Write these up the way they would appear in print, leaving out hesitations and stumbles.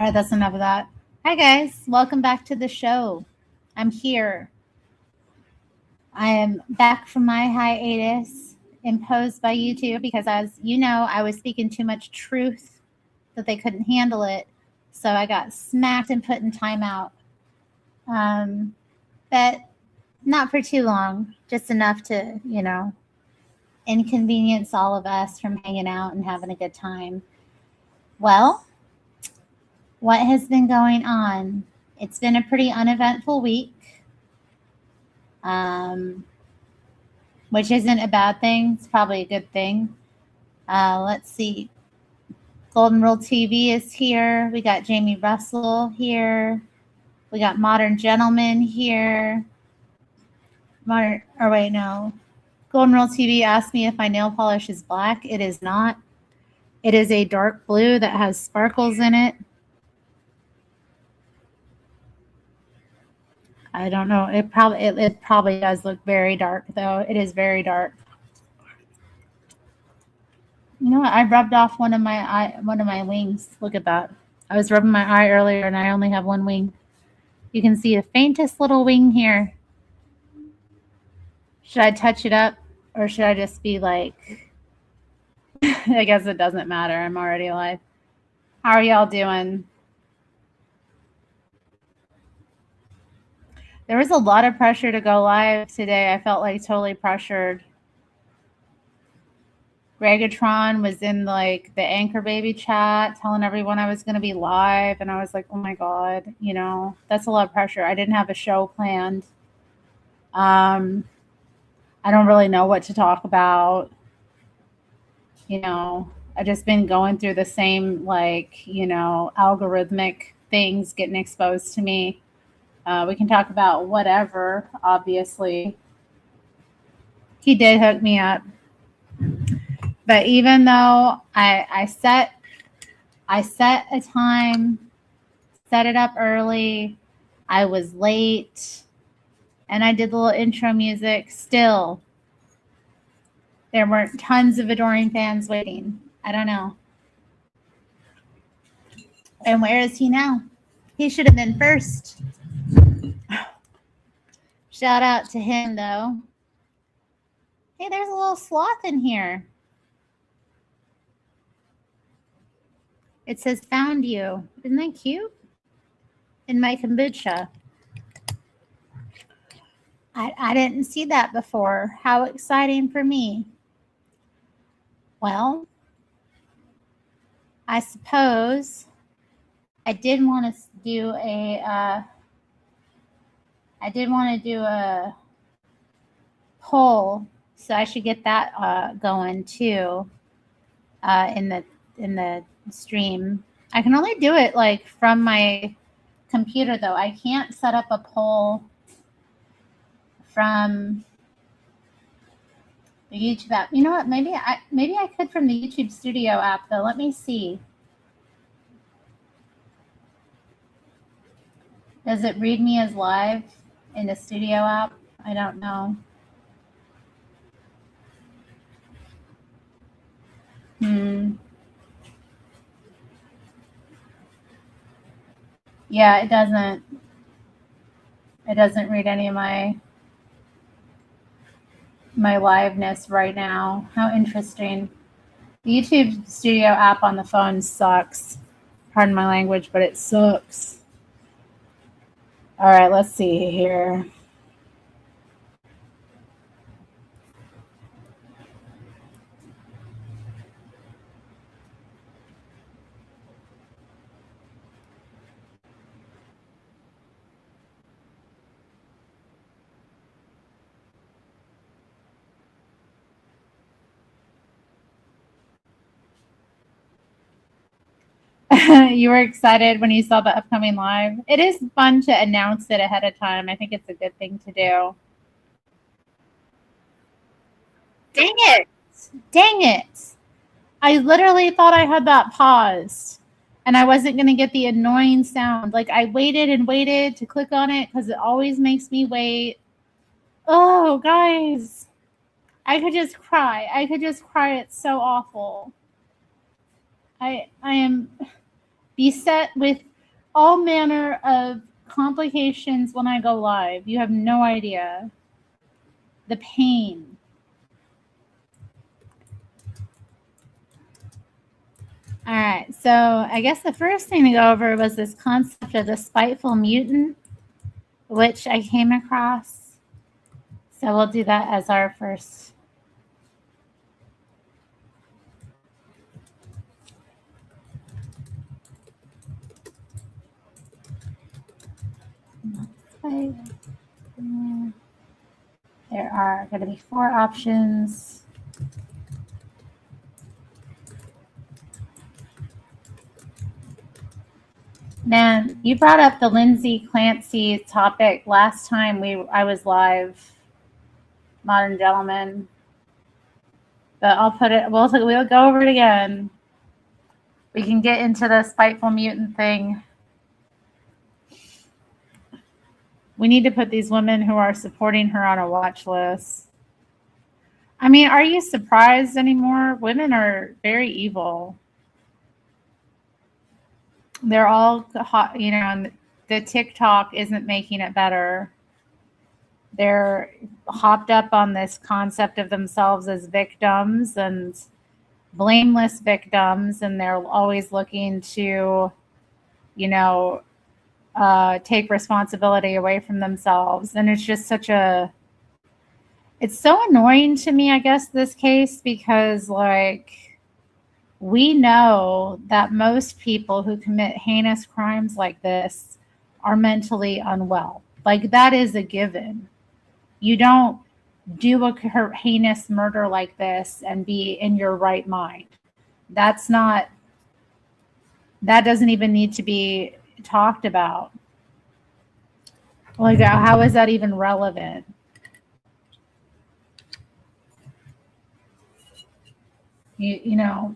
right, that's enough of that. Hi, guys. Welcome back to the show. I'm here. I am back from my hiatus imposed by YouTube because, as you know, I was speaking too much truth that they couldn't handle it. So I got smacked and put in timeout. But not for too long, just enough to, inconvenience all of us from hanging out and having a good time. Well, what has been going on? It's been a pretty uneventful week, which isn't a bad thing. It's probably a good thing. Let's see. Golden Rule TV is here. We got Jamie Russell here. We got Modern Gentleman here. Golden Rule TV asked me if my nail polish is black. It is not. It is a dark blue that has sparkles in it. I don't know. It probably does look very dark, though. It is very dark. You know what? I rubbed off one of my wings. Look at that. I was rubbing my eye earlier, and I only have one wing. You can see the faintest little wing here. Should I touch it up, or should I just be like? I guess it doesn't matter. I'm already alive. How are y'all doing? There was a lot of pressure to go live today. I felt like totally pressured. Regatron was in like the Anchor Baby chat telling everyone I was going to be live. And I was like, oh my God, that's a lot of pressure. I didn't have a show planned. I don't really know what to talk about. I've just been going through the same, algorithmic things getting exposed to me. We can talk about whatever, obviously. He did hook me up. But even though I set a time, set it up early, I was late, and I did the little intro music, still, there weren't tons of adoring fans waiting. I don't know. And where is he now? He should have been first. Shout out to him, though. Hey, there's a little sloth in here. It says, found you. Isn't that cute? In my kombucha. I didn't see that before. How exciting for me. Well, I suppose I did want to do a poll, so I should get that going too in the stream. I can only do it like from my computer, though. I can't set up a poll from the YouTube app. You know what? Maybe I could from the YouTube Studio app, though. Let me see. Does it read me as live in the Studio app? I don't know. Yeah, it doesn't. It doesn't read any of my liveness right now. How interesting. The YouTube Studio app on the phone sucks. Pardon my language, but it sucks. All right, let's see here. You were excited when you saw the upcoming live. It is fun to announce it ahead of time. I think it's a good thing to do. Dang it. Dang it. I literally thought I had that paused and I wasn't going to get the annoying sound. Like I waited and waited to click on it because it always makes me wait. Oh, guys. I could just cry. It's so awful. I am beset with all manner of complications when I go live. You have no idea. The pain. All right, so I guess the first thing to go over was this concept of the spiteful mutant, which I came across. So we'll do that as our first. There are going to be 4 options. Man, you brought up the Lindsay Clancy topic last time I was live, Modern Gentleman. But I'll put it. We'll go over it again. We can get into the spiteful mutant thing. We need to put these women who are supporting her on a watch list. I mean, are you surprised anymore? Women are very evil. They're all hot, you know, and the TikTok isn't making it better. They're hopped up on this concept of themselves as victims and blameless victims, and they're always looking to, you know, take responsibility away from themselves. And it's just it's so annoying to me, I guess, this case, because like, we know that most people who commit heinous crimes like this are mentally unwell. Like, that is a given. You don't do a heinous murder like this and be in your right mind. That doesn't even need to be talked about. Like, how is that even relevant? You know,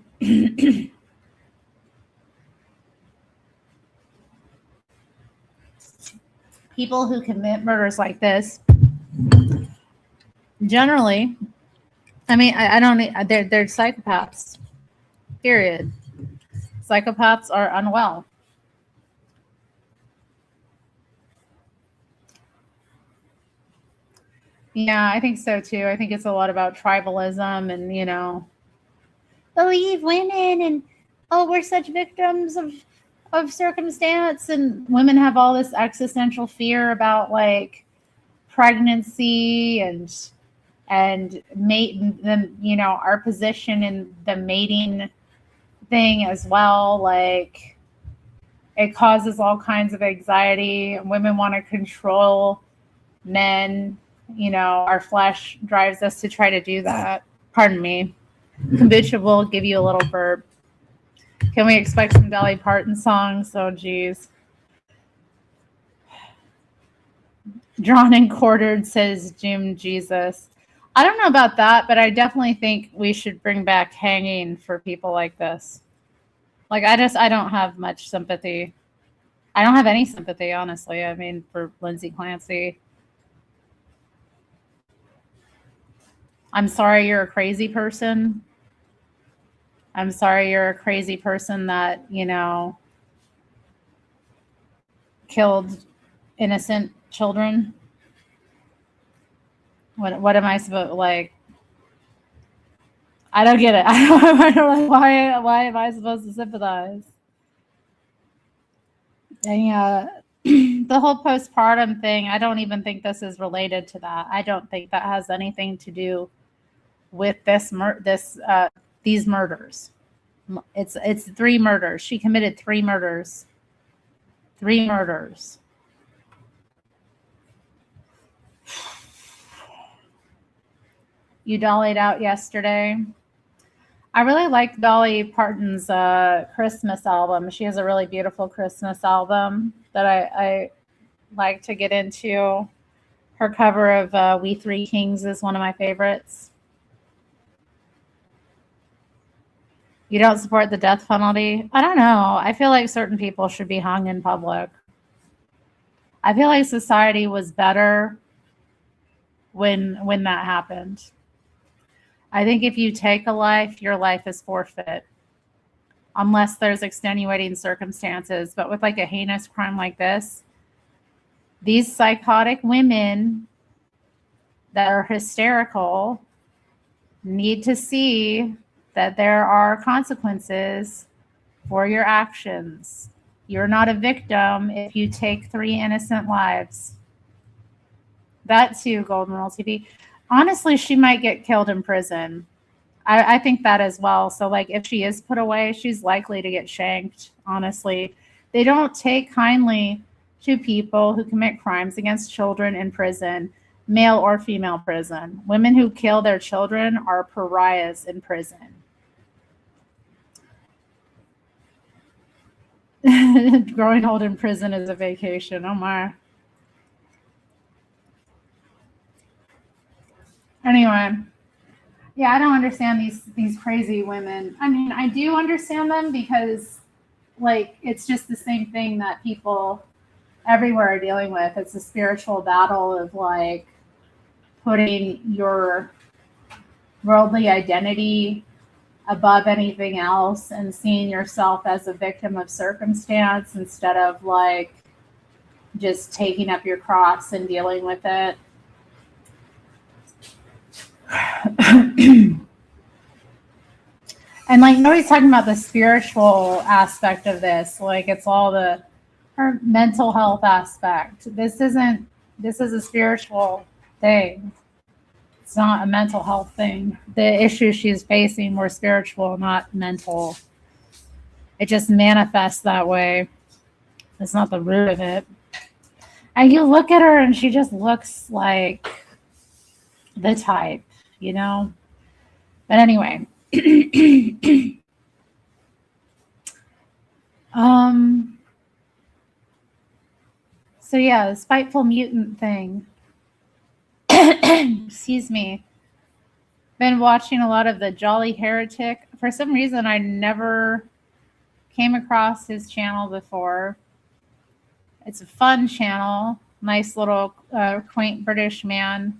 people who commit murders like this, generally, I mean, I don't, they're psychopaths, period. Psychopaths are unwell. Yeah, I think so too. I think it's a lot about tribalism and, you know, believe women and, oh, we're such victims of circumstance, and women have all this existential fear about like pregnancy and mate them, you know, our position in the mating thing as well. Like, it causes all kinds of anxiety. Women want to control men. You know, our flesh drives us to try to do that. Pardon me. Kombucha will give you a little burp. Can we expect some Dolly Parton songs? Oh, geez. Drawn and quartered, says Jim Jesus. I don't know about that, but I definitely think we should bring back hanging for people like this. Like, I don't have much sympathy. I don't have any sympathy, honestly. I mean, for Lindsay Clancy. I'm sorry you're a crazy person. I'm sorry you're a crazy person that, you know, killed innocent children. What am I supposed, like, I don't get it. I don't why am I supposed to sympathize? And yeah, the whole postpartum thing, I don't even think this is related to that. I don't think that has anything to do with these murders. It's 3 murders. She committed 3 murders. 3 murders. You dollied out yesterday. I really like Dolly Parton's Christmas album. She has a really beautiful Christmas album that I like to get into. Her cover of We Three Kings is one of my favorites. You don't support the death penalty? I don't know. I feel like certain people should be hung in public. I feel like society was better when that happened. I think if you take a life, your life is forfeit. unless there's extenuating circumstances. But with like a heinous crime like this, these psychotic women that are hysterical need to see that there are consequences for your actions. You're not a victim if you take 3 innocent lives. That too, Golden Rule TV. Honestly, she might get killed in prison. I think that as well. So, like, if she is put away, she's likely to get shanked, honestly. They don't take kindly to people who commit crimes against children in prison, male or female prison. Women who kill their children are pariahs in prison. Growing old in prison is a vacation. Oh my. Anyway, yeah, I don't understand these crazy women. I mean, I do understand them because, like, it's just the same thing that people everywhere are dealing with. It's a spiritual battle of, like, putting your worldly identity above anything else and seeing yourself as a victim of circumstance instead of, like, just taking up your cross and dealing with it. And, like, nobody's talking about the spiritual aspect of this. Like, it's all her mental health aspect. This is a spiritual thing. It's not a mental health thing. The issues she's facing were spiritual, not mental. It just manifests that way. It's not the root of it. And you look at her and she just looks like the type, you know? But anyway. So yeah, the spiteful mutant thing. Excuse me. Been watching a lot of the Jolly Heretic. For some reason, I never came across his channel before. It's a fun channel. Nice little quaint British man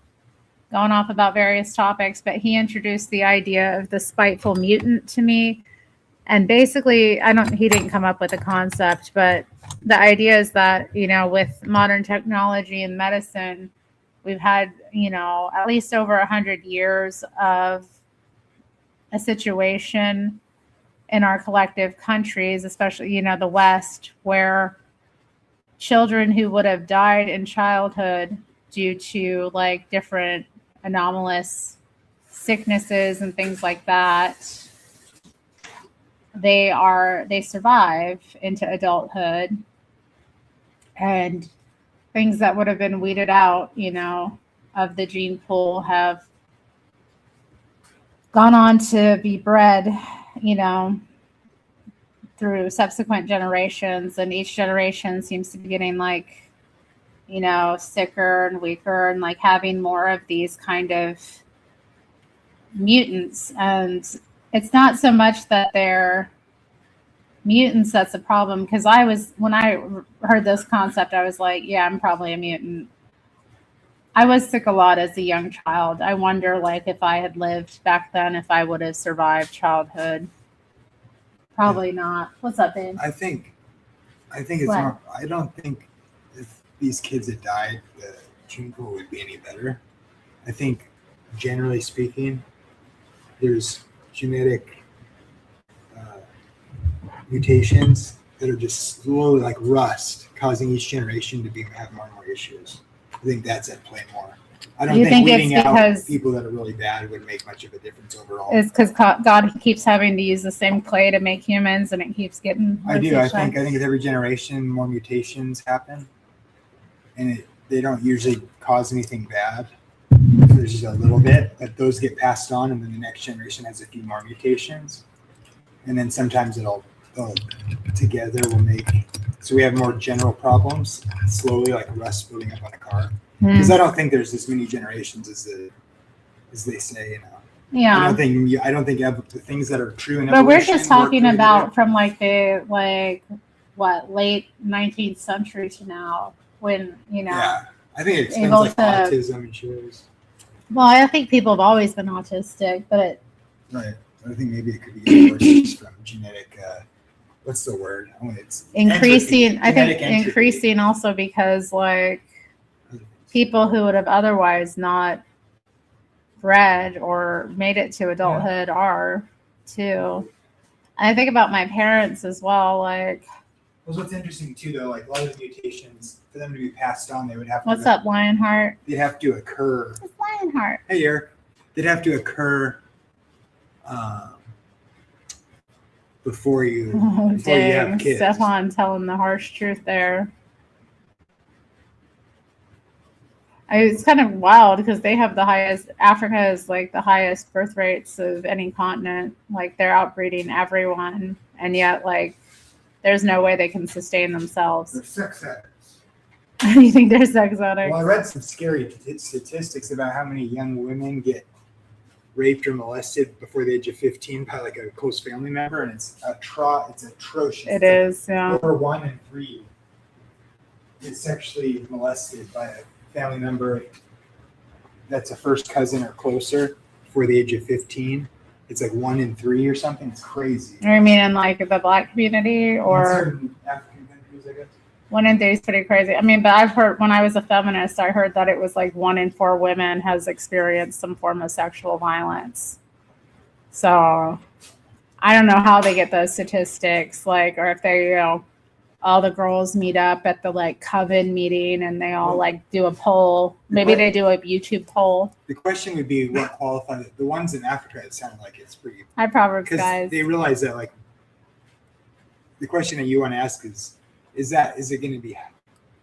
going off about various topics, but he introduced the idea of the spiteful mutant to me. And basically, he didn't come up with a concept, but the idea is that, you know, with modern technology and medicine, we've had, you know, at least over 100 years of a situation in our collective countries, especially, you know, the West, where children who would have died in childhood due to, like, different anomalous sicknesses and things like that, they survive into adulthood, and things that would have been weeded out, you know, of the gene pool have gone on to be bred, you know, through subsequent generations, and each generation seems to be getting, like, you know, sicker and weaker and, like, having more of these kind of mutants. And it's not so much that they're mutants that's a problem, because when I heard this concept, I was like, yeah, I'm probably a mutant. I was sick a lot as a young child. I wonder, like, if I had lived back then, if I would have survived childhood. Probably not. What's up, babe? I think it's not. I don't think if these kids had died, the gene pool would be any better. I think, generally speaking, there's genetic mutations that are just slowly, like rust, causing each generation to have more and more issues. I think that's at play more. I don't think weeding out people that are really bad would make much of a difference overall. It's because God keeps having to use the same clay to make humans, and it keeps getting worse. I think with every generation, more mutations happen, and they don't usually cause anything bad. There's just a little bit, but those get passed on, and then the next generation has a few more mutations, and then sometimes together will make, so we have more general problems slowly, like rust building up on a car. Because I don't think there's as many generations as they say, you know. Yeah. I don't think the things that are true in evolution. But we're just talking about from, like, the, like, late 19th century to now, when, you know. Yeah, I think it explains, like, autism and shows. Well, I think people have always been autistic, but right. I think maybe it could be worse from genetic. What's the word? Oh, it's increasing. entropy. I think Genetic entropy. increasing also because like people who would have otherwise not bred or made it to adulthood are too. And I think about my parents as well. Like, well, what's interesting too, though, like a lot of mutations for them to be passed on, they would have to. What's up, Lionheart? They'd have to occur. It's Lionheart. Hey, Eric. They'd have to occur before you have kids. Stefan telling the harsh truth there. It's kind of wild because they have the highest. Africa is like the highest birth rates of any continent. Like they're outbreeding everyone, and yet like there's no way they can sustain themselves. They're sex addicts. You think they're sex addicts? Well, I read some scary statistics about how many young women get raped or molested before the age of 15 by like a close family member, and it's atrocious. It is, yeah. Over 1 in 3 is sexually molested by a family member that's a first cousin or closer before the age of 15. It's like 1 in 3 or something. It's crazy. I mean, in like the Black community or certain African countries, I guess. 1 in 3 is pretty crazy. I mean, but I've heard when I was a feminist, I heard that it was like 1 in 4 women has experienced some form of sexual violence. So I don't know how they get those statistics, like, or if they, all the girls meet up at the like coven meeting and they all like do a poll. Maybe they do a YouTube poll. The question would be what qualifies. The ones in Africa, it sounded like it's pretty. Hi, Proverbs guys. They realize that like the question that you want to ask is it going to be?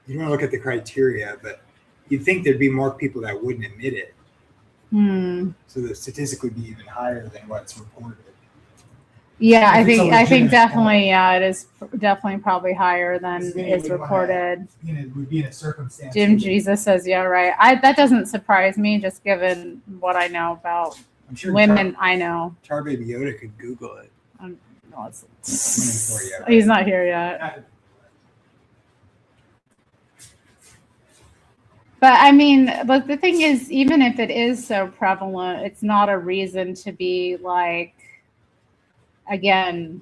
You don't want to look at the criteria, but you'd think there'd be more people that wouldn't admit it. So the statistic would be even higher than what's reported. Yeah, I think definitely, it is definitely probably higher than is reported. It would be in a circumstance. Jim Jesus says, yeah, right. That doesn't surprise me, just given what I know about women. I know. Tar Baby Yoda could Google it. No, he's not here yet. But I mean, but the thing is, even if it is so prevalent, it's not a reason to be like, again,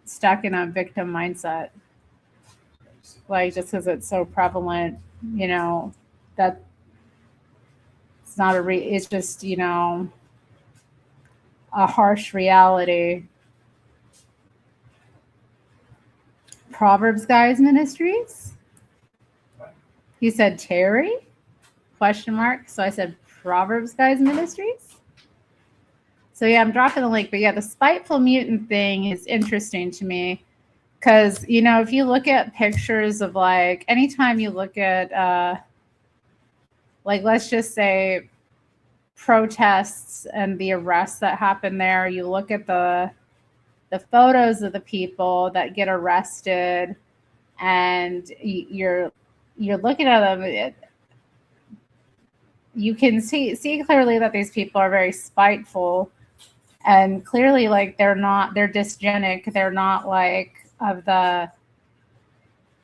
stuck in a victim mindset. Like just because it's so prevalent, that it's not it's just, a harsh reality. Proverbs Guys Ministries? He said Terry? ? So I said Proverbs Guys Ministries. So yeah, I'm dropping the link. But yeah, the spiteful mutant thing is interesting to me because, if you look at pictures of like, anytime you look at like, let's just say protests and the arrests that happen there, you look at the photos of the people that get arrested and you're looking at them, you can see clearly that these people are very spiteful and clearly like they're dysgenic. They're not like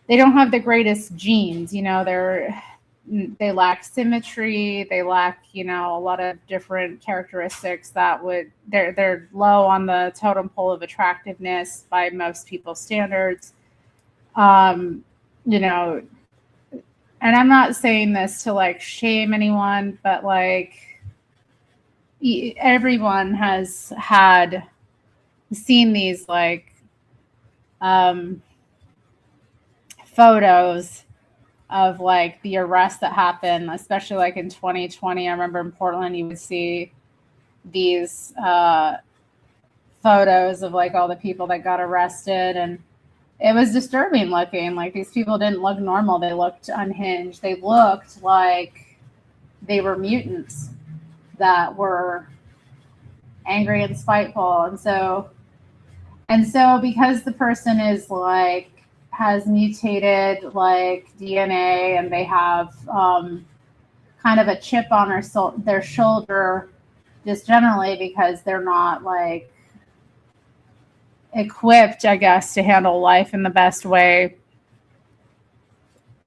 they don't have the greatest genes, they lack symmetry. They lack, a lot of different characteristics they're low on the totem pole of attractiveness by most people's standards. And I'm not saying this to like shame anyone, but like everyone has seen these like photos of like the arrests that happen, especially like in 2020. I remember in Portland, you would see these photos of like all the people that got arrested, and it was disturbing looking. Like these people didn't look normal. They looked unhinged. They looked like they were mutants that were angry and spiteful. And so because the person is like, has mutated like DNA and they have kind of a chip on their shoulder, just generally because they're not like equipped, I guess, to handle life in the best way,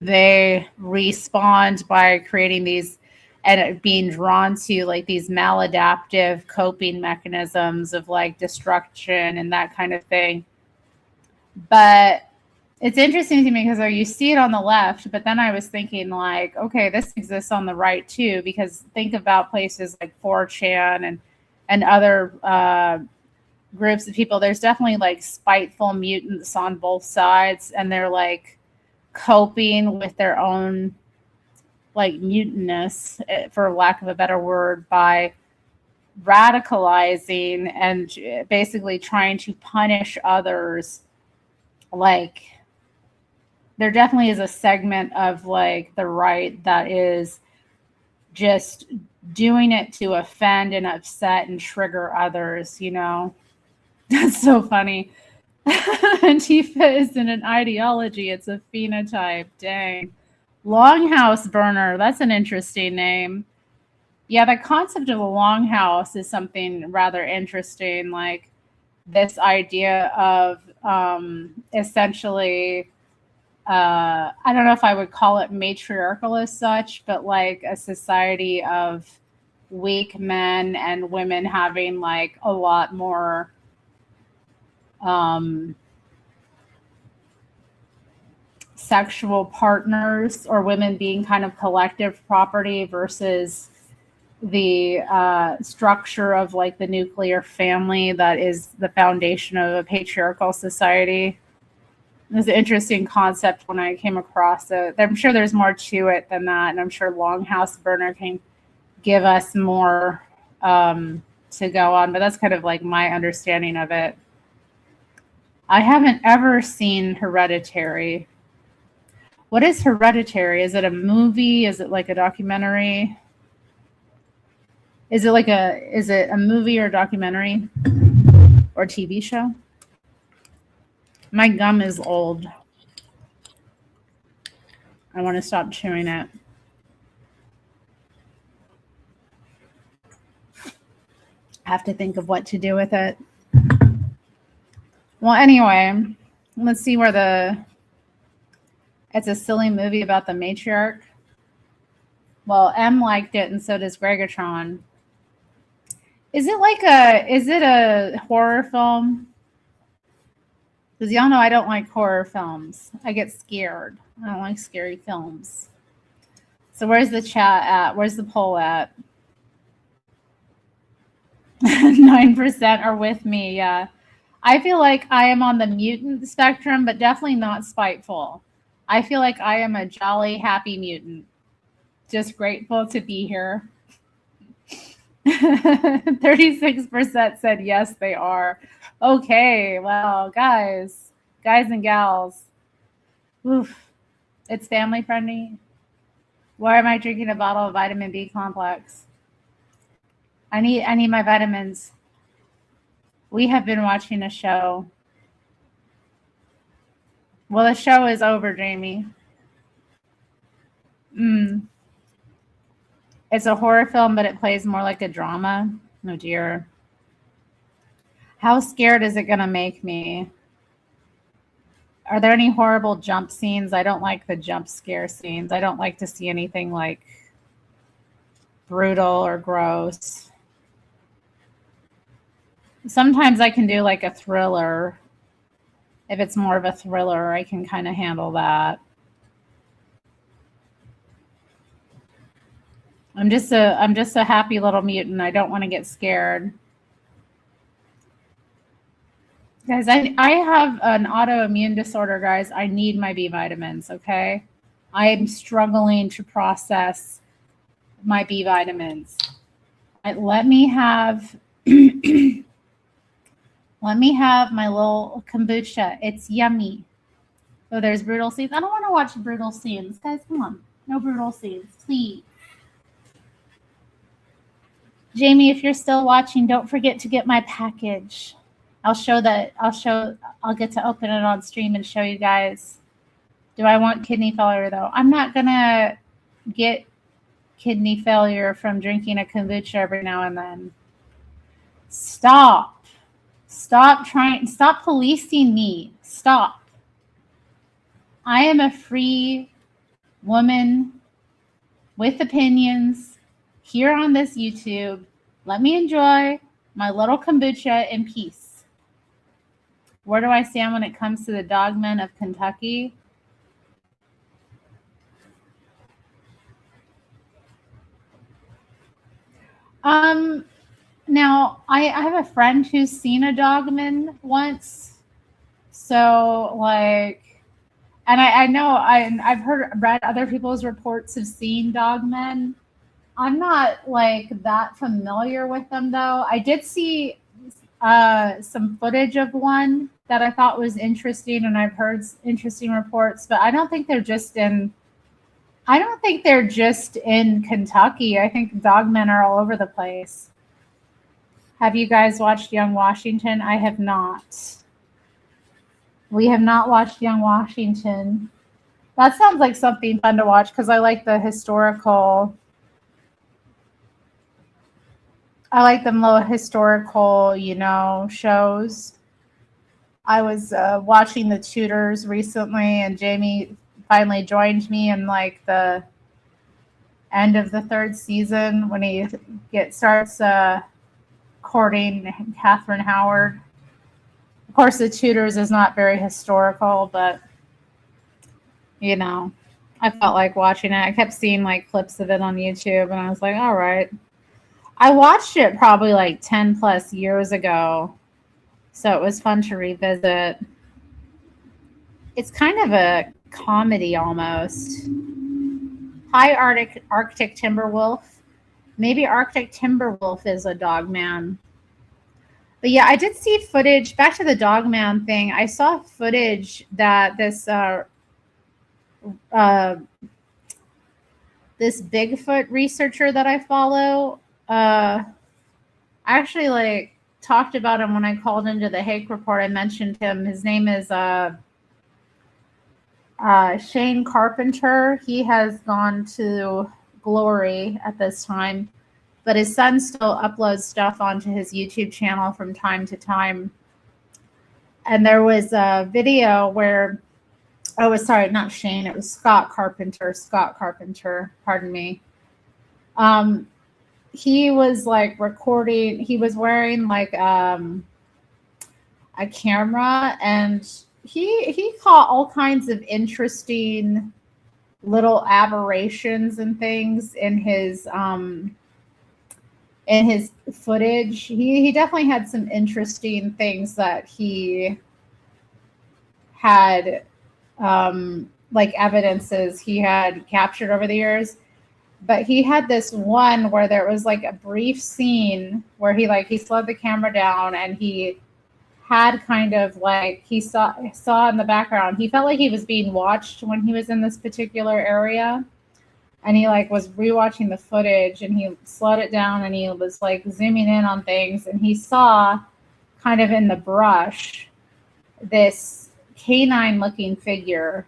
they respond by creating these and it being drawn to like these maladaptive coping mechanisms of like destruction and that kind of thing. But it's interesting to me because you see it on the left, but then I was thinking like, okay, this exists on the right too, because think about places like 4chan and other groups of people. There's definitely like spiteful mutants on both sides, and they're like coping with their own like mutantness, for lack of a better word, by radicalizing and basically trying to punish others. Like, there definitely is a segment of like the right that is just doing it to offend and upset and trigger others, you know? That's so funny. Antifa isn't an ideology, it's a phenotype. Dang. Longhouse burner. That's an interesting name. Yeah, the concept of a longhouse is something rather interesting. Like this idea of essentially, I don't know if I would call it matriarchal as such, but like a society of weak men and women having like a lot more sexual partners, or women being kind of collective property versus the structure of like the nuclear family that is the foundation of a patriarchal society. It was an interesting concept when I came across it. I'm sure there's more to it than that, and I'm sure Longhouse Burner can give us more to go on, but that's kind of like my understanding of it. I haven't ever seen Hereditary. What is Hereditary? Is it a movie? Is it like a documentary? Is it a movie or documentary or TV show? My gum is old. I want to stop chewing it. I have to think of what to do with it. Well, anyway, let's see where it's a silly movie about the matriarch. Well, M liked it, and so does Gregatron. Is it a horror film? Because y'all know I don't like horror films. I get scared. I don't like scary films. So where's the chat at? Where's the poll at? 9% are with me, yeah. I feel like I am on the mutant spectrum, but definitely not spiteful. I feel like I am a jolly, happy mutant. Just grateful to be here. 36% said yes, they are. Okay, well, guys and gals. Oof. It's family friendly. Why am I drinking a bottle of vitamin B complex? I need my vitamins. We have been watching a show. Well, the show is over, Jamie. It's a horror film, but it plays more like a drama. Oh, dear. How scared is it going to make me? Are there any horrible jump scenes? I don't like the jump scare scenes. I don't like to see anything like brutal or gross. Sometimes I can do like a thriller. If it's more of a thriller, I can kind of handle that. I'm just a happy little mutant. I don't want to get scared. Guys, I have an autoimmune disorder, guys. I need my B vitamins, okay? I am struggling to process my B vitamins. Let me have let me have my little kombucha. It's yummy. Oh, there's brutal scenes. I don't want to watch brutal scenes. Guys, come on. No brutal scenes, please. Jamie, if you're still watching, don't forget to get my package. I'll get to open it on stream and show you guys. Do I want kidney failure though? I'm not gonna get kidney failure from drinking a kombucha every now and then. Stop policing me. Stop. I am a free woman with opinions here on this YouTube. Let me enjoy my little kombucha in peace. Where do I stand when it comes to the dogmen of Kentucky? Now I have a friend who's seen a dogman once. So like, and I know I've read other people's reports of seeing dogmen. I'm not like that familiar with them though. I did see some footage of one that I thought was interesting, and I've heard interesting reports, but I don't think they're just in Kentucky. I think dogmen are all over the place. Have you guys watched Young Washington? I have not. We have not watched Young Washington. That sounds like something fun to watch because I like the historical. I like them little historical, shows. I was watching The Tudors recently, and Jamie finally joined me in like the end of the third season when he starts courting Catherine Howard. Of course, The Tudors is not very historical, but I felt like watching it. I kept seeing like clips of it on YouTube, and I was like, all right. I watched it probably like 10 plus years ago, so it was fun to revisit. It's kind of a comedy almost. Hi, Arctic Timberwolf. Maybe Arctic Timberwolf is a dogman. But yeah, I did see footage. Back to the dogman thing. I saw footage that this Bigfoot researcher that I follow. I actually like talked about him when I called into the Hake Report. I mentioned him. His name is Shane Carpenter. He has gone to glory at this time, but his son still uploads stuff onto his YouTube channel from time to time. And there was a video where, sorry, not Shane, it was Scott Carpenter, pardon me. He was like recording, he was wearing like a camera, and he caught all kinds of interesting little aberrations and things in his footage. He definitely had some interesting things that he had like evidences he had captured over the years. But he had this one where there was like a brief scene where he slowed the camera down, and he had kind of like, he saw in the background, he felt like he was being watched when he was in this particular area. And he like was rewatching the footage, and he slowed it down, and he was like zooming in on things, and he saw kind of in the brush this canine looking figure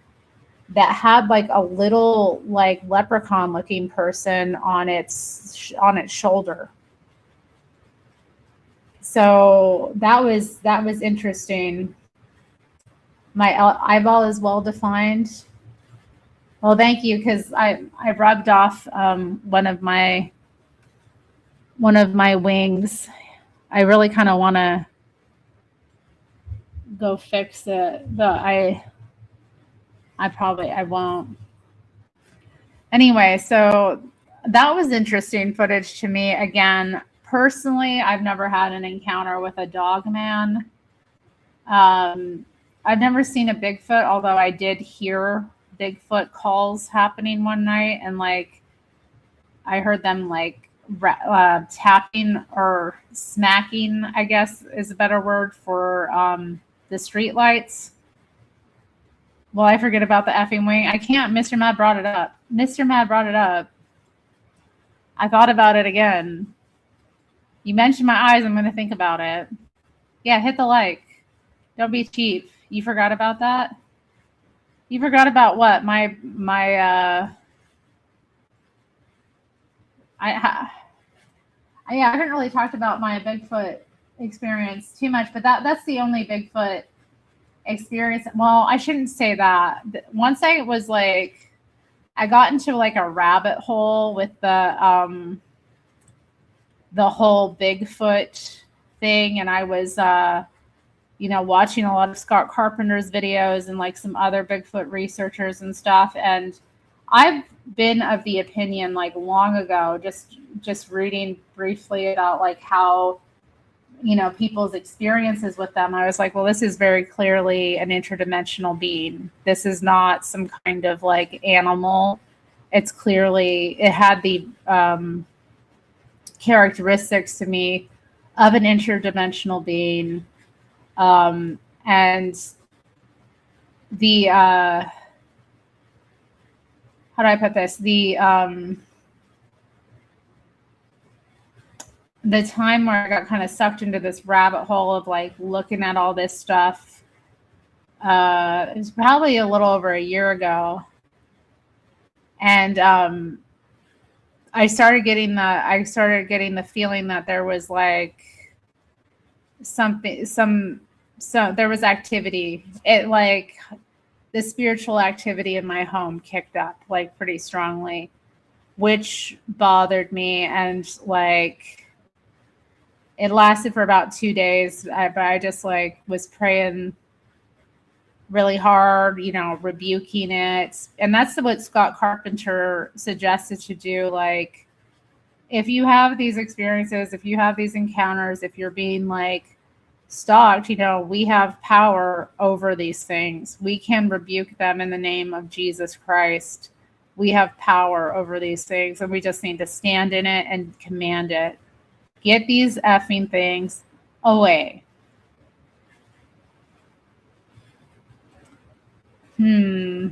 that had like a little like leprechaun looking person on its shoulder. So that was interesting. My eyeball is well defined. Well, thank you, because I rubbed off one of my wings. I really kind of want to go fix it, but I won't. Anyway, so that was interesting footage to me. Again, personally, I've never had an encounter with a dogman. I've never seen a Bigfoot, although I did hear Bigfoot calls happening one night, and like I heard them like tapping or smacking, I guess is a better word for the street lights. Well, I forget about the effing wing. I can't. Mr. Mad brought it up. I thought about it again. You mentioned my eyes. I'm going to think about it. Yeah, hit the like. Don't be cheap. You forgot about that? You forgot about what? I haven't really talked about my Bigfoot experience too much, but that's the only Bigfoot experience. Well, I shouldn't say that. Once I got into like a rabbit hole with the the whole Bigfoot thing, and I was watching a lot of Scott Carpenter's videos and like some other Bigfoot researchers and stuff. And I've been of the opinion like long ago, just reading briefly about like how, people's experiences with them. I was like, well, this is very clearly an interdimensional being. This is not some kind of like animal. It's clearly, it had the characteristics to me of an interdimensional being. And the how do I put this? The time where I got kind of sucked into this rabbit hole of like looking at all this stuff, it was probably a little over a year ago. And I started getting the feeling that there was like there was activity. It like the spiritual activity in my home kicked up like pretty strongly, which bothered me. And like, it lasted for about 2 days. But I just like was praying really hard, rebuking it. And that's what Scott Carpenter suggested to do. Like, if you have these experiences, if you have these encounters, if you're being like stalked, we have power over these things. We can rebuke them in the name of Jesus Christ. We have power over these things, and we just need to stand in it and command it. Get these effing things away. I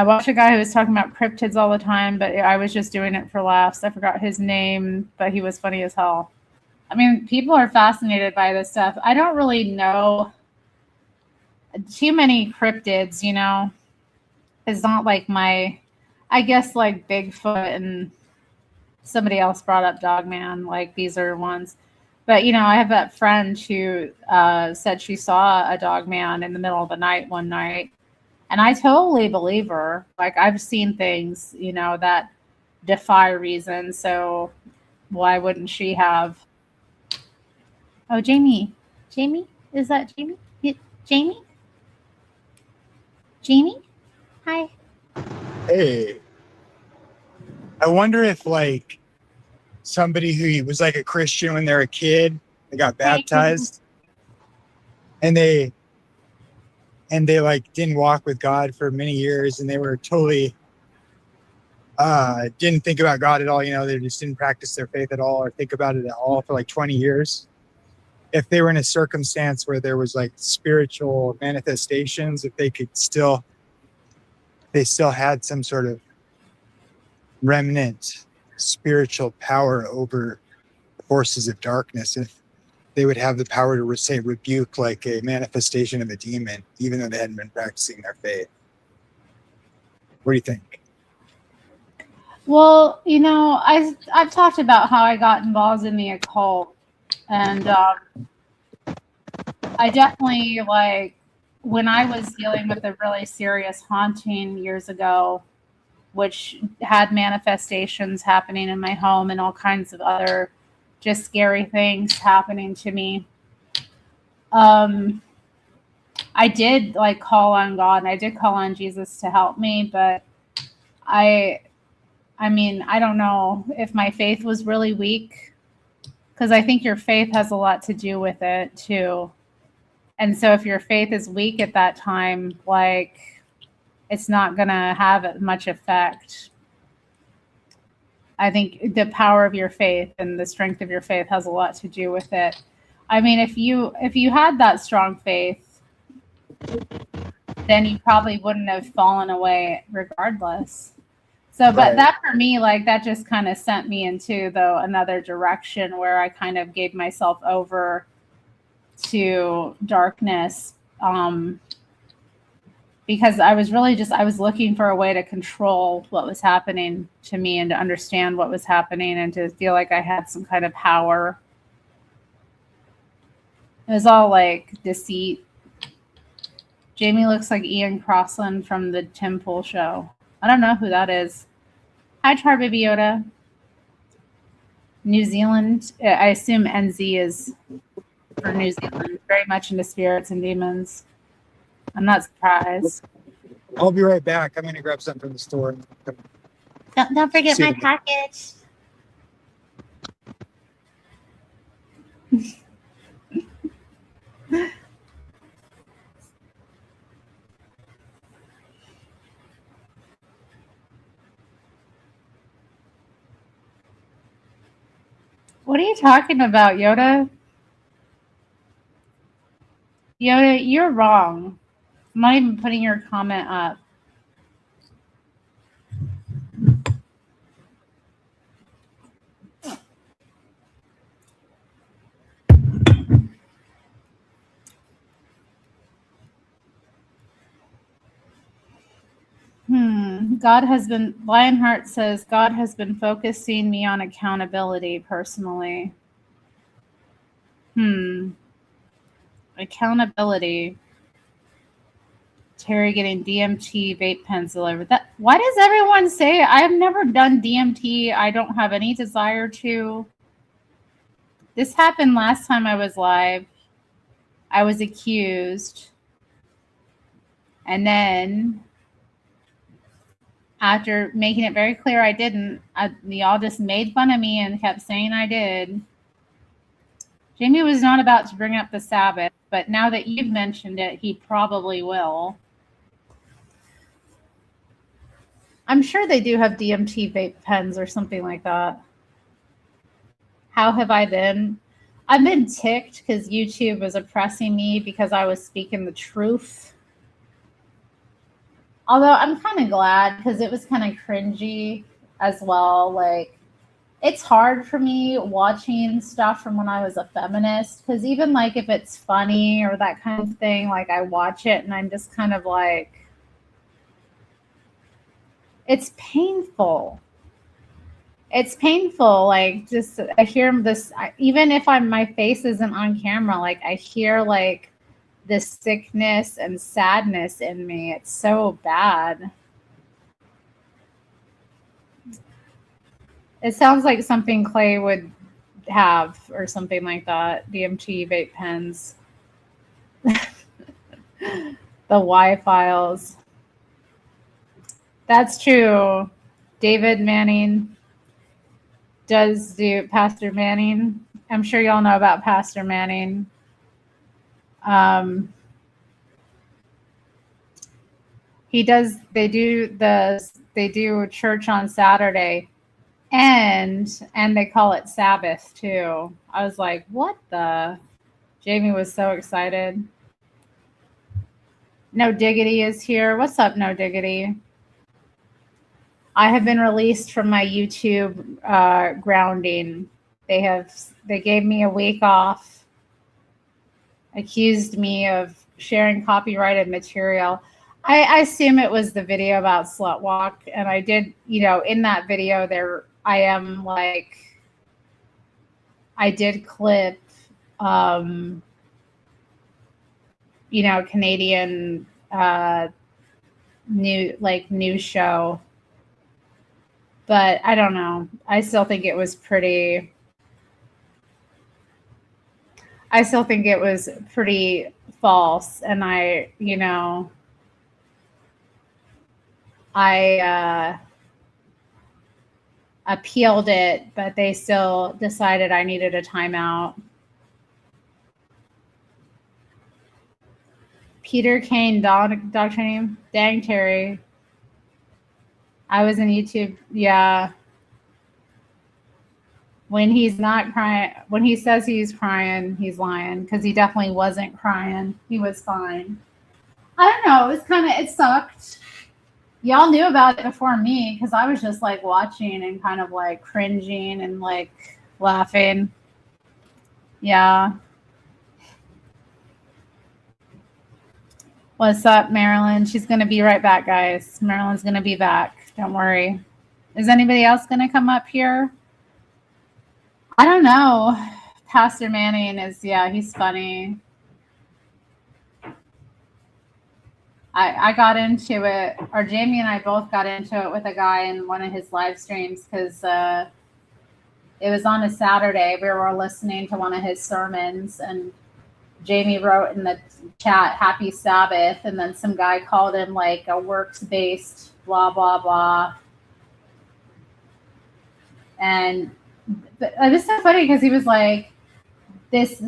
watched a guy who was talking about cryptids all the time, but I was just doing it for laughs. I forgot his name, but he was funny as hell. I mean, people are fascinated by this stuff. I don't really know too many cryptids, It's not like I guess like Bigfoot, and somebody else brought up Dogman. Like, these are ones. But, I have that friend who said she saw a Dogman in the middle of the night one night. And I totally believe her. Like, I've seen things, that defy reason. So why wouldn't she have? Oh, Jamie. Jamie? Is that Jamie? Jamie? Jamie? Hi. Hey. I wonder if like somebody who was like a Christian when they were a kid, they got baptized, and they like didn't walk with God for many years, and they were totally didn't think about God at all. They just didn't practice their faith at all or think about it at all for like 20 years. If they were in a circumstance where there was like spiritual manifestations, if they still had some sort of remnant spiritual power over forces of darkness, if they would have the power to say rebuke like a manifestation of a demon, even though they hadn't been practicing their faith. What do you think? Well, I've talked about how I got involved in the occult, and I definitely, like, when I was dealing with a really serious haunting years ago, which had manifestations happening in my home and all kinds of other just scary things happening to me. I did like call on God, and I did call on Jesus to help me, but I mean, I don't know if my faith was really weak, because I think your faith has a lot to do with it too. And so if your faith is weak at that time, like, it's not going to have much effect. I think the power of your faith and the strength of your faith has a lot to do with it. I mean, if you had that strong faith, then you probably wouldn't have fallen away regardless. So, but Right. that for me, like, that just kind of sent me into another direction where I kind of gave myself over to darkness, because I was looking for a way to control what was happening to me and to understand what was happening and to feel like I had some kind of power. It was all like deceit. Jamie looks like Ian Crossland from the Tim Pool Show. I don't know who that is. Hi, Char Baby Yoda. New Zealand. I assume NZ is for New Zealand. Very much into spirits and demons. I'm not surprised. I'll be right back. I'm going to grab something from the store. Don't forget See my you. package. What are you talking about, Yoda? Yoda, you're wrong. I'm not even putting your comment up. Lionheart says, God has been focusing me on accountability personally. Accountability. Terry getting DMT vape pens delivered. Why does everyone say I've never done DMT? I don't have any desire to. This happened last time I was live. I was accused. And then after making it very clear I didn't, y'all just made fun of me and kept saying I did. Jamie was not about to bring up the Sabbath, but now that you've mentioned it, he probably will. I'm sure they do have DMT vape pens or something like that. How have I been? I've been ticked because YouTube was oppressing me because I was speaking the truth. Although I'm kind of glad because it was kind of cringy as well. Like, it's hard for me watching stuff from when I was a feminist because even like if it's funny or that kind of thing, like I watch it and I'm just kind of like, it's painful. It's painful. Like, just I hear this, even if my face isn't on camera, like I hear like this sickness and sadness in me. It's so bad. It sounds like something Clay would have or something like that. DMT vape pens. The Y files. That's true. David Manning does do Pastor Manning. I'm sure y'all know about Pastor Manning. He does. They do church on Saturday, and they call it Sabbath too. I was like, what the? Jamie was so excited. No Diggity is here. What's up, No Diggity? I have been released from my YouTube grounding. They gave me a week off, accused me of sharing copyrighted material. I assume it was the video about Slut Walk, and I did, in that video there, I did clip, Canadian news show. But I don't know. I still think it was pretty false. And I appealed it, but they still decided I needed a timeout. Peter Kane, dog name? Dang, Terry. I was in YouTube. Yeah. When he's not crying, when he says he's crying, he's lying because he definitely wasn't crying. He was fine. I don't know. It sucked. Y'all knew about it before me because I was just like watching and kind of like cringing and like laughing. Yeah. What's up, Marilyn? She's going to be right back, guys. Marilyn's going to be back. Don't worry. Is anybody else going to come up here? I don't know. Pastor Manning he's funny. I got into it, or Jamie and I both got into it with a guy in one of his live streams because It was on a Saturday. We were listening to one of his sermons, and Jamie wrote in the chat, "Happy Sabbath," and then some guy called him like a works-based blah blah blah. And it was so funny because he was like, "This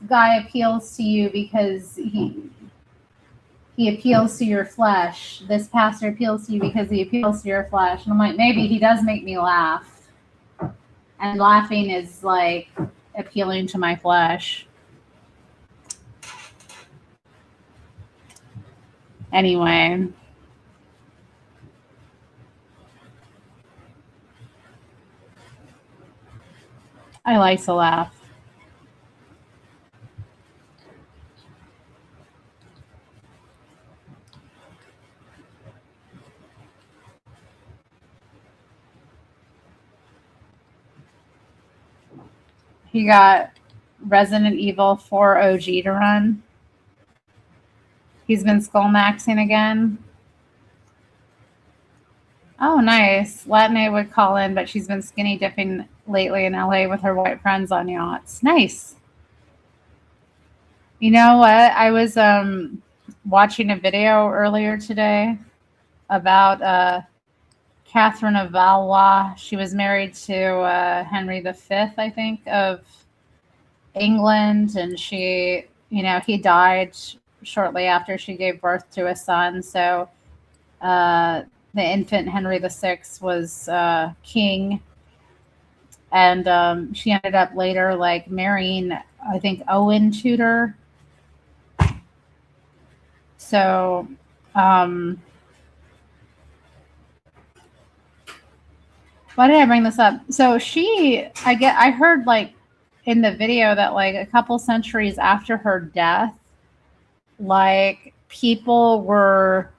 guy appeals to you because he appeals to your flesh. This pastor appeals to you because he appeals to your flesh." And I'm like, maybe he does make me laugh. And laughing is like appealing to my flesh. Anyway. I like to laugh. He got Resident Evil 4 OG to run. He's been skull maxing again. Oh, nice. Latine would call in, but she's been skinny dipping lately in LA with her white friends on yachts. Nice. You know what? I was watching a video earlier today about Catherine of Valois. She was married to Henry V, I think, of England, and she, he died shortly after she gave birth to a son. So the infant Henry VI was king, and she ended up later like marrying, I think, Owen Tudor. So why did I bring this up? So I heard like in the video that like a couple centuries after her death, like people were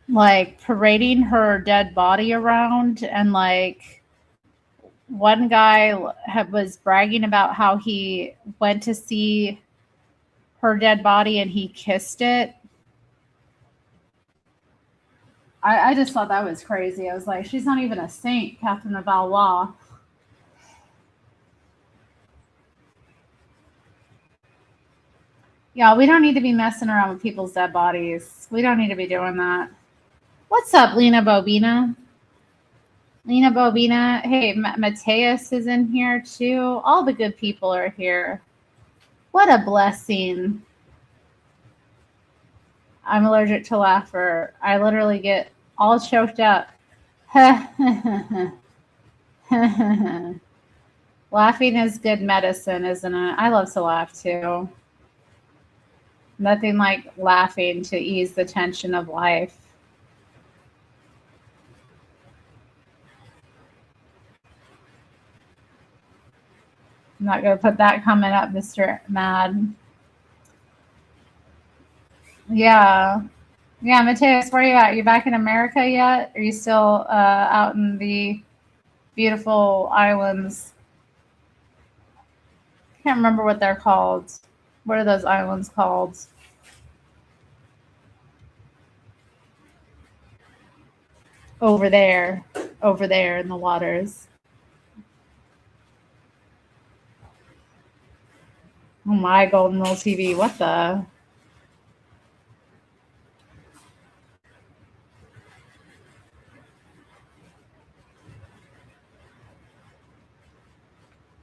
like parading her dead body around, and like one guy was bragging about how he went to see her dead body and he kissed it. I just thought that was crazy. I was like, she's not even a saint, Catherine of Valois. Yeah, we don't need to be messing around with people's dead bodies. We don't need to be doing that. What's up, Lena Bobina? Lena Bobina. Hey, Mateus is in here too. All the good people are here. What a blessing. I'm allergic to laughter. I literally get all choked up. Laughing is good medicine, isn't it? I love to laugh too. Nothing like laughing to ease the tension of life. I'm not going to put that comment up, Mr. Mad. Yeah. Yeah, Mateus, where are you at? You back in America yet? Are you still out in the beautiful islands? Can't remember what they're called. What are those islands called? Over there in the waters. Oh my, Golden Rule TV, what the?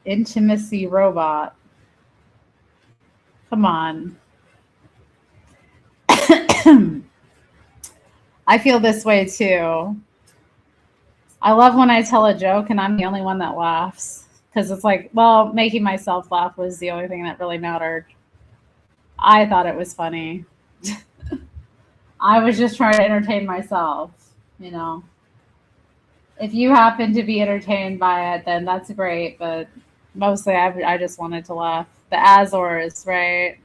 Intimacy robot. Come on. I feel this way too. I love when I tell a joke and I'm the only one that laughs. Because it's like, well, making myself laugh was the only thing that really mattered. I thought it was funny. I was just trying to entertain myself, If you happen to be entertained by it, then that's great. But mostly I just wanted to laugh. The Azores, right?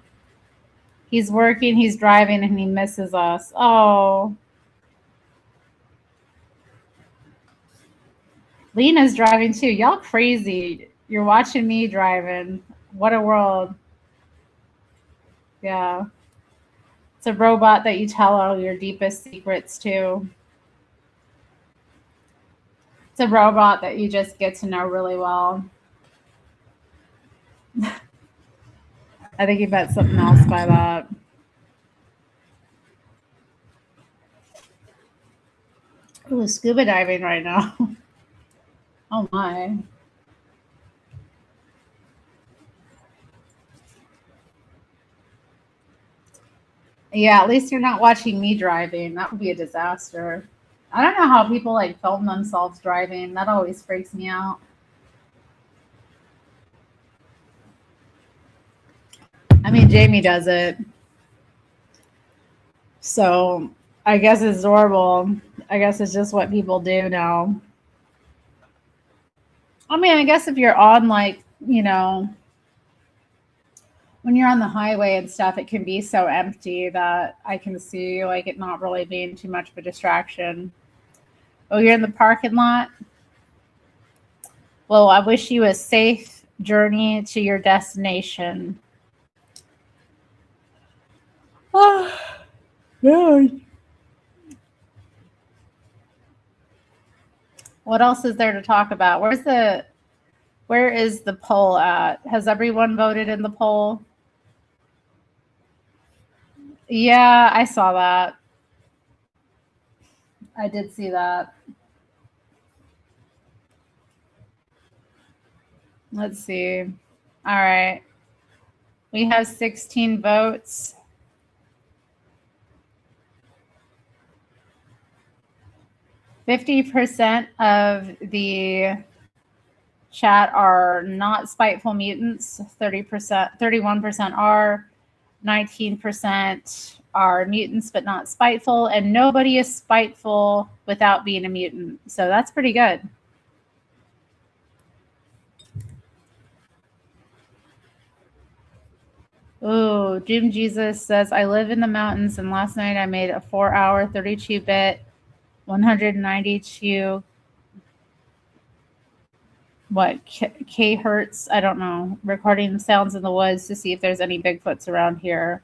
He's working, he's driving, and he misses us. Oh. Lena's driving too. Y'all crazy. You're watching me driving. What a world. Yeah. It's a robot that you tell all your deepest secrets to. It's a robot that you just get to know really well. I think you bet something else by that. Ooh, scuba diving right now. Oh my. Yeah, at least you're not watching me driving. That would be a disaster. I don't know how people like film themselves driving. That always freaks me out. I mean, Jamie does it. So I guess it's adorable. I guess it's just what people do now. I mean, I guess if you're on like, you know, when you're on the highway and stuff, it can be so empty that I can see like it not really being too much of a distraction. Oh, you're in the parking lot? Well, I wish you a safe journey to your destination. Oh, yeah. What else is there to talk about? Where is the poll at? Has everyone voted in the poll? Yeah, I saw that. I did see that. Let's see. All right. We have 16 votes. %, of the chat are not spiteful mutants. 30%, 31% are. 19% are mutants but not spiteful, and nobody is spiteful without being a mutant. So that's pretty good. Ooh, Doom Jesus says, I live in the mountains, and last night I made a 4-hour 32-bit 192 K hertz, I don't know, recording sounds in the woods to see if there's any Bigfoots around here.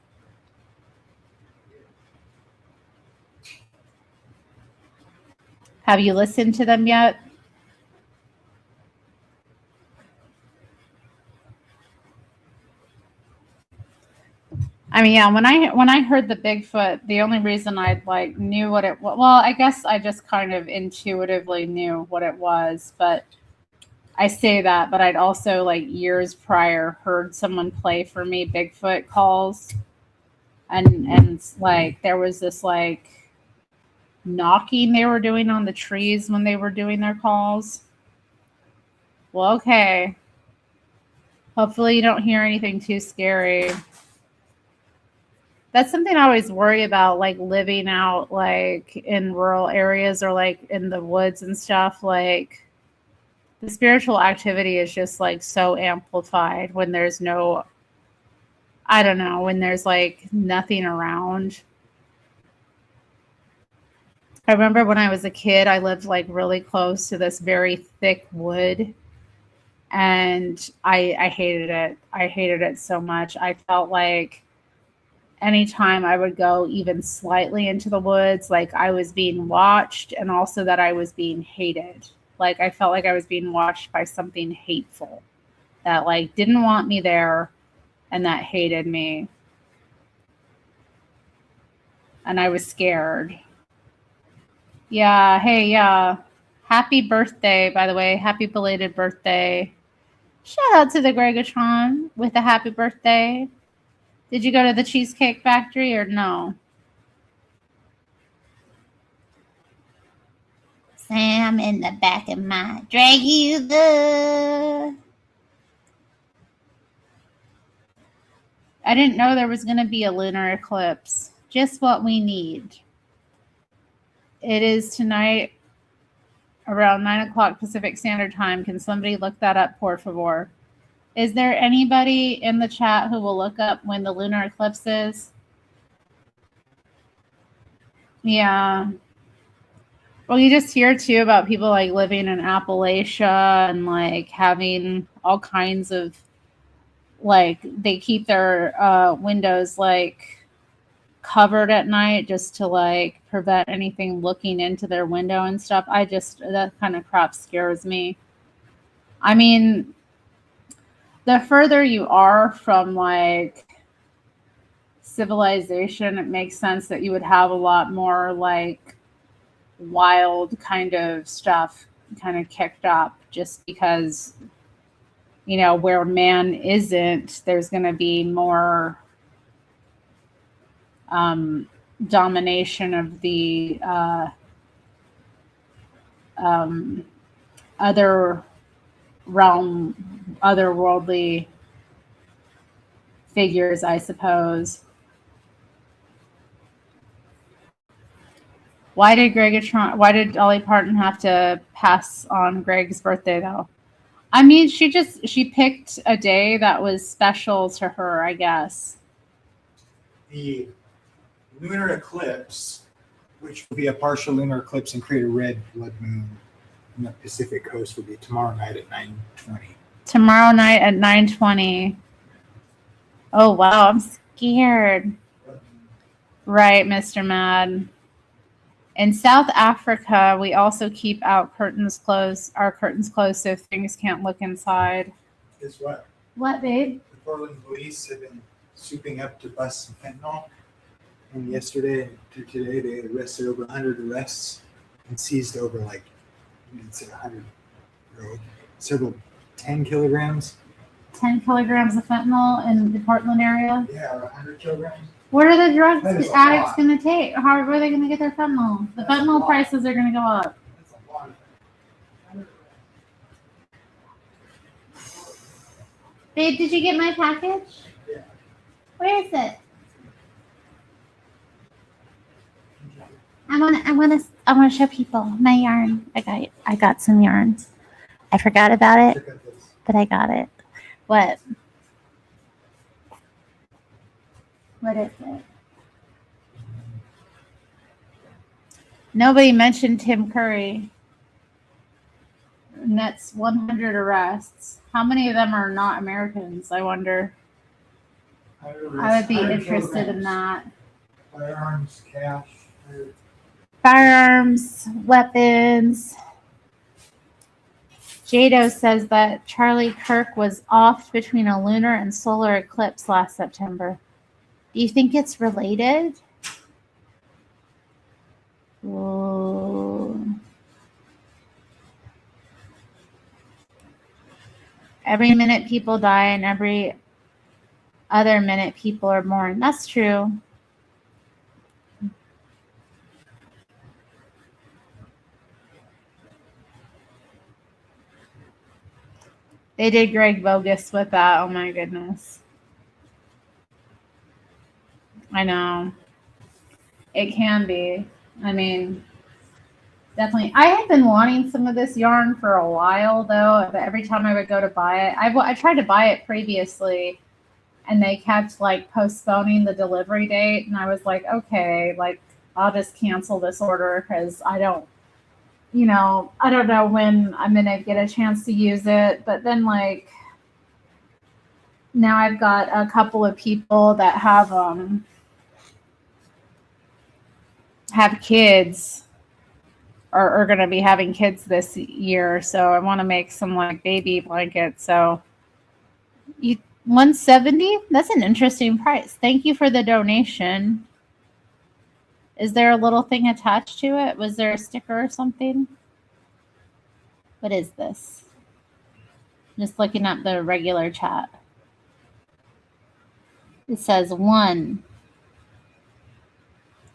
Have you listened to them yet? I mean, yeah, when I heard the Bigfoot, the only reason I like knew what it was, well, I guess I just kind of intuitively knew what it was, but I say that, but I'd also like years prior heard someone play for me Bigfoot calls, and like there was this like knocking they were doing on the trees when they were doing their calls. Well, okay. Hopefully you don't hear anything too scary. That's something I always worry about, like living out like in rural areas or like in the woods and stuff. Like the spiritual activity is just like so amplified when there's no, I don't know, when there's like nothing around. I remember when I was a kid, I lived like really close to this very thick wood, and I hated it. I hated it so much. I felt like anytime I would go even slightly into the woods, like I was being watched, and also that I was being hated. Like I felt like I was being watched by something hateful that like didn't want me there and that hated me. And I was scared. Yeah, hey, yeah. Happy birthday, by the way. Happy belated birthday. Shout out to the Gregatron with a happy birthday. Did you go to the Cheesecake Factory or no? Sam in the back of my Dragula. I didn't know there was going to be a lunar eclipse. Just what we need. It is tonight around 9 o'clock Pacific Standard Time. Can somebody look that up, por favor? Is there anybody in the chat who will look up when the lunar eclipse is? Yeah. Well, you just hear too about people like living in Appalachia and like having all kinds of like they keep their windows like covered at night just to like prevent anything looking into their window and stuff. That kind of crap scares me. I mean, the further you are from like civilization, it makes sense that you would have a lot more like wild kind of stuff kind of kicked up, just because, you know, where man isn't, there's going to be more domination of the other realm, otherworldly figures, I suppose. Why did Dolly Parton have to pass on Greg's birthday though? I mean, she picked a day that was special to her, I guess. The lunar eclipse, which will be a partial lunar eclipse and create a red blood moon on the Pacific coast, will be tomorrow night at 9:20. Tomorrow night at 9:20. Oh wow, I'm scared. Right, Mr. Mad. In South Africa, we also keep our curtains closed so things can't look inside. Guess what? What, babe? The Portland police have been swooping up to bust some fentanyl. And yesterday and to today, they arrested over 100 arrests and seized over like, it's 100, several 10 kilograms. 10 kilograms of fentanyl in the Portland area? Yeah, or 100 kilograms. What are the drug That is a addicts lot. going to take? How are they going to get their fentanyl? The That's a fentanyl lot. prices are going to go up. That's a lot of Babe, did you get my package? Yeah. Where is it? I want to show people my yarn. I got some yarns. I forgot about it, Check out this. but I got it. What? What is it? Nobody mentioned Tim Curry. And that's 100 arrests. How many of them are not Americans, I wonder? I would be 100 interested in kilograms. that. Firearms, cash. Firearms, weapons. Jado says that Charlie Kirk was off between a lunar and solar eclipse last September. Do you think it's related? Ooh. Every minute people die and every other minute people are born. That's true. They did Greg bogus with that. Oh my goodness. I know. It can be. I mean, definitely. I have been wanting some of this yarn for a while, though. But every time I would go to buy it, I tried to buy it previously, and they kept like postponing the delivery date. And I was like, okay, like I'll just cancel this order because I don't know when I'm going to get a chance to use it. But then like now I've got a couple of people that have kids or are going to be having kids this year. So I want to make some like baby blankets. So 170, that's an interesting price. Thank you for the donation. Is there a little thing attached to it? Was there a sticker or something? What is this? Just looking up the regular chat. It says 1.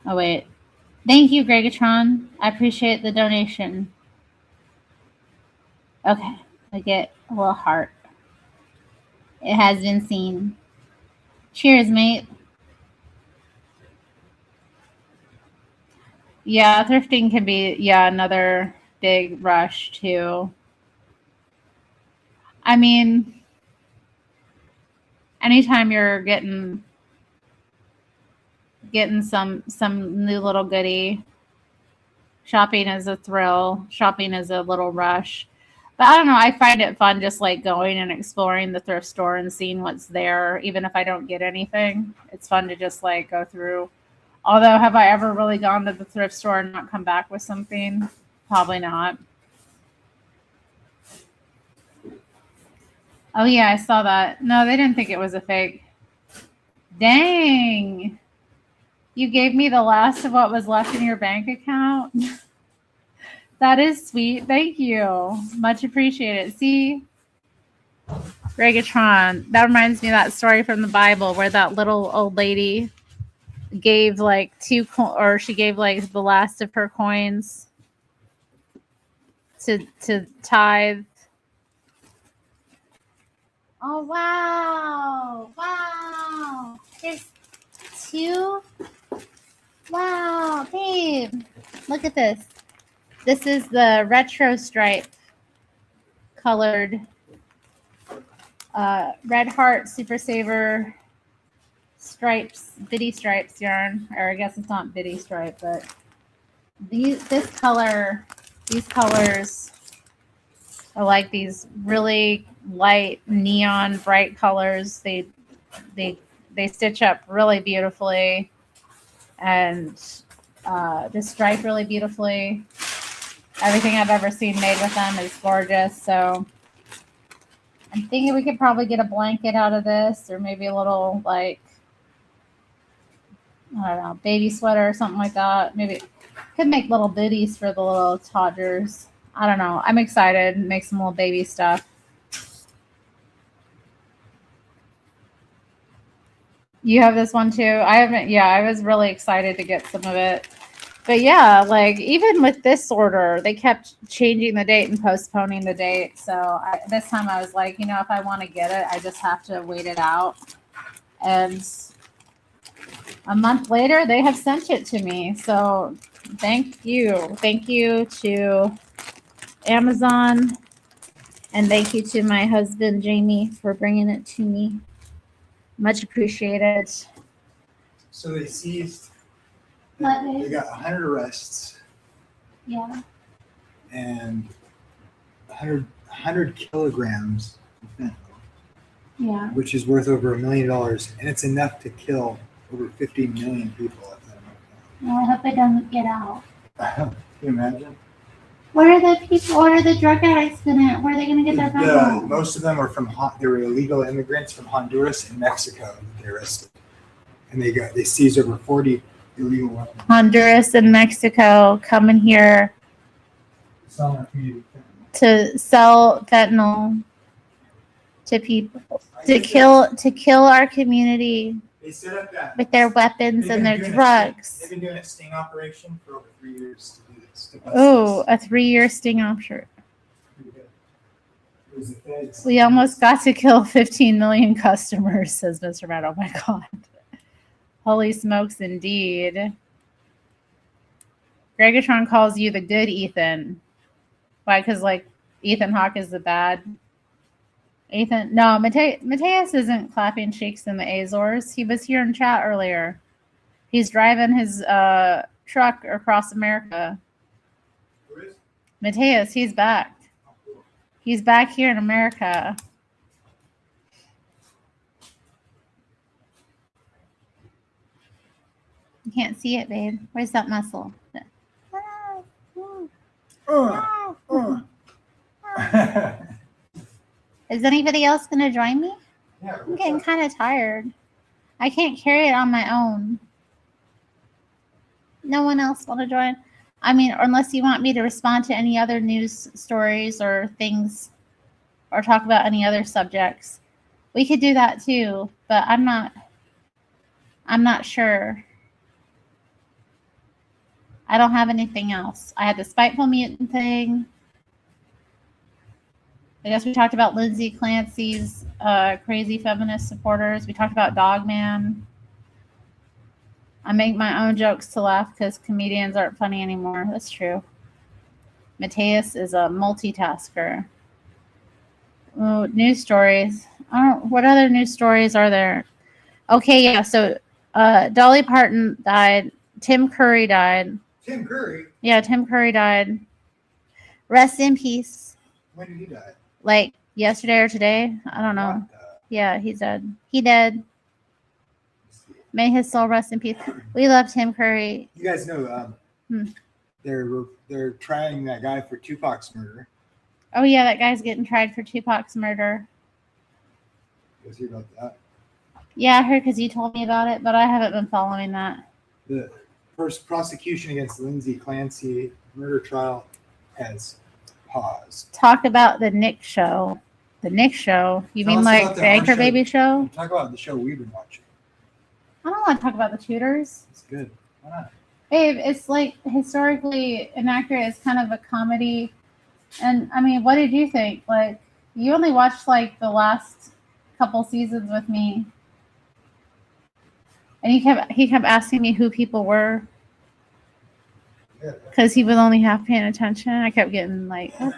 Oh, wait. Thank you, Gregatron. I appreciate the donation. Okay. I get a little heart. It has been seen. Cheers, mate. Yeah, thrifting can be, another big rush too. I mean, anytime you're getting some new little goodie, shopping is a thrill. Shopping is a little rush. But I don't know, I find it fun just like going and exploring the thrift store and seeing what's there, even if I don't get anything. It's fun to just like go through Although, have I ever really gone to the thrift store and not come back with something? Probably not. Oh, yeah, I saw that. No, they didn't think it was a fake. Dang. You gave me the last of what was left in your bank account? That is sweet. Thank you. Much appreciated. See, Regatron, that reminds me of that story from the Bible where that little old lady gave like she gave like the last of her coins to tithe. Oh, wow. Wow. There's 2. Wow, babe. Look at this. This is the retro stripe colored Red Heart Super Saver stripes, bitty stripes yarn. Or I guess it's not bitty stripe, but these colors are like these really light neon bright colors. They stitch up really beautifully and just stripe really beautifully. Everything I've ever seen made with them is gorgeous. So I'm thinking we could probably get a blanket out of this, or maybe a little, like, I don't know, baby sweater or something like that. Maybe could make little biddies for the little toddlers. I don't know. I'm excited to make some little baby stuff. You have this one too? I haven't. Yeah, I was really excited to get some of it. But yeah, like even with this order, they kept changing the date and postponing the date. So this time I was like, if I want to get it, I just have to wait it out. And a month later, they have sent it to me. So thank you. Thank you to Amazon. And thank you to my husband, Jamie, for bringing it to me. Much appreciated. So they seized. What? They got 100 arrests. Yeah. And 100 kilograms of fentanyl. Yeah. Which is worth over $1 million, and it's enough to kill over 50 million people at that Well, I hope it doesn't get out. amount. Can you imagine? Where are the people? Where are the drug addicts gonna? Where are they gonna get their drugs? Most of them were they were illegal immigrants from Honduras and Mexico that they arrested, and they seized over 40 illegal weapons. Honduras and Mexico coming here to sell fentanyl to people, to kill our community They set up that with their weapons and their drugs. They've been doing a sting operation for over 3 years to do this. Oh, a 3-year sting option. It was the feds. We almost got to kill 15 million customers, says Mr. Matt. Oh my God. Holy smokes, indeed. Gregatron calls you the good Ethan. Why? Because, like, Ethan Hawke is the bad. Ethan, no, Mateus isn't clapping cheeks in the Azores. He was here in chat earlier. He's driving his truck across America. Who is? Mateus, he's back. Oh, cool. He's back here in America. You can't see it, babe. Where's that muscle? Is anybody else going to join me? Yeah, I'm getting kind of tired. I can't carry it on my own. No one else want to join? I mean, unless you want me to respond to any other news stories or things or talk about any other subjects. We could do that too, but I'm not sure. I don't have anything else. I had the Spiteful Mutant thing. I guess we talked about Lindsay Clancy's crazy feminist supporters. We talked about Dogman. I make my own jokes to laugh because comedians aren't funny anymore. That's true. Mateus is a multitasker. Oh, news stories. What other news stories are there? Okay, yeah. So Dolly Parton died. Tim Curry died. Tim Curry? Yeah, Tim Curry died. Rest in peace. When did he die? Like yesterday or today? I don't know. Yeah, he's dead. He dead. May his soul rest in peace. We love Tim Curry. You guys know they're trying that guy for Tupac's murder. Oh yeah, that guy's getting tried for Tupac's murder. You guys hear about that? Yeah, I heard because you told me about it, but I haven't been following that. The first prosecution against Lindsay Clancy murder trial has paused. Talk about the Nick show. The Nick show? You Tell mean us like about the the Anchor show. Baby show? Talk about the show we've been watching. I don't want to talk about the Tudors. It's good. Why not? Babe, it's like historically inaccurate. It's kind of a comedy. And I mean, what did you think? Like, you only watched like the last couple seasons with me. And he kept asking me who people were. Yeah. Because he was only half paying attention. I kept getting like, oh.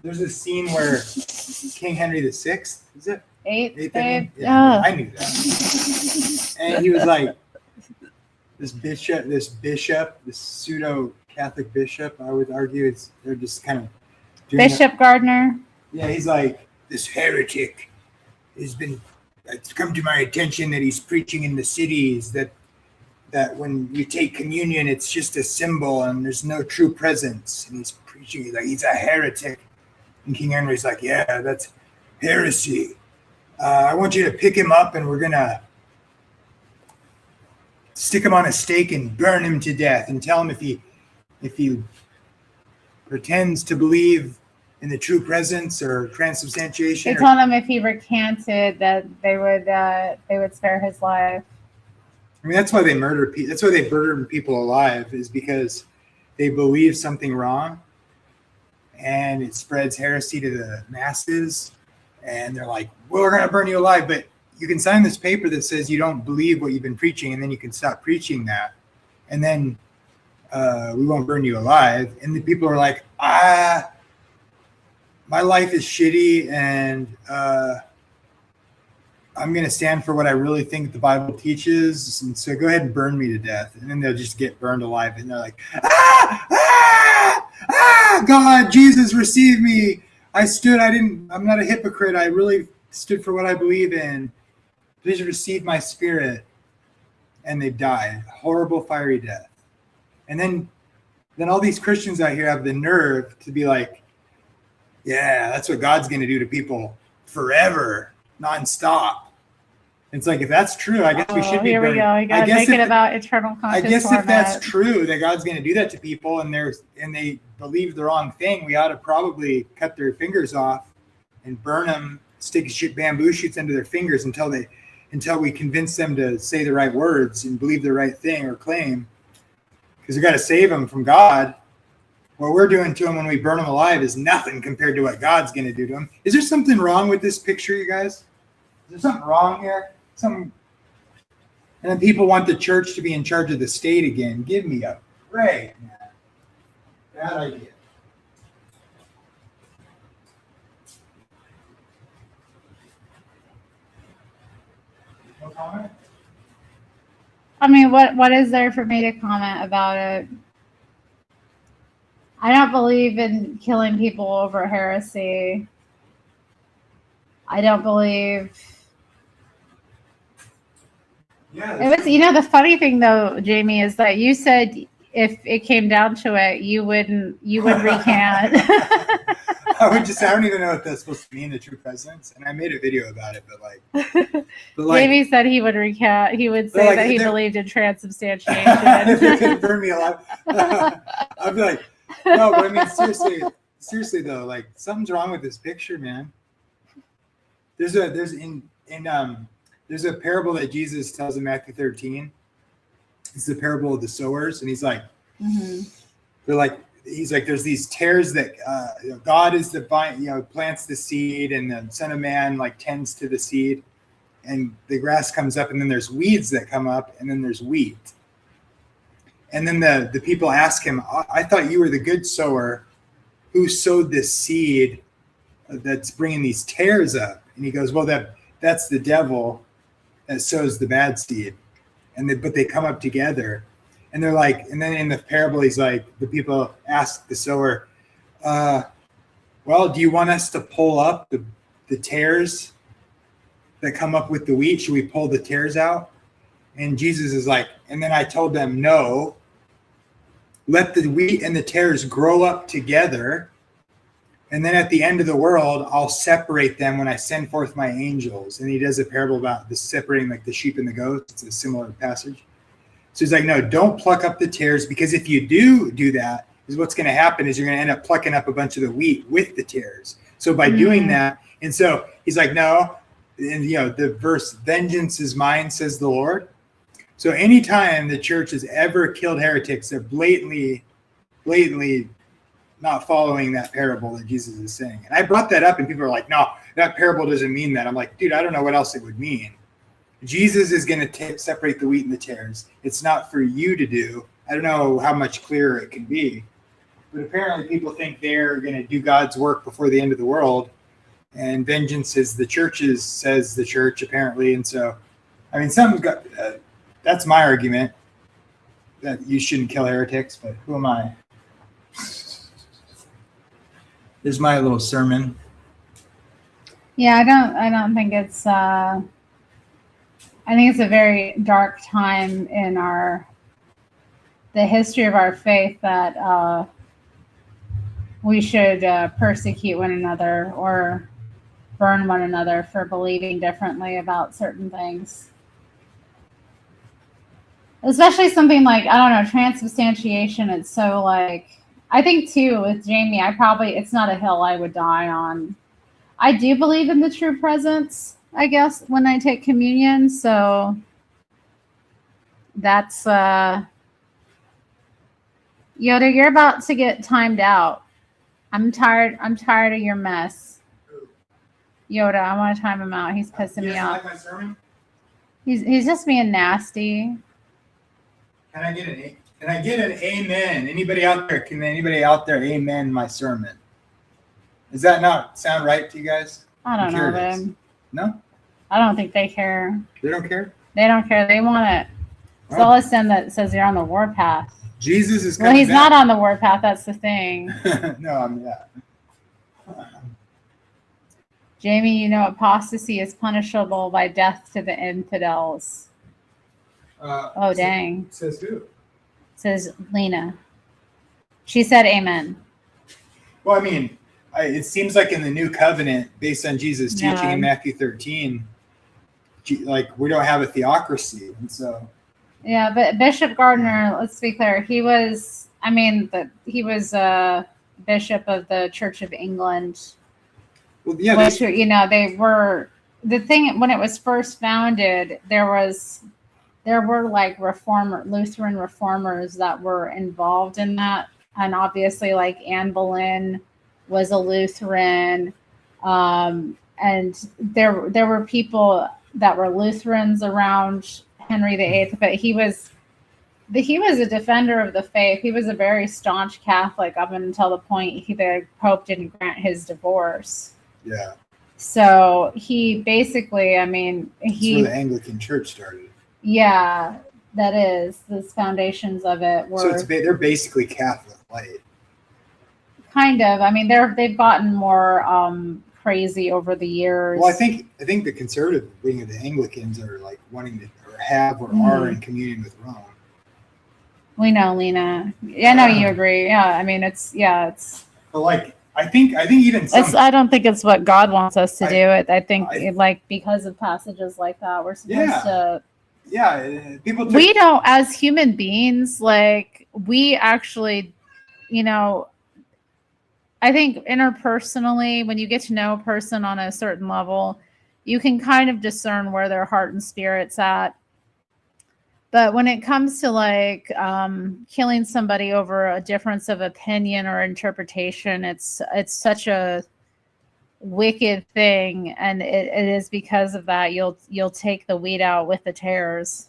There's a scene where King Henry VI, is it? Eighth, Eighth, babe. yeah, I knew that. And he was like, this bishop, this pseudo-Catholic bishop, I would argue, they're just kind of doing Bishop Gardner. Yeah, he's like, this heretic it's come to my attention that he's preaching in the cities that when we take communion, it's just a symbol and there's no true presence. And he's preaching, he's a heretic. And King Henry's like, yeah, that's heresy. I want you to pick him up and we're going to stick him on a stake and burn him to death and tell him if he pretends to believe in the true presence or transubstantiation. They told him if he recanted that they would spare his life. I mean, that's why they murder people. That's why they burn people alive, is because they believe something wrong, and it spreads heresy to the masses. And they're like, "Well, we're gonna burn you alive, but you can sign this paper that says you don't believe what you've been preaching, and then you can stop preaching that, and then we won't burn you alive." And the people are like, my life is shitty, and I'm going to stand for what I really think the Bible teaches, and so go ahead and burn me to death. And then they'll just get burned alive, and they're like, God, Jesus, receive me. I'm not a hypocrite. I really stood for what I believe in. Please receive my spirit. And they die. Horrible, fiery death. And then all these Christians out here have the nerve to be like, yeah, that's what God's going to do to people forever, nonstop. It's like, if that's true, I guess we should be here burned. We go. You got to make it about eternal I conscious guess if format. that's true, that God's going to do that to people, and they believe the wrong thing, we ought to probably cut their fingers off and burn them, stick bamboo shoots into their fingers until we convince them to say the right words and believe the right thing or claim, because we got to save them from God. What we're doing to them when we burn them alive is nothing compared to what God's going to do to them. Is there something wrong with this picture, you guys? Is there something wrong here? And then people want the church to be in charge of the state again. Give me a break, man. Bad idea. No comment? I mean, what is there for me to comment about it? I don't believe in killing people over heresy. I don't believe. Yeah. It was, the funny thing though, Jamie, is that you said if it came down to it, you would recant. I don't even know what that's supposed to mean, the true presence. And I made a video about it, but Jamie said he would recant. He would say that he believed in transubstantiation. If it could burn me alive, I'd be like, no, but I mean, seriously though, like, something's wrong with this picture, man. There's a parable that Jesus tells in Matthew 13. It's the parable of the sowers, and he's like, there's these tares that God is the vine, plants the seed, and the Son of Man tends to the seed, and the grass comes up, and then there's weeds that come up, and then there's wheat. And then the people ask him, I thought you were the good sower who sowed this seed that's bringing these tares up. And he goes, well, that's the devil that sows the bad seed. But they come up together. And they're like, and then in the parable, he's like, the people ask the sower, well, do you want us to pull up the tares that come up with the wheat? Should we pull the tares out? And Jesus is like, and then I told them, no, let the wheat and the tares grow up together. And then at the end of the world, I'll separate them when I send forth my angels. And he does a parable about the separating like the sheep and the goats. It's a similar passage. So he's like, no, don't pluck up the tares, because if you do that, is what's going to happen is you're going to end up plucking up a bunch of the wheat with the tares. So by doing that, and so he's like, no, and the verse, vengeance is mine, says the Lord. So anytime the church has ever killed heretics, they're blatantly not following that parable that Jesus is saying. And I brought that up and people are like, no, that parable doesn't mean that. I'm like, dude, I don't know what else it would mean. Jesus is going to separate the wheat and the tares. It's not for you to do. I don't know how much clearer it can be. But apparently people think they're going to do God's work before the end of the world. And vengeance is the church's, says the church, apparently. And so, I mean, that's my argument, that you shouldn't kill heretics. But who am I? There's my little sermon. Yeah, I don't think it's I think it's a very dark time in the history of our faith that we should persecute one another or burn one another for believing differently about certain things. Especially something like, I don't know, transubstantiation. It's so like, I think too with Jamie, it's not a hill I would die on. I do believe in the true presence, I guess, when I take communion. So that's, Yoda, you're about to get timed out. I'm tired of your mess. Yoda, I want to time him out. He's pissing me off. Like my sermon? He's just being nasty. Can I get an amen? Anybody out there? Can anybody out there amen my sermon? Does that not sound right to you guys? I don't know, babe. No? I don't think they care. They don't care? They don't care. They want it. It's all a sin that says you're on the warpath. Jesus is coming Well, he's back. not on the warpath. That's the thing. No, I'm not. Jamie, you know apostasy is punishable by death to the infidels. Dang. Says who? Says Lena. She said amen. Well, I mean, it seems like in the new covenant, based on Jesus' teaching in Matthew 13, like we don't have a theocracy. And so. Yeah, but Bishop Gardner, let's be clear, he was a bishop of the Church of England. Well, yeah, which, they were, the thing, when it was first founded, there were like Lutheran reformers that were involved in that. And obviously like Anne Boleyn was a Lutheran. And there were people that were Lutherans around Henry VIII, but he was a defender of the faith. He was a very staunch Catholic up until the point the Pope didn't grant his divorce. Yeah. So he basically, that's where the Anglican Church started. Yeah, that is. The foundations of it were. So they're basically Catholic light. Kind of. They've gotten more crazy over the years. Well, I think the conservative wing of the Anglicans are like wanting to have or are in communion with Rome. We know, Lena. Yeah, I know you agree. Yeah, it's. But like. I think even I don't think it's what God wants us to do. I think because of passages like that, we're supposed to. Yeah, we don't, as human beings, like we actually, I think interpersonally, when you get to know a person on a certain level, you can kind of discern where their heart and spirit's at. But when it comes to like killing somebody over a difference of opinion or interpretation, it's such a wicked thing, and it is because of that you'll take the wheat out with the tares.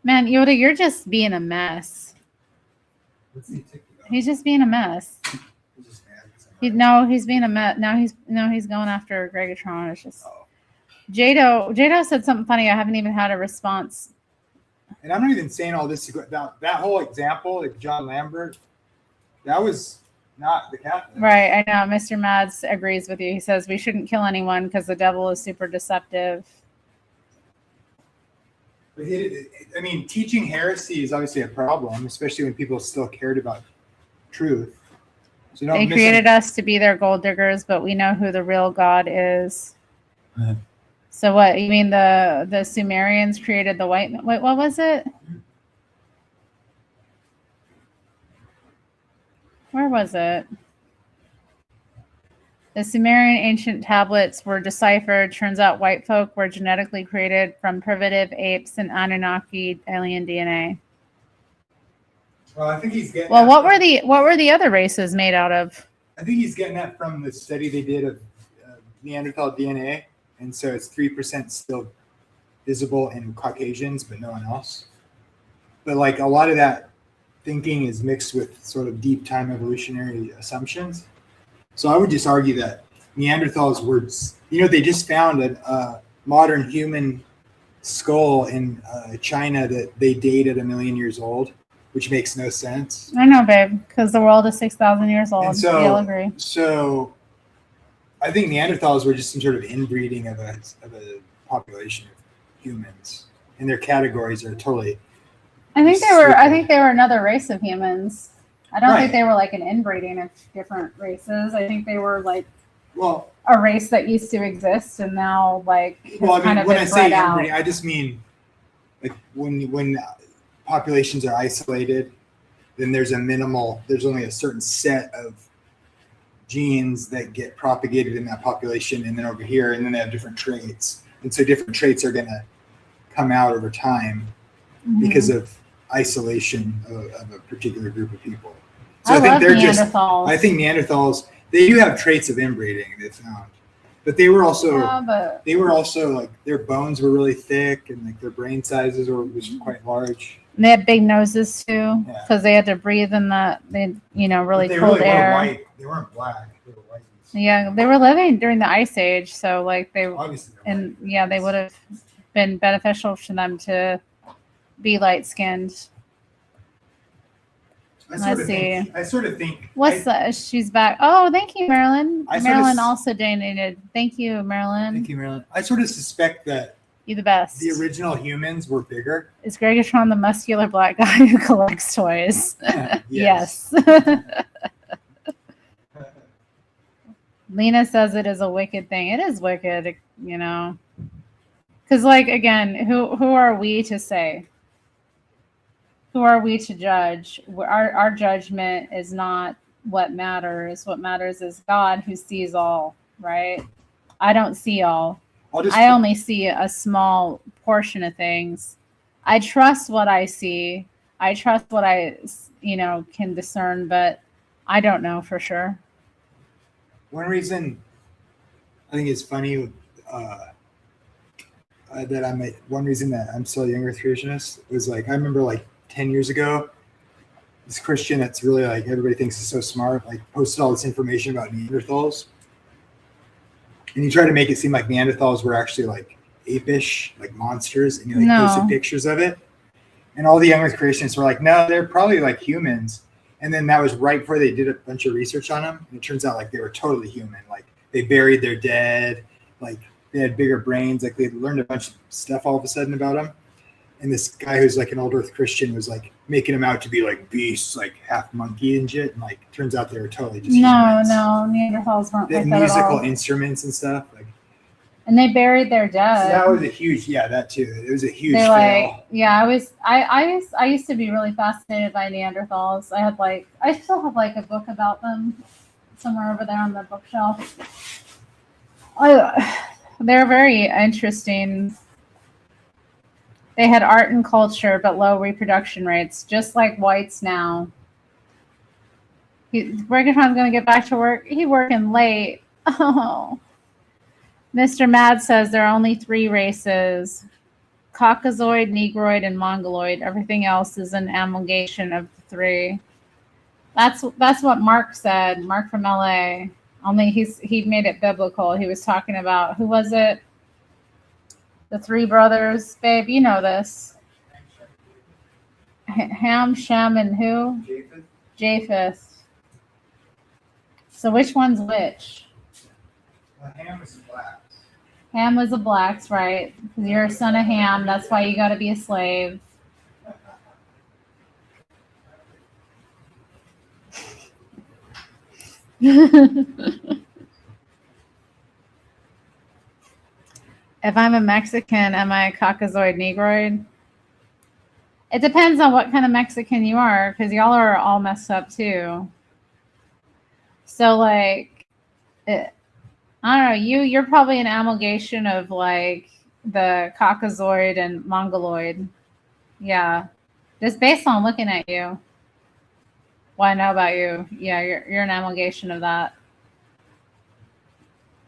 Man, Yoda, you're just being a mess. He's just being a mess. He's being a mess. Now he's going after Gregatron. It's just. Jado said something funny. I haven't even had a response. And I'm not even saying all this about that whole example, like John Lambert. That was not the Catholic. Right, I know. Mr. Mads agrees with you. He says we shouldn't kill anyone because the devil is super deceptive. I mean, teaching heresy is obviously a problem, especially when people still cared about truth. So They created us to be their gold diggers, but we know who the real God is. Uh-huh. So what, you mean the Sumerians created the white, wait, what was it? Where was it? The Sumerian ancient tablets were deciphered. Turns out white folk were genetically created from primitive apes and Anunnaki alien DNA. Well, I think he's getting. Well, what were the other races made out of? I think he's getting that from the study they did of Neanderthal DNA, and so it's 3% still visible in Caucasians, but no one else. But like a lot of that thinking is mixed with sort of deep time evolutionary assumptions. So I would just argue that Neanderthals were, they just found a modern human skull in China that they date at 1 million years old, which makes no sense. I know, babe, because the world is 6,000 years old. And so, we all agree. So I think Neanderthals were just some sort of inbreeding of a population of humans, and their categories are totally. I think they were another race of humans. I don't think they were like an inbreeding of different races. I think they were like a race that used to exist and now like when I say inbreeding, I just mean like when populations are isolated, then there's only a certain set of genes that get propagated in that population, and then over here, and then they have different traits, and so different traits are going to come out over time because of isolation of a particular group of people. So I think they're Neanderthals. I think Neanderthals, they do have traits of inbreeding they found, but they were also like their bones were really thick and like their brain sizes was quite large. And they had big noses too, because they had to breathe in really cold air. Weren't white. They weren't black. They were white. Yeah, they were living during the Ice Age, so like they would have been beneficial to them to be light skinned. I sort of think. She's back. Oh, thank you, Marilyn. Marilyn also donated. Thank you, Marilyn. Thank you, Marilyn. I sort of suspect that you're the best. The original humans were bigger. Is Gregatron the muscular black guy who collects toys? Yes. Lena says it is a wicked thing. It is wicked, Because, like, again, who are we to say? Who are we to judge? Our judgment is not what matters. What matters is God who sees all, right? I don't see all. I only see a small portion of things. I trust what I see. I trust what I, can discern, but I don't know for sure. One reason I think it's funny one reason that I'm still a young Earth creationist was like, I remember like 10 years ago, this Christian that's really like everybody thinks is so smart, like posted all this information about Neanderthals. And he tried to make it seem like Neanderthals were actually like apish, like monsters, and he posted pictures of it. And all the young Earth creationists were like, no, they're probably like humans. And then that was right before they did a bunch of research on them. And it turns out like they were totally human. Like they buried their dead, like they had bigger brains, like they learned a bunch of stuff all of a sudden about them. And this guy who's like an old Earth Christian was like making them out to be like beasts, like half monkey and shit. And like turns out they were totally just humans. No, Neanderthals weren't like that musical at all. Instruments and stuff. Like, and they buried their dead. So that was a huge, that too. It was a huge fail. I used to be really fascinated by Neanderthals. I still have like a book about them somewhere over there on the bookshelf. They're very interesting. They had art and culture, but low reproduction rates, just like whites now. Reggaeton's going to get back to work. He's working late. Oh. Mr. Mad says there are only 3 races: Caucasoid, Negroid, and Mongoloid. Everything else is an amalgamation of the 3. That's what Mark said. Mark from LA. Only he made it biblical. He was talking about, who was it? The 3 brothers, babe. You know this. Ham, Shem, and who? Japheth. So which one's which? Ham is black. Ham was a blacks, right? Because you're a son of Ham. That's why you got to be a slave. If I'm a Mexican, am I a Caucasoid Negroid? It depends on what kind of Mexican you are, because y'all are all messed up too. So like, I don't know. You're probably an amalgamation of like the Caucasoid and Mongoloid. Yeah, just based on looking at you. What I know about you, yeah, you're an amalgamation of that.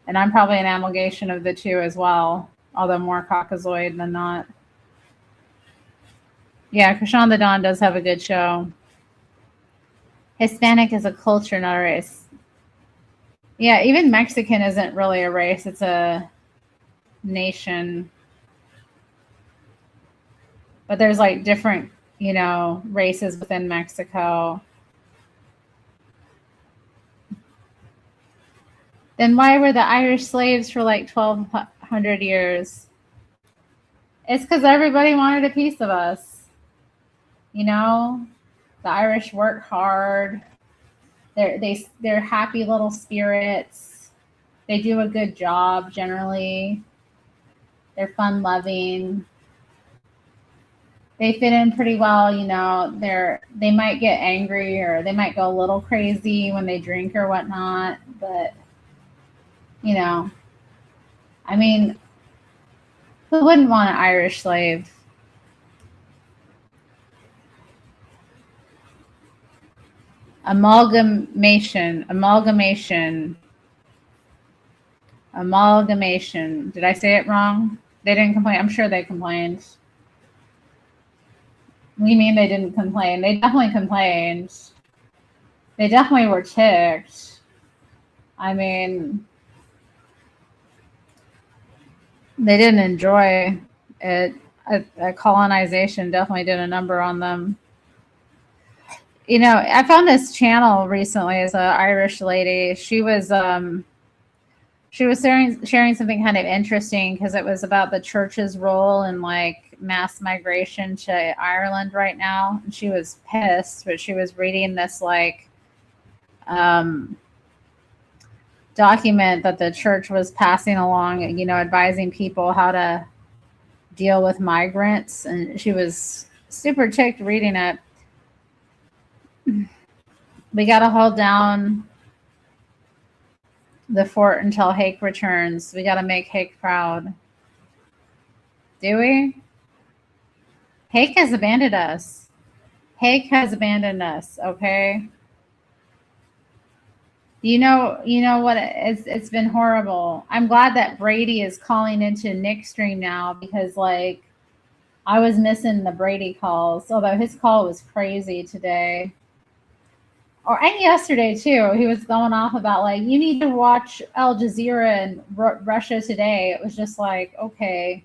And I'm probably an amalgamation of the two as well, although more Caucasoid than not. Yeah, Krishan the Don does have a good show. Hispanic is a culture, not a race. Yeah, even Mexican isn't really a race. It's a nation. But there's like different, races within Mexico. Then why were the Irish slaves for like 1,200 years? It's because everybody wanted a piece of us. The Irish work hard. They're happy little spirits. They do a good job generally. They're fun loving. They fit in pretty well, they might get angry or they might go a little crazy when they drink or whatnot, but I mean, who wouldn't want an Irish slave? Amalgamation. Did I say it wrong? They didn't complain. I'm sure they complained. What do you mean they didn't complain? They definitely complained. They definitely were ticked. I mean, they didn't enjoy it. A colonization definitely did a number on them. I found this channel recently as an Irish lady. She was sharing something kind of interesting because it was about the church's role in like mass migration to Ireland right now. And she was pissed, but she was reading this like document that the church was passing along, advising people how to deal with migrants. And she was super ticked reading it. We got to hold down the fort until Hake returns. We got to make Hake proud. Do we? Hake has abandoned us. Hake has abandoned us, okay? You know what? It's been horrible. I'm glad that Brady is calling into Nick's stream now because, like, I was missing the Brady calls, although his call was crazy today. And yesterday, too. He was going off about, like, you need to watch Al Jazeera and Russia Today. It was just like, okay.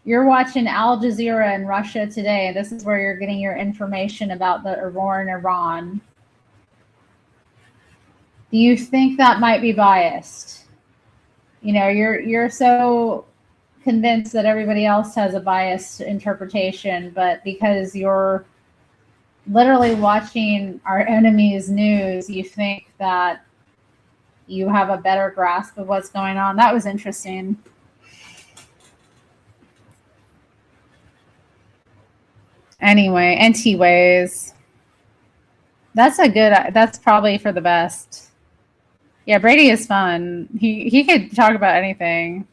You're watching Al Jazeera and Russia Today. This is where you're getting your information about the war in Iran. Do you think that might be biased? You're so convinced that everybody else has a biased interpretation, but because you're literally watching our enemy's news, you think that you have a better grasp of what's going on. That was interesting. Anyway, NT-Ways. That's probably for the best. Yeah, Brady is fun. He could talk about anything.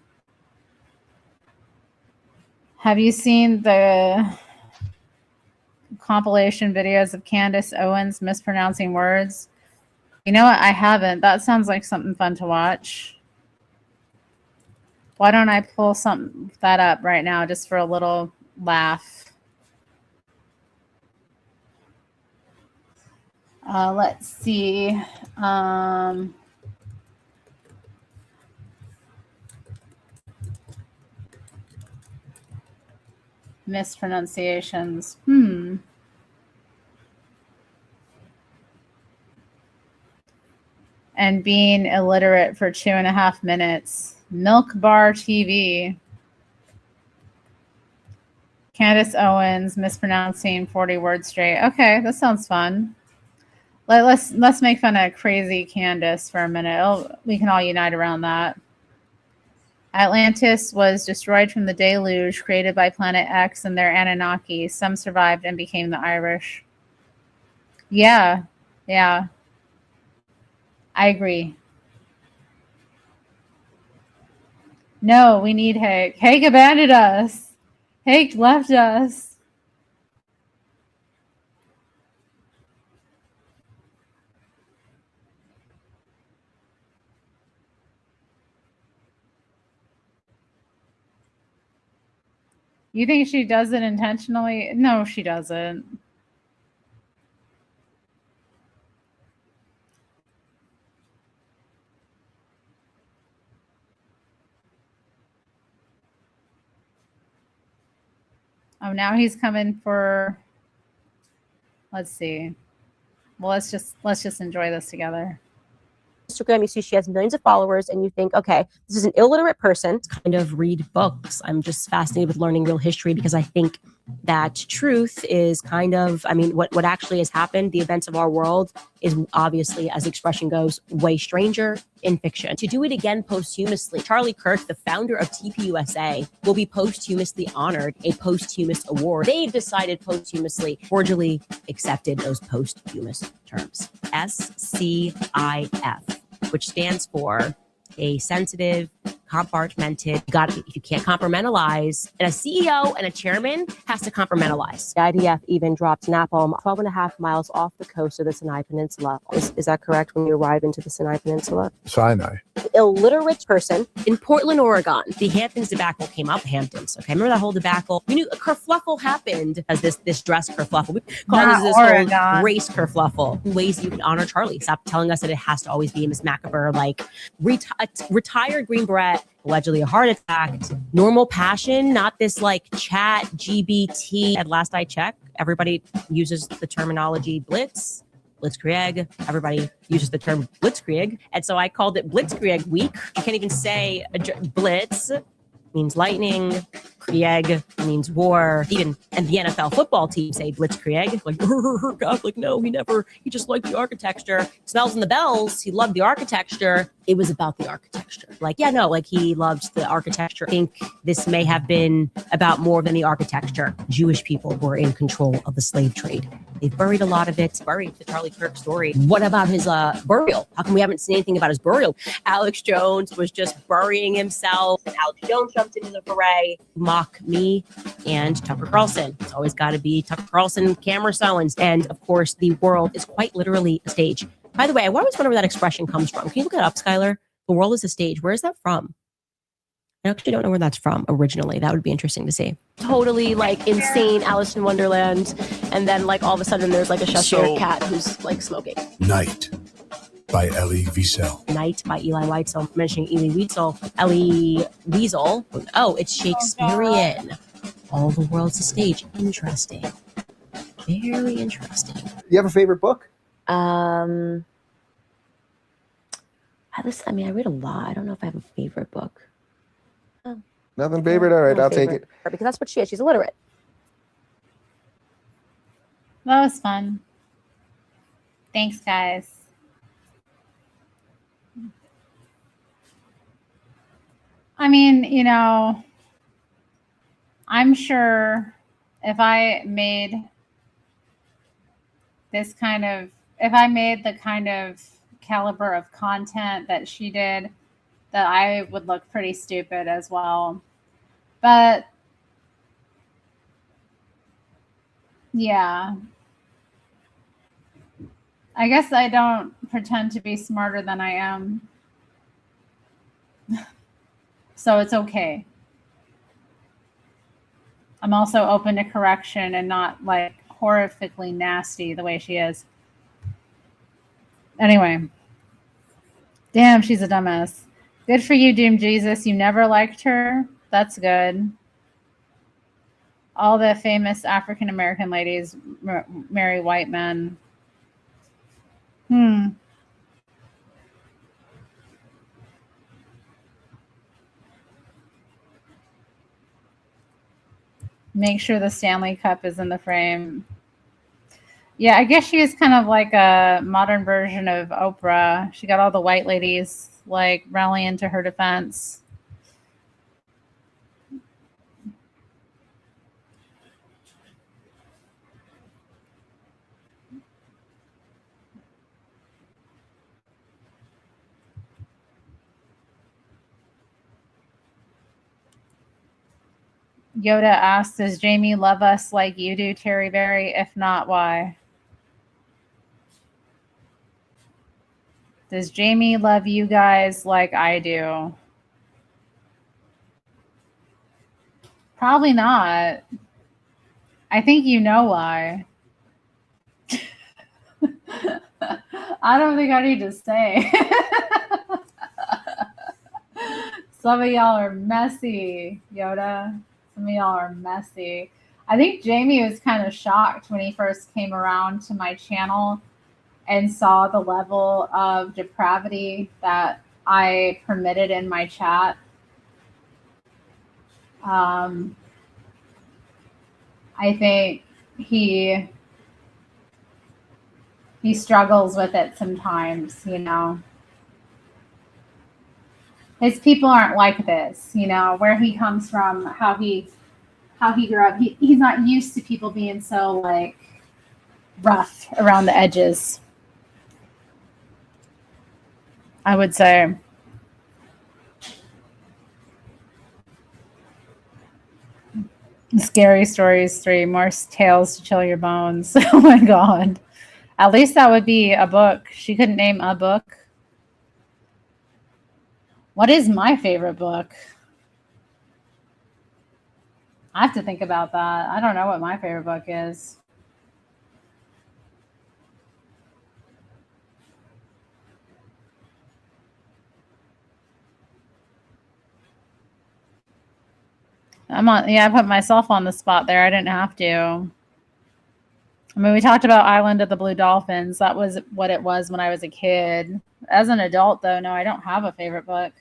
Have you seen the compilation videos of Candace Owens mispronouncing words? You know what? I haven't. That sounds like something fun to watch. Why don't I pull that up right now just for a little laugh? Let's see. Mispronunciations. and being illiterate for 2.5 minutes. Milk Bar TV. Candace Owens mispronouncing 40 words straight. Okay, that sounds fun. Let's make fun of crazy Candace for a minute. We can all unite around that. Atlantis was destroyed from the deluge created by Planet X and their Anunnaki. Some survived and became the Irish. Yeah. I agree. No, we need Hake. Hake abandoned us. Hake left us. You think she does it intentionally? No, she doesn't. Oh, now he's coming for. Let's see. Well, let's just enjoy this together. Instagram, you see she has millions of followers, and you think, okay, this is an illiterate person. Kind of read books. I'm just fascinated with learning real history because I think that truth is kind of, I mean, what actually has happened, the events of our world is obviously, as the expression goes, way stranger in fiction. To do it again posthumously, Charlie Kirk, the founder of TPUSA, will be posthumously honored a posthumous award. They've decided posthumously, cordially accepted those posthumous terms. SCIF, which stands for a sensitive, compartmented, if you can't compartmentalize, and a CEO and a chairman has to compartmentalize. The IDF even dropped napalm 12.5 miles off the coast of the Sinai Peninsula. Is that correct when you arrive into the Sinai Peninsula? Sinai. Illiterate person in Portland, Oregon. The Hamptons debacle came out. Hamptons, okay? Remember that whole debacle? We knew a kerfluffle happened as this dress kerfluffle. We call this whole race kerfluffle. Ways you can honor Charlie. Stop telling us that it has to always be Miss Macabre, like retired Green Beret, allegedly a heart attack, normal passion, not this like chat GBT. At last I checked, everybody uses the terminology blitzkrieg. Everybody uses the term blitzkrieg. And so I called it Blitzkrieg Week. You can't even say blitz means lightning. Krieg means war. Even and the NFL football team say blitzkrieg. Like, God, like, no, he just liked the architecture. Smells and the bells. He loved the architecture. It was about the architecture. Like, yeah, no, like he loved the architecture. I think this may have been about more than the architecture. Jewish people were in control of the slave trade. They've buried a lot of it. Buried the Charlie Kirk story. What about his burial? How come we haven't seen anything about his burial? Alex Jones was just burying himself. And Alex Jones jumped into the foray. Mock me and Tucker Carlson. It's always got to be Tucker Carlson, Cameron Owens. And of course, the world is quite literally a stage. By the way, I always wonder where that expression comes from. Can you look it up, Skylar? The world is a stage. Where is that from? I actually don't know where that's from originally. That would be interesting to see. Totally like insane Alice in Wonderland. And then like all of a sudden there's like a Cheshire cat who's like smoking. Night by Elie Wiesel. Night by Eli Weitzel. I'm mentioning Elie Wiesel. Oh, it's Shakespearean. All the world's a stage. Interesting. Very interesting. You have a favorite book? I read a lot. I don't know if I have a favorite book. Nothing favorite? All right, I'll take it. Because that's what she is. She's illiterate. That was fun. Thanks, guys. I mean, you know, I'm sure if I made the kind of caliber of content that she did, that I would look pretty stupid as well. But yeah, I guess I don't pretend to be smarter than I am. So it's okay. I'm also open to correction and not like horrifically nasty the way she is. Anyway. Damn, she's a dumbass. Good for you, Doom Jesus. You never liked her? That's good. All the famous African-American ladies marry white men. Make sure the Stanley Cup is in the frame. Yeah, I guess she is kind of like a modern version of Oprah. She got all the white ladies like rallying to her defense. Yoda asks, does Jamie love us like you do, Terry Berry? If not, why? Does Jamie love you guys like I do? Probably not. I think you know why. I don't think I need to say. Some of y'all are messy, Yoda. Some of y'all are messy. I think Jamie was kind of shocked when he first came around to my channel and saw the level of depravity that I permitted in my chat. I think he struggles with it sometimes, you know. His people aren't like this, you know, where he comes from, how he grew up. He's not used to people being so like rough around the edges, I would say. Scary Stories 3, more tales to chill your bones. Oh my God. At least that would be a book. She couldn't name a book. What is my favorite book? I have to think about that. I don't know what my favorite book is. I put myself on the spot there. I didn't have to. I mean, we talked about Island of the Blue Dolphins. That was what it was when I was a kid. As an adult, though, no, I don't have a favorite book.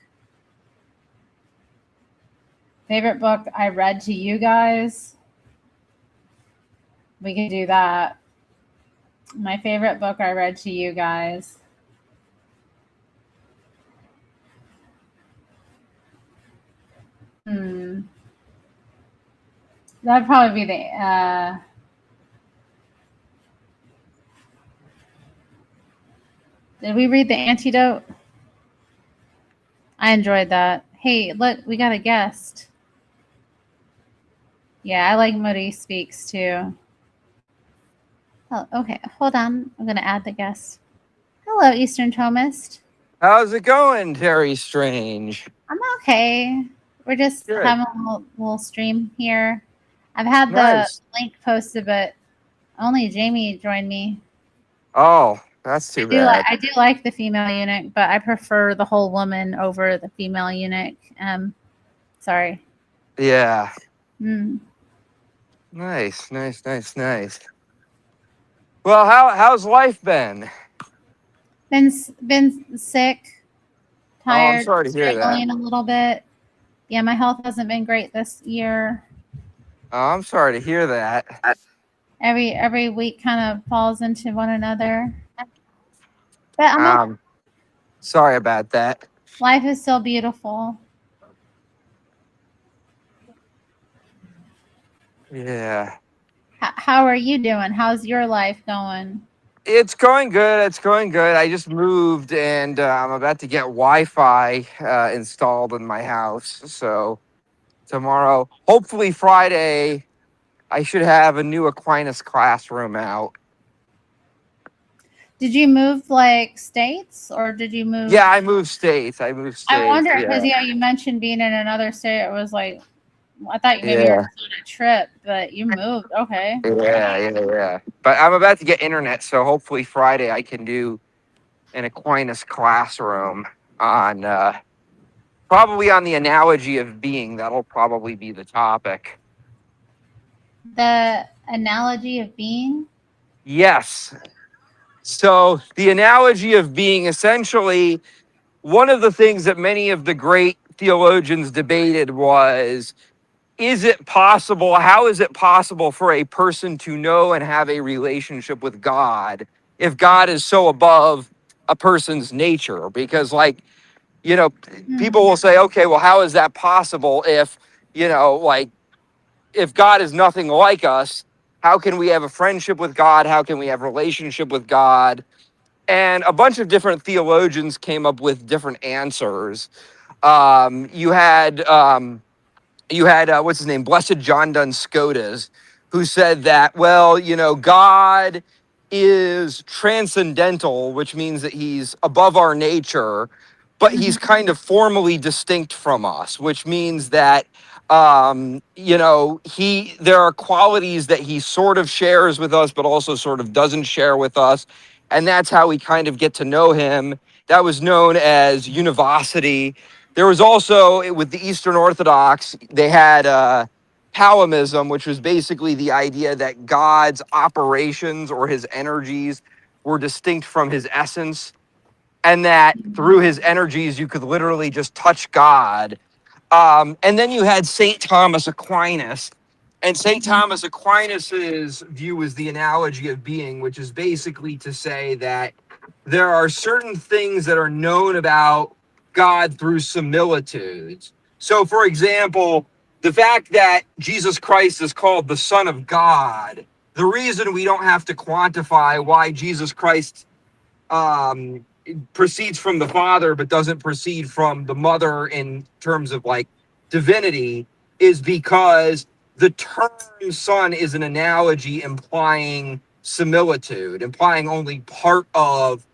Favorite book I read to you guys? We can do that. My favorite book I read to you guys. That'd probably be the... Did we read The Antidote? I enjoyed that. Hey, look, we got a guest. Yeah, I like Moody Speaks too. Oh, okay. Hold on. I'm going to add the guest. Hello, Eastern Thomist. How's it going, Terri Strange? I'm okay. We're just Good. having a little stream here. I've had Nice. the link posted, but only Jamie joined me. Oh, that's too bad. I do like the female eunuch, but I prefer the whole woman over the female eunuch. Sorry. Yeah. Mm. Nice. Well, how's life been? Been sick, Oh, I'm tired, sorry to hear that. struggling a little bit. Yeah, my health hasn't been great this year. Oh, I'm sorry to hear that. Every week kind of falls into one another. But I'm okay. Sorry about that. Life is still beautiful. Yeah. How are you doing? How's your life going? It's going good. I just moved and I'm about to get Wi-Fi installed in my house. So tomorrow, hopefully Friday, I should have a new Aquinas classroom out. Did you move like states or did you move? Yeah, I moved states. I wonder because you mentioned being in another state. It was like, I thought you maybe were on a trip, but you moved. Okay. Yeah. But I'm about to get internet, so hopefully Friday I can do an Aquinas classroom on probably on the analogy of being. That'll probably be the topic. The analogy of being? Yes. So the analogy of being, essentially, one of the things that many of the great theologians debated was, is it possible? How is it possible for a person to know and have a relationship with God if God is so above a person's nature? Because, like, you know, people will say, okay, well, how is that possible if, you know, like, if God is nothing like us, how can we have a friendship with God? How can we have a relationship with God? And a bunch of different theologians came up with different answers. You had what's his name, Blessed John Duns Scotus, who said that, well, you know, God is transcendental, which means that he's above our nature, but he's kind of formally distinct from us, which means that you know, there are qualities that he sort of shares with us, but also sort of doesn't share with us. And that's how we kind of get to know him. That was known as univocity. There was also, with the Eastern Orthodox, they had palimism, which was basically the idea that God's operations or his energies were distinct from his essence, and that through his energies, you could literally just touch God. And then you had St. Thomas Aquinas. And St. Thomas Aquinas's view was the analogy of being, which is basically to say that there are certain things that are known about God through similitudes. So, for example, the fact that Jesus Christ is called the Son of God, the reason we don't have to quantify why Jesus Christ proceeds from the Father but doesn't proceed from the Mother in terms of like divinity is because the term son is an analogy implying similitude, implying only part of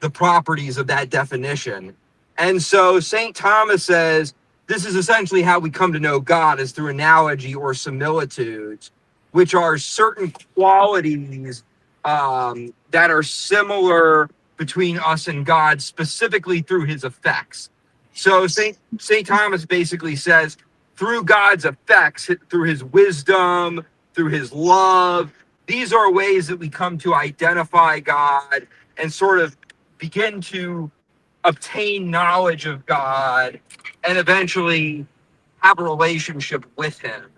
the properties of that definition. And so St. Thomas says this is essentially how we come to know God, is through analogy or similitudes, which are certain qualities that are similar between us and God, specifically through his effects. So St. Thomas basically says through God's effects, through his wisdom, through his love, these are ways that we come to identify God and sort of begin to obtain knowledge of God and eventually have a relationship with him.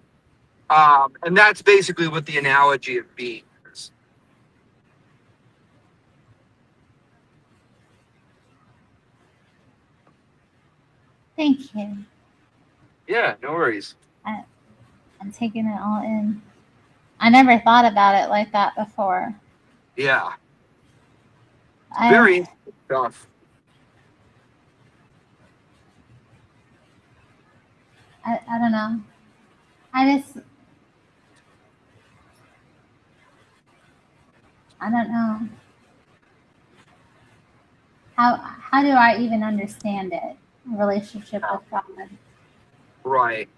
And that's basically what the analogy of being is. Thank you. Yeah, no worries. I'm taking it all in. I never thought about it like that before. Yeah. Very tough. I don't know. I don't know. How do I even understand it? A relationship with God. Right.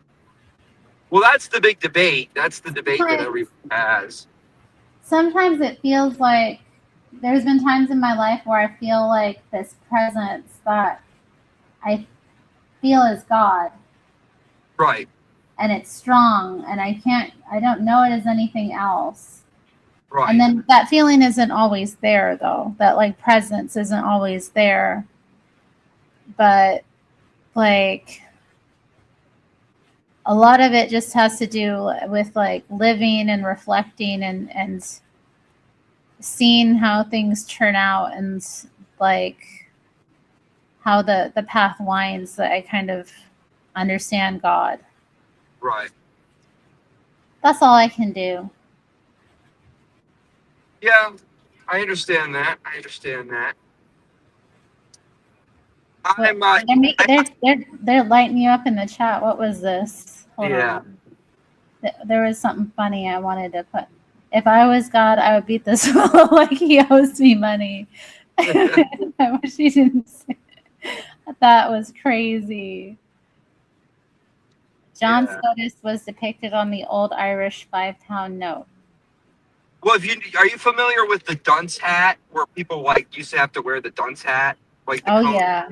Well, that's the big debate. That's the debate that everyone has. Sometimes it feels like there's been times in my life where I feel like this presence that I feel is God. Right. And it's strong, and I don't know it as anything else. Right. And then that feeling isn't always there, though. That like presence isn't always there. But like a lot of it just has to do with like living and reflecting and seeing how things turn out and like how the path winds, that I kind of understand God. Right. That's all I can do. Yeah, I understand that. They're lighting you up in the chat. What was this? Hold on. There was something funny I wanted to put. If I was God, I would beat this fellow like he owes me money. I wish he didn't say that. Was crazy. John Scotus was depicted on the old Irish 5-pound note. Well, are you familiar with the dunce hat, where people like used to have to wear the dunce hat? Like the cone? Yeah.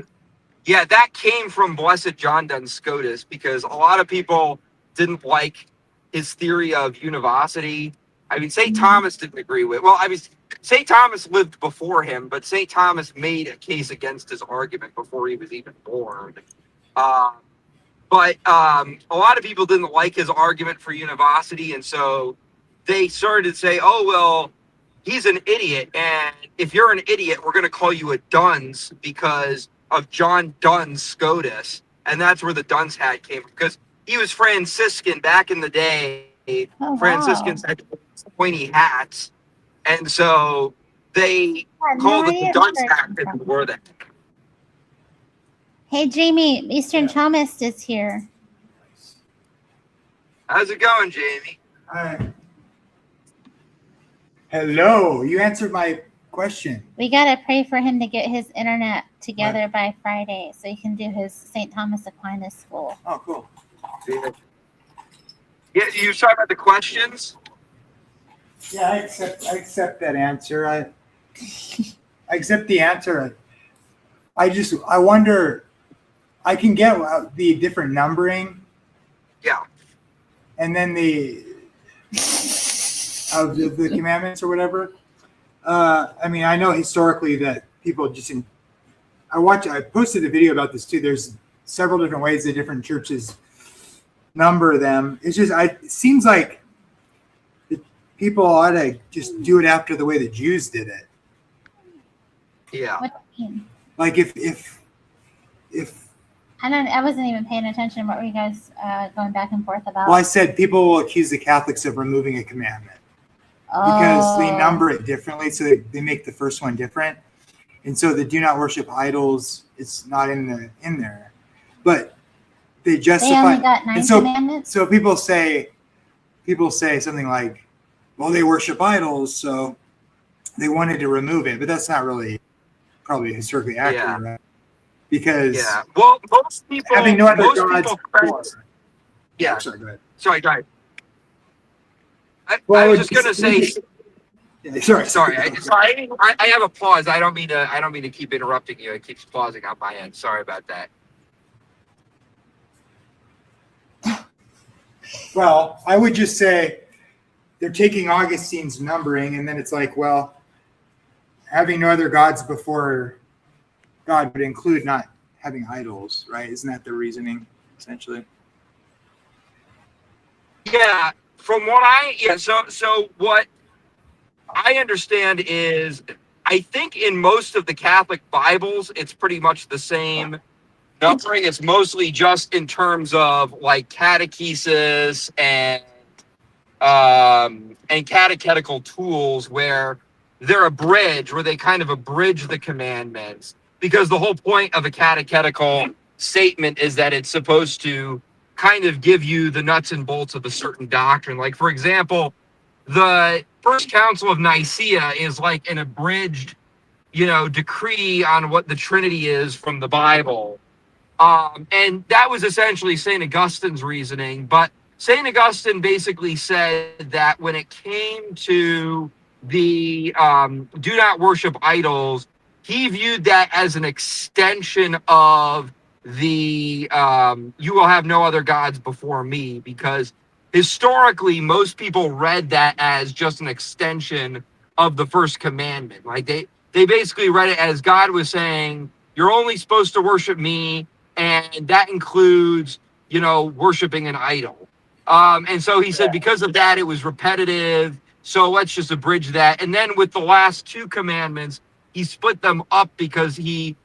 Yeah, that came from Blessed John Duns Scotus, because a lot of people didn't like his theory of univocity. I mean, St. Thomas didn't agree with. Well, I mean, St. Thomas lived before him, but St. Thomas made a case against his argument before he was even born. But a lot of people didn't like his argument for univocity, and so they started to say, "Oh well, he's an idiot, and if you're an idiot, we're going to call you a dunce because of John Duns Scotus," and that's where the dunce hat came from, because he was Franciscan back in the day. Oh, Franciscans wow. had pointy hats, and so they I had called no it the idea dunce where hat it because came they from. wore that. Hey, Jamie, Eastern Chalmist is here. How's it going, Jamie? Hi. Hello. You answered my question. We got to pray for him to get his internet together by Friday so he can do his St. Thomas Aquinas school. Oh, cool. Yeah, you talking about the questions? Yeah, I accept that answer. I accept the answer. I wonder. I can get the different numbering. Yeah. And then the commandments or whatever. I mean, I know historically that people just. I posted a video about this too. There's several different ways that different churches number them. It's just, it seems like people ought to just do it after the way the Jews did it. Yeah. What do you mean? Like if I wasn't even paying attention. What were you guys going back and forth about? well, I said people will accuse the Catholics of removing a commandment because they number it differently, so they make the first one different, and so the do not worship idols, it's not in there, but they justify. They only got 9 commandments. So people say something like, "Well, they worship idols, so they wanted to remove it," but that's not really probably historically accurate, right? Because well, most people having no other most gods. Yeah. Sorry, go ahead. Sorry, go ahead. I was just gonna say. Sorry. I have a pause. I don't mean to keep interrupting you. It keeps pausing on my end. Sorry about that. Well, I would just say they're taking Augustine's numbering, and then it's like, well, having no other gods before God would include not having idols, right? Isn't that the reasoning, essentially? Yeah, from what so what I understand is, I think in most of the Catholic Bibles, it's pretty much the same numbering. It's mostly just in terms of like catechesis and catechetical tools, where they're abridged, where they kind of abridge the commandments, because the whole point of a catechetical statement is that it's supposed to kind of give you the nuts and bolts of a certain doctrine. Like, for example, the First Council of Nicaea is like an abridged, decree on what the Trinity is from the Bible. And that was essentially St. Augustine's reasoning. But St. Augustine basically said that when it came to the do not worship idols, he viewed that as an extension of the you will have no other gods before me, because historically most people read that as just an extension of the first commandment. Like they basically read it as God was saying, you're only supposed to worship me, and that includes worshiping an idol. And so he said because of that it was repetitive, so let's just abridge that. And then with the last 2 commandments, he split them up because he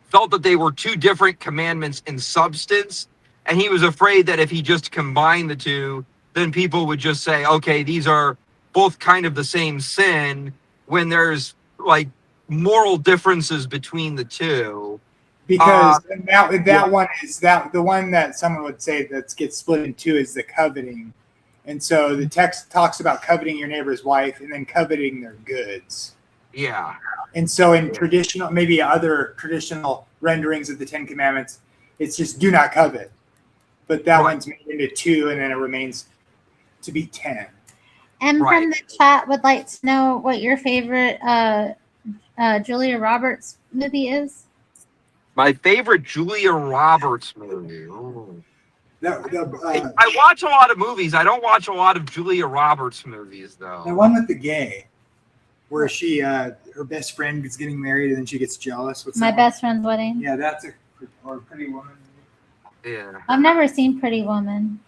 felt that they were 2 different commandments in substance. And he was afraid that if he just combined the 2, then people would just say, okay, these are both kind of the same sin, when there's like moral differences between the 2. Because that one is the one that someone would say that gets split in 2 is the coveting. And so the text talks about coveting your neighbor's wife and then coveting their goods. Yeah. And so in maybe other traditional renderings of the 10 Commandments, it's just do not covet. But that one's made into 2, and then it remains to be 10. And from the chat would like to know what your favorite Julia Roberts movie is. My favorite Julia Roberts movie. Ooh. I watch a lot of movies. I don't watch a lot of Julia Roberts movies, though. The one with the gay, where she, her best friend is getting married and then she gets jealous. What's My Best Friend's Wedding. Yeah, that's or Pretty Woman. Yeah. I've never seen Pretty Woman.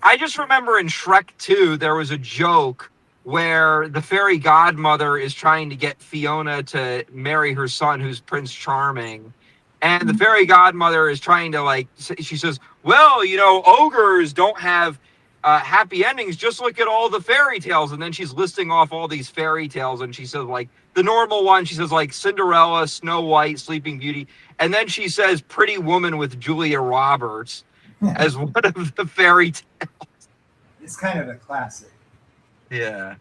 I just remember in Shrek 2, there was a joke where the fairy godmother is trying to get Fiona to marry her son, who's Prince Charming. And the fairy godmother is trying to, like, she says, well, you know, ogres don't have happy endings. Just look at all the fairy tales. And then she's listing off all these fairy tales. And she says, like, the normal one, she says, like, Cinderella, Snow White, Sleeping Beauty. And then she says Pretty Woman with Julia Roberts as one of the fairy tales. It's kind of a classic. Yeah.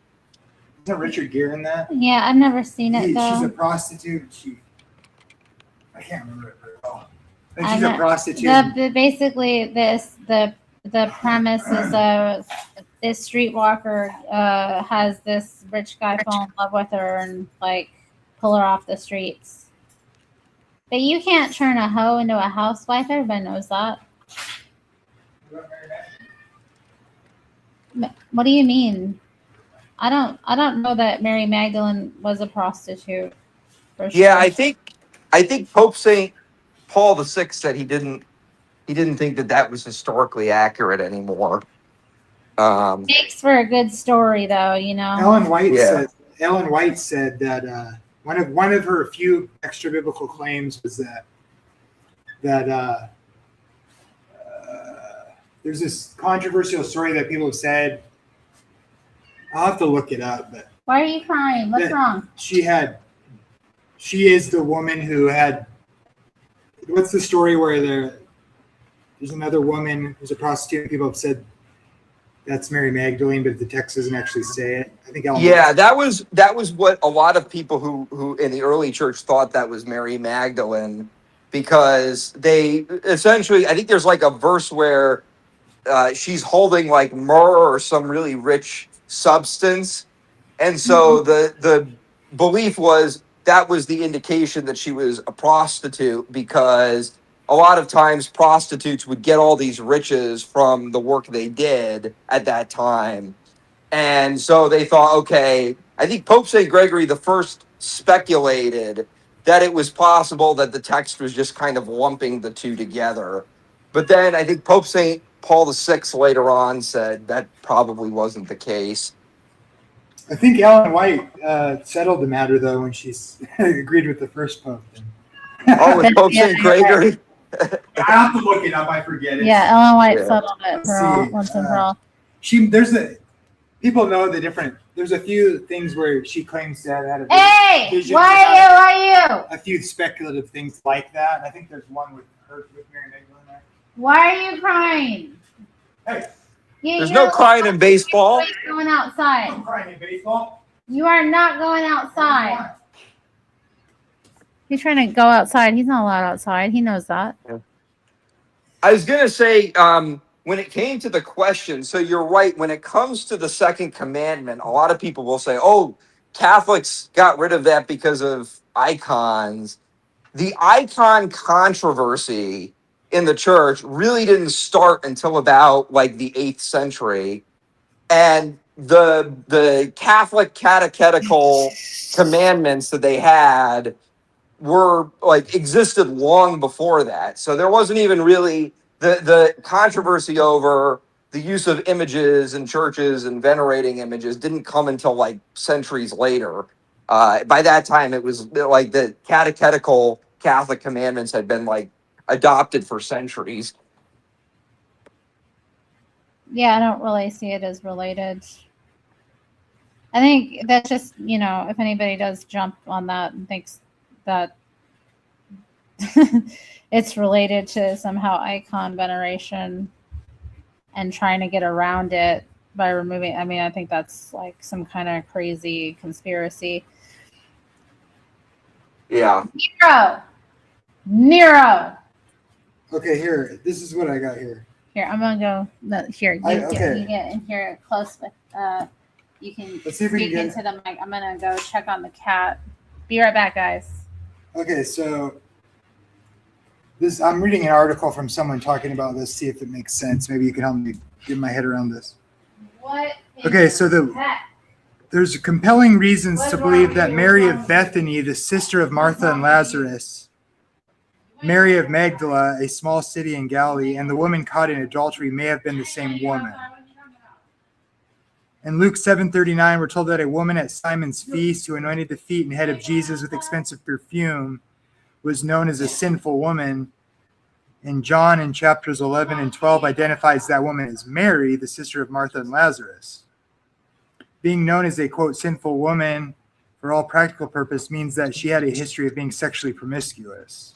Isn't Richard Gere in that? Yeah, I've never seen it She's a though. prostitute. I can't remember it very well. But I she's a know- prostitute. Basically, the premise is this streetwalker has this rich guy fall in love with her and like pull her off the streets. But you can't turn a hoe into a housewife. Everybody knows that. What do you mean? I don't know that Mary Magdalene was a prostitute. For sure. Yeah, I think Pope St. Paul VI said he didn't think that was historically accurate anymore. Makes for a good story, though. You know. Ellen White Yeah. said that one of her few extra biblical claims was that there's this controversial story that people have said. I'll have to look it up, but Why are you crying? What's Yeah. wrong? she is the woman who had. What's the story where there's another woman who's a prostitute and people have said that's Mary Magdalene, but the text doesn't actually say it. I think Ellen Yeah, White- that was what a lot of people who in the early church thought that was Mary Magdalene, because they essentially, I think there's like a verse where she's holding like myrrh or some really rich substance, and so the belief was that was the indication that she was a prostitute, because a lot of times prostitutes would get all these riches from the work they did at that time. And so they thought, okay, I think Pope St. Gregory the First speculated that it was possible that the text was just kind of lumping the two together. But then I think Pope St. Paul VI later on said that probably wasn't the case. I think Ellen White settled the matter though when she's agreed with the first pope. Oh, with Pope St. Gregory? I have to look it up. I forget it. Yeah, Ellen White Yeah. settled it for all, once and for all. People know the different. There's a few things where she claims to have had a Hey, vision why are you? a few speculative things like that. I think there's one with Mary Magdalene there. Why are you crying? Hey, There's no crying in baseball. You're going outside. I'm crying in baseball. You are not going outside. He's trying to go outside. He's not allowed outside. He knows that. I was going to say, when it came to the question, so you're right, when it comes to the second commandment, a lot of people will say, oh, Catholics got rid of that because of icons. The icon controversy in the church really didn't start until about like the 8th century. And the Catholic catechetical commandments that they had were like existed long before that. So there wasn't even really the controversy over the use of images in churches and venerating images didn't come until like centuries later. By that time, it was like the catechetical Catholic commandments had been like adopted for centuries. Yeah, I don't really see it as related. I think that's just, you know, if anybody does jump on that and thinks that it's related to somehow icon veneration and trying to get around it by removing, I mean, I think that's like some kind of crazy conspiracy. Yeah. Nero. Okay, here. This is what I got here. Here, I'm gonna go. No, here, you Okay. get in here close with. You can Let's see if we speak can into the mic. I'm gonna go check on the cat. Be right back, guys. Okay, so I'm reading an article from someone talking about this. See if it makes sense. Maybe you can help me get my head around this. What? Okay, so there's compelling reasons to believe that Mary of Bethany, the sister of Martha and Lazarus, Mary of Magdala, a small city in Galilee, and the woman caught in adultery may have been the same woman. In Luke 7:39, we're told that a woman at Simon's feast who anointed the feet and head of Jesus with expensive perfume was known as a sinful woman. And John in chapters 11 and 12 identifies that woman as Mary, the sister of Martha and Lazarus. Being known as a, quote, sinful woman for all practical purpose means that she had a history of being sexually promiscuous.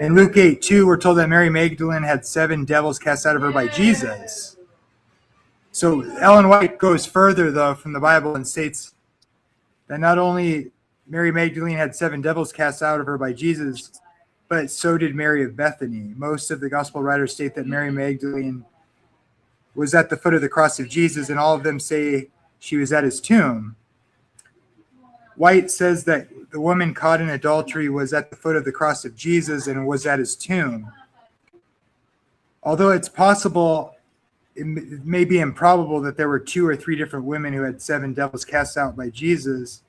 In Luke 8:2, we're told that Mary Magdalene had 7 devils cast out of her by Jesus. So Ellen White goes further, though, from the Bible and states that not only Mary Magdalene had 7 devils cast out of her by Jesus, but so did Mary of Bethany. Most of the gospel writers state that Mary Magdalene was at the foot of the cross of Jesus, and all of them say she was at his tomb. White says that the woman caught in adultery was at the foot of the cross of Jesus and was at his tomb. Although it's possible, it may be improbable that there were 2 or 3 different women who had 7 devils cast out by Jesus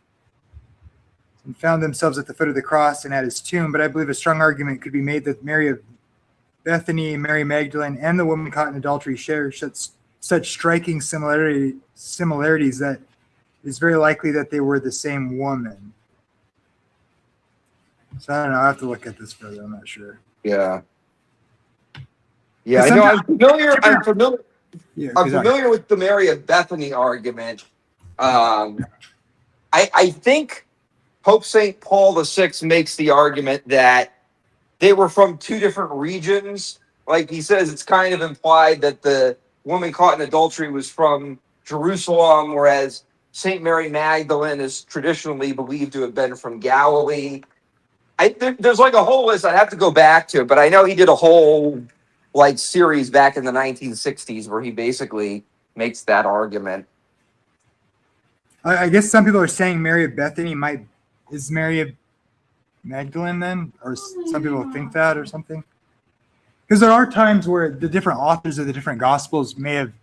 and found themselves at the foot of the cross and at his tomb. But I believe a strong argument could be made that Mary of Bethany, Mary Magdalene, and the woman caught in adultery share such striking similarities that it's very likely that they were the same woman. So I don't know. I have to look at this further. I'm not sure. Yeah. Yeah, I know. I'm familiar. Yeah, I'm familiar with the Mary of Bethany argument. I think Pope St. Paul VI makes the argument that they were from 2 different regions. Like he says, it's kind of implied that the woman caught in adultery was from Jerusalem, whereas St. Mary Magdalene is traditionally believed to have been from Galilee. There's like a whole list. I'd have to go back to it, but I know he did a whole series back in the 1960s where he basically makes that argument. I guess some people are saying Mary of Bethany is Mary of Magdalene then, or some people think that or something. Because there are times where the different authors of the different gospels may have,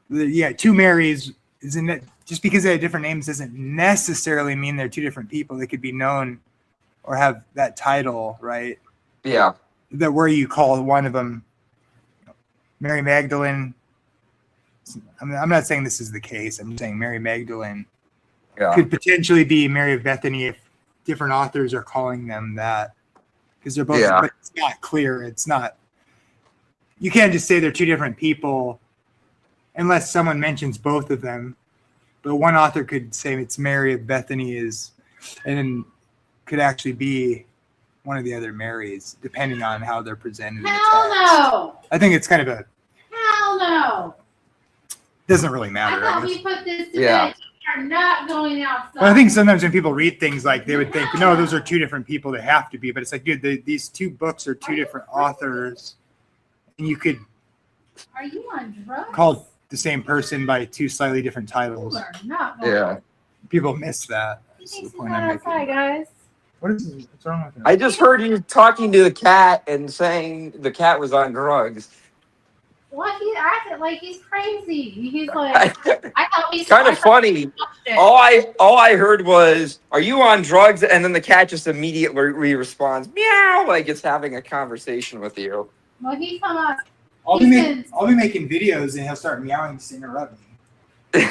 2 Marys. Isn't it just because they have different names doesn't necessarily mean they're 2 different people? They could be known or have that title, right? Yeah. That where you call one of them Mary Magdalene. I'm not saying this is the case. I'm saying Mary Magdalene could potentially be Mary of Bethany if different authors are calling them that, because they're both. Yeah. But it's not clear. It's not. You can't just say they're 2 different people unless someone mentions both of them. But one author could say it's Mary of Bethany and then could actually be one of the other Marys, depending on how they're presented in the text. No! I think it's kind of a. Hell no! Doesn't really matter. I thought we put this to bed. We are not going outside. Well, I think sometimes when people read things they would think, no, those are 2 different people. They have to be. But it's like, dude, these 2 books are 2 different authors. And you could Are you on drugs? call the same person by 2 slightly different titles. You are not going Yeah. People miss that. You That's need the to point go I'm making. outside, guys. What's wrong with that? I just heard you talking to the cat and saying the cat was on drugs. What? He acted like he's crazy. He's like, I thought he's Kind of funny. All I heard was, "Are you on drugs?" And then the cat just immediately responds, "Meow," like it's having a conversation with you. Well, he come up. I'll be making videos and he'll start meowing to interrupt me.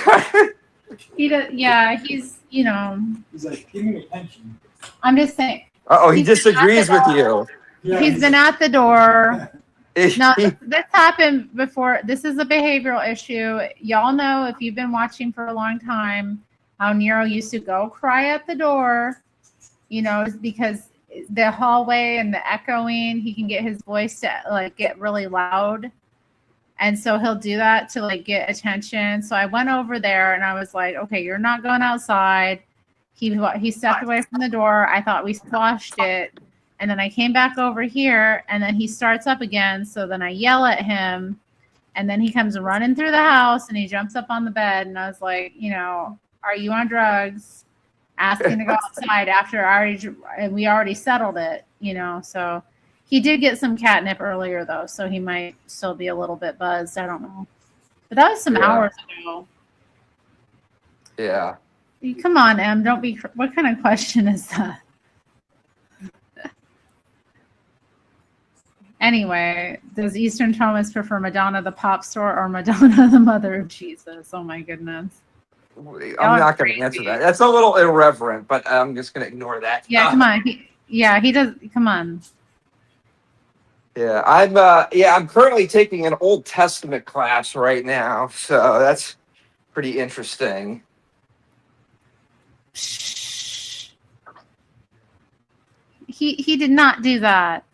He does. Yeah, he's. He's like, give me attention. I'm just saying. He disagrees with you. Yeah, He's been at the door. No, He- this happened before. This is a behavioral issue. Y'all know, if you've been watching for a long time, how Nero used to go cry at the door, because the hallway and the echoing, he can get his voice to get really loud. And so he'll do that to get attention. So I went over there and I was like, okay, you're not going outside. He stepped away from the door. I thought we squashed it. And then I came back over here and then he starts up again. So then I yell at him and then he comes running through the house and he jumps up on the bed. And I was like, are you on drugs? Asking to go outside after we already settled it, so he did get some catnip earlier though. So he might still be a little bit buzzed. I don't know, but that was some hours ago. Yeah. Come on, Em. Don't be. What kind of question is that? Anyway, does Eastern Thomas prefer Madonna the pop star or Madonna the mother of Jesus? Oh my goodness. I'm not going to answer that. That's a little irreverent, but I'm just going to ignore that. Yeah, come on. He does. Come on. Yeah, I'm currently taking an Old Testament class right now, so that's pretty interesting. He did not do that.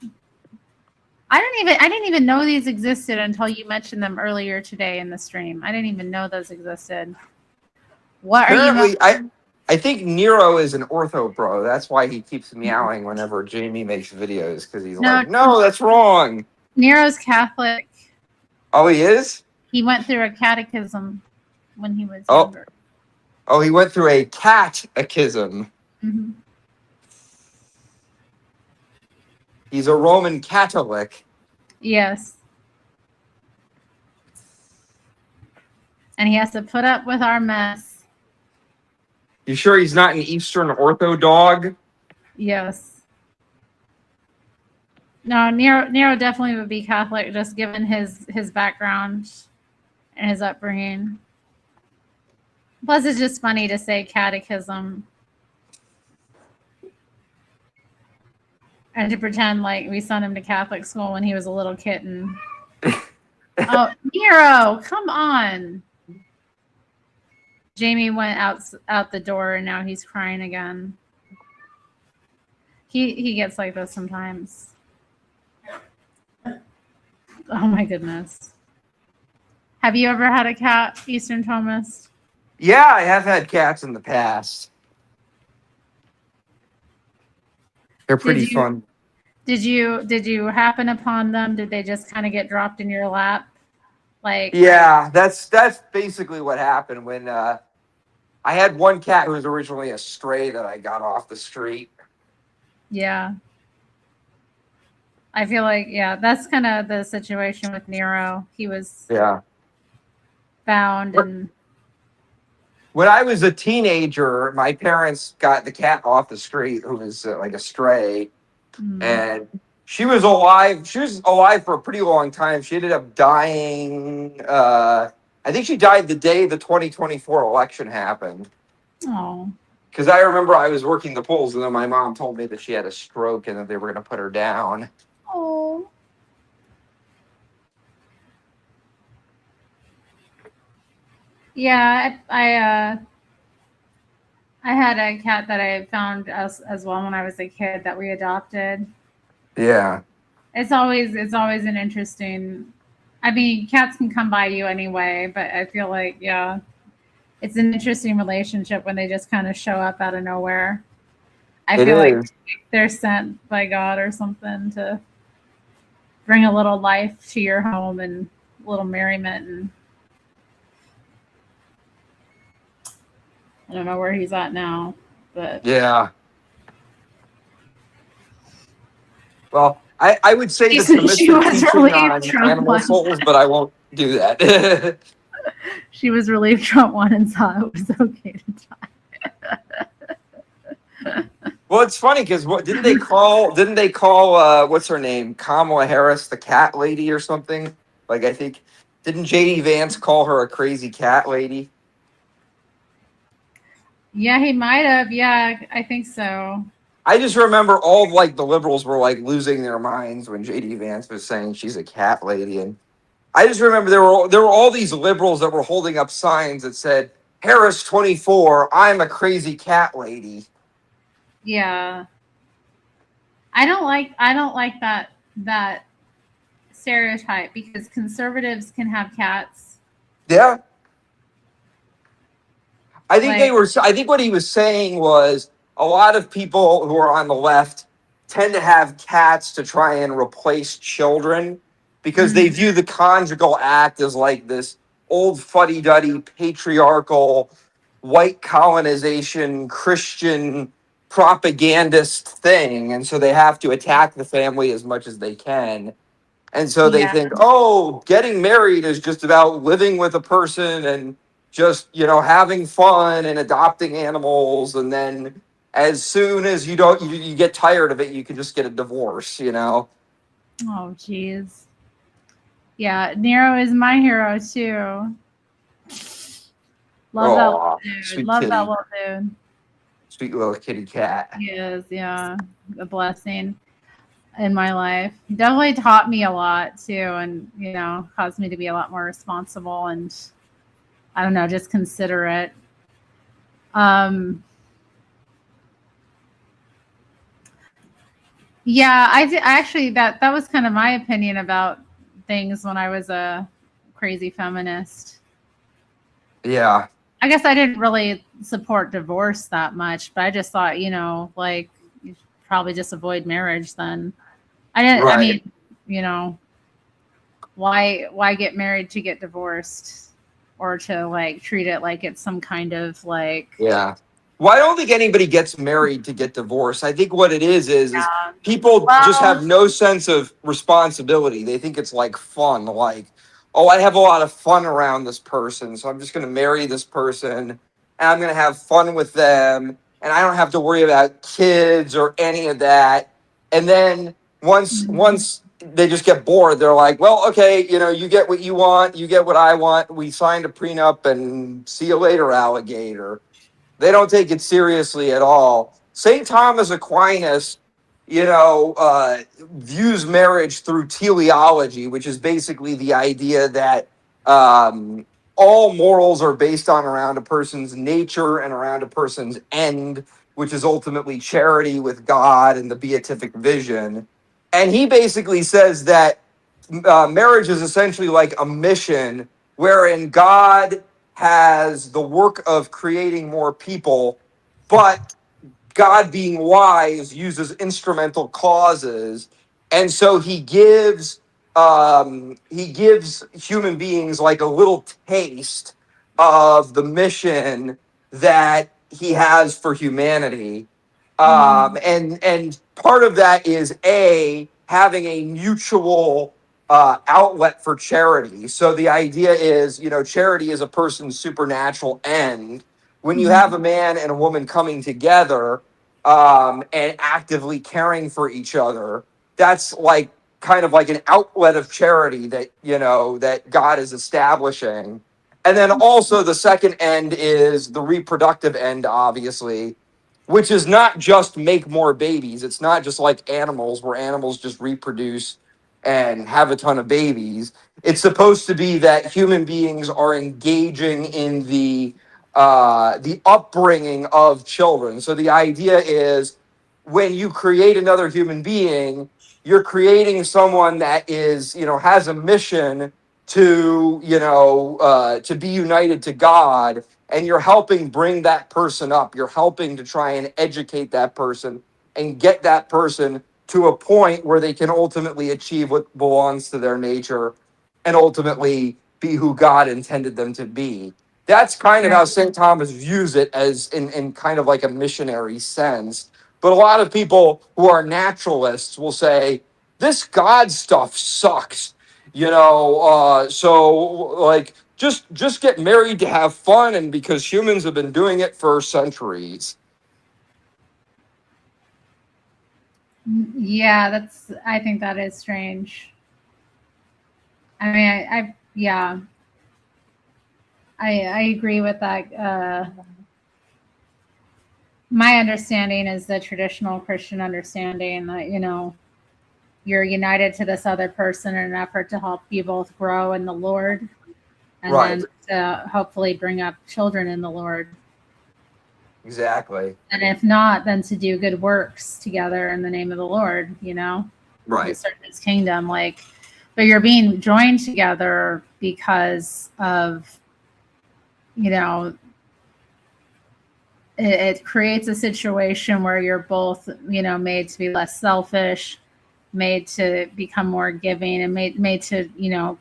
I didn't even know these existed until you mentioned them earlier today in the stream. I didn't even know those existed. What Apparently, are you? I think Nero is an ortho bro. That's why he keeps meowing whenever Jamie makes videos, because he's like, no, that's wrong. Nero's Catholic. Oh, he is? He went through a catechism when he was younger. Oh, he went through a catechism. Mm-hmm. He's a Roman Catholic. Yes. And he has to put up with our mess. You sure he's not an Eastern Ortho dog? Yes. No, Nero definitely would be Catholic, just given his background and his upbringing. Plus, it's just funny to say catechism and to pretend like we sent him to Catholic school when he was a little kitten. Oh, Nero, come on. Jamie went out the door and now he's crying again. He gets like this sometimes. Oh my goodness. Have you ever had a cat, Eastern Thomas? Yeah, I have had cats in the past. They're pretty fun. Did you happen upon them? Did they just kind of get dropped in your lap? Like, yeah, that's basically what happened when I had one cat who was originally a stray that I got off the street. Yeah. I feel like, yeah, that's kind of the situation with Nero. He was found and when I was a teenager, my parents got the cat off the street who was like a stray. And she was alive. She was alive for a pretty long time. She ended up dying. I think she died the day the 2024 election happened. Oh. Because I remember I was working the polls, and then my mom told me that she had a stroke and that they were going to put her down. Oh. Yeah, I had a cat that I found as well when I was a kid that we adopted. Yeah. It's always an interesting. I mean, cats can come by you anyway, but I feel like it's an interesting relationship when they just kind of show up out of nowhere. I feel like they're sent by God or something to bring a little life to your home and a little merriment. And I don't know where he's at now, but yeah. Well, I would say the submissive teaching on animal souls, but I won't do that. She was relieved Trump won and saw it was okay to die. Well, it's funny because didn't they call what's her name, Kamala Harris, the cat lady or something? Like, I think, didn't JD Vance call her a crazy cat lady? Yeah, he might have. Yeah, I think so. I just remember all of, like, the liberals were like losing their minds when JD Vance was saying she's a cat lady, and I just remember there were all these liberals that were holding up signs that said Harris 24, I'm a crazy cat lady. Yeah. I don't like that stereotype because conservatives can have cats. Yeah. I think what he was saying was a lot of people who are on the left tend to have cats to try and replace children because they view the conjugal act as like this old fuddy-duddy patriarchal white colonization Christian propagandist thing, and so they have to attack the family as much as they can. And so they think, oh, getting married is just about living with a person and just, having fun and adopting animals, and then as soon as you get tired of it, you can just get a divorce, Oh, jeez. Yeah, Nero is my hero too. Love that little Oh, dude. sweet Love that kitty, little dude. sweet little kitty cat. He is, yeah, a blessing in my life. He definitely taught me a lot too, and caused me to be a lot more responsible and I don't know, just considerate. Um, yeah, actually that was kind of my opinion about things when I was a crazy feminist. Yeah, I guess I didn't really support divorce that much, but I just thought, like you should probably just avoid marriage then. I didn't. I right. mean, you know, why get married to get divorced, or to like treat it like it's some kind of like. Yeah. Well, I don't think anybody gets married to get divorced. I think what it is Yeah. people just Well, have no sense of responsibility. They think it's like fun, like, oh, I have a lot of fun around this person, so I'm just going to marry this person and I'm going to have fun with them and I don't have to worry about kids or any of that. And then once they just get bored, they're like, well, okay, you get what you want, you get what I want. We signed a prenup and see you later, alligator. They don't take it seriously at all. St. Thomas Aquinas, views marriage through teleology, which is basically the idea that all morals are based on around a person's nature and around a person's end, which is ultimately charity with God and the beatific vision. And he basically says that marriage is essentially like a mission wherein God has the work of creating more people, but God, being wise, uses instrumental causes, and so he gives human beings like a little taste of the mission that he has for humanity. And part of that is having a mutual outlet for charity. So the idea is, charity is a person's supernatural end. When you have a man and a woman coming together and actively caring for each other, that's like kind of like an outlet of charity that God is establishing. And then also the second end is the reproductive end, obviously, which is not just make more babies. It's not just like animals, where animals just reproduce and have a ton of babies. It's supposed to be that human beings are engaging in the upbringing of children. So the idea is, when you create another human being, you're creating someone that is, has a mission to be united to God, and you're helping bring that person up. You're helping to try and educate that person and get that person to a point where they can ultimately achieve what belongs to their nature and ultimately be who God intended them to be. That's kind of how St. Thomas views it, as in kind of like a missionary sense. But a lot of people who are naturalists will say, this God stuff sucks. So like just get married to have fun, and because humans have been doing it for centuries. yeah, I think that is strange. I mean, yeah, I agree with that. My understanding is the traditional Christian understanding that, you're united to this other person in an effort to help you both grow in the Lord, and Right. then to hopefully bring up children in the Lord. Exactly. And if not, then to do good works together in the name of the Lord, to Right. serve his kingdom. But you're being joined together because of, it creates a situation where you're both, made to be less selfish, made to become more giving, and made to,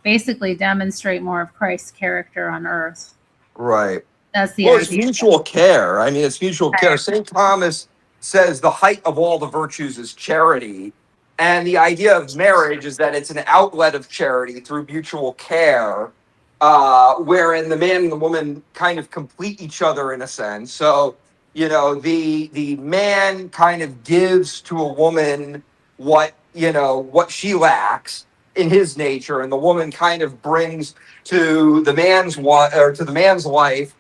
basically demonstrate more of Christ's character on earth. Right. That's the Well, it's idea. mutual care. I mean, it's mutual care. St. Thomas says the height of all the virtues is charity. And the idea of marriage is that it's an outlet of charity through mutual care, wherein the man and the woman kind of complete each other in a sense. So, the man kind of gives to a woman what what she lacks in his nature, and the woman kind of brings to the man's life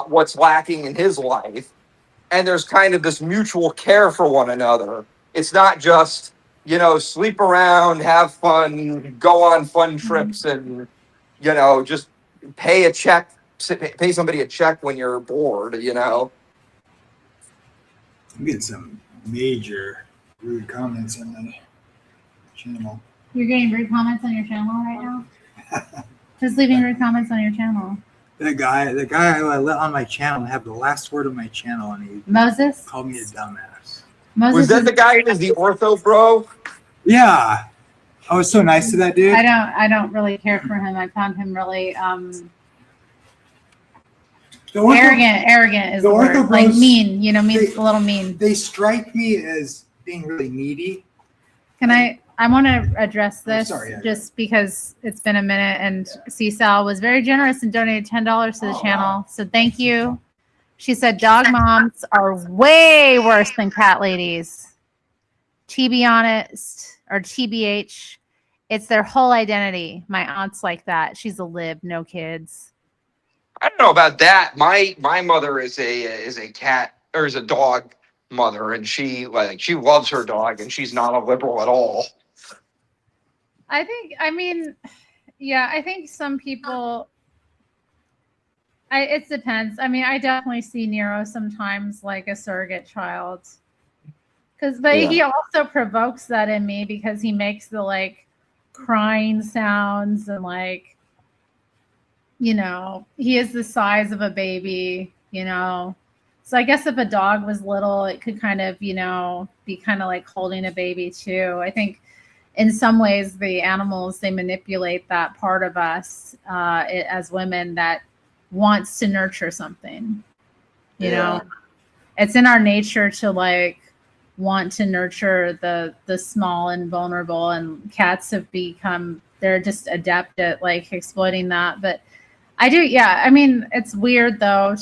what's lacking in his life, and there's kind of this mutual care for one another. It's not just sleep around, have fun, go on fun trips, and just pay somebody a check when you're bored. I'm getting some major rude comments on the channel. You're getting rude comments on your channel right now? Who's leaving rude comments on your channel? The guy who I let on my channel have the last word of my channel, and he Moses? called me a dumbass. Moses Was that the guy who was the ortho bro? Yeah. I was so nice to that dude. I don't really care for him. I found him really arrogant is the word. Like mean, mean, a little mean. They strike me as being really needy. I want to address this sorry, just because it's been a minute, and Cecil was very generous and donated $10 to the channel. So thank you. She said dog moms are way worse than cat ladies. To be honest, or TBH, it's their whole identity. My aunt's like that. She's a lib, no kids. I don't know about that. My mother is a cat, or is a dog mother, and she loves her dog, and she's not a liberal at all. I think some people, it depends. I mean, I definitely see Nero sometimes like a surrogate child. He also provokes that in me because he makes the like crying sounds and like, he is the size of a baby, So I guess if a dog was little, it could kind of, be kind of like holding a baby too. I think in some ways the animals, they manipulate that part of us as women that wants to nurture something, It's in our nature to like want to nurture the small and vulnerable, and cats have they're just adept at like exploiting that. But I do, I mean, it's weird though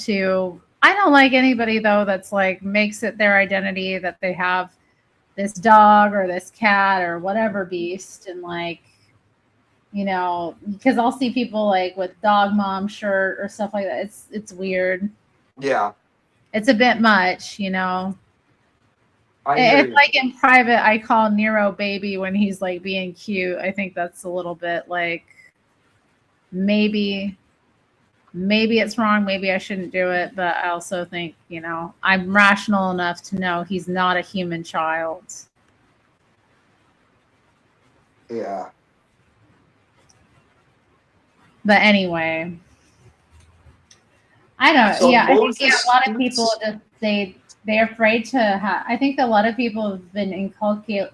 I don't like anybody though that's like makes it their identity that they have this dog or this cat or whatever beast, and like, because I'll see people like with dog mom shirt or stuff like that. It's weird. Yeah. It's a bit much, It's like in private, I call Nero baby when he's like being cute. I think that's a little bit like maybe it's wrong. Maybe I shouldn't do it. But I also think, I'm rational enough to know he's not a human child. Yeah. But anyway, I don't. So I think a lot of people just they're afraid to have. I think a lot of people have been inculcated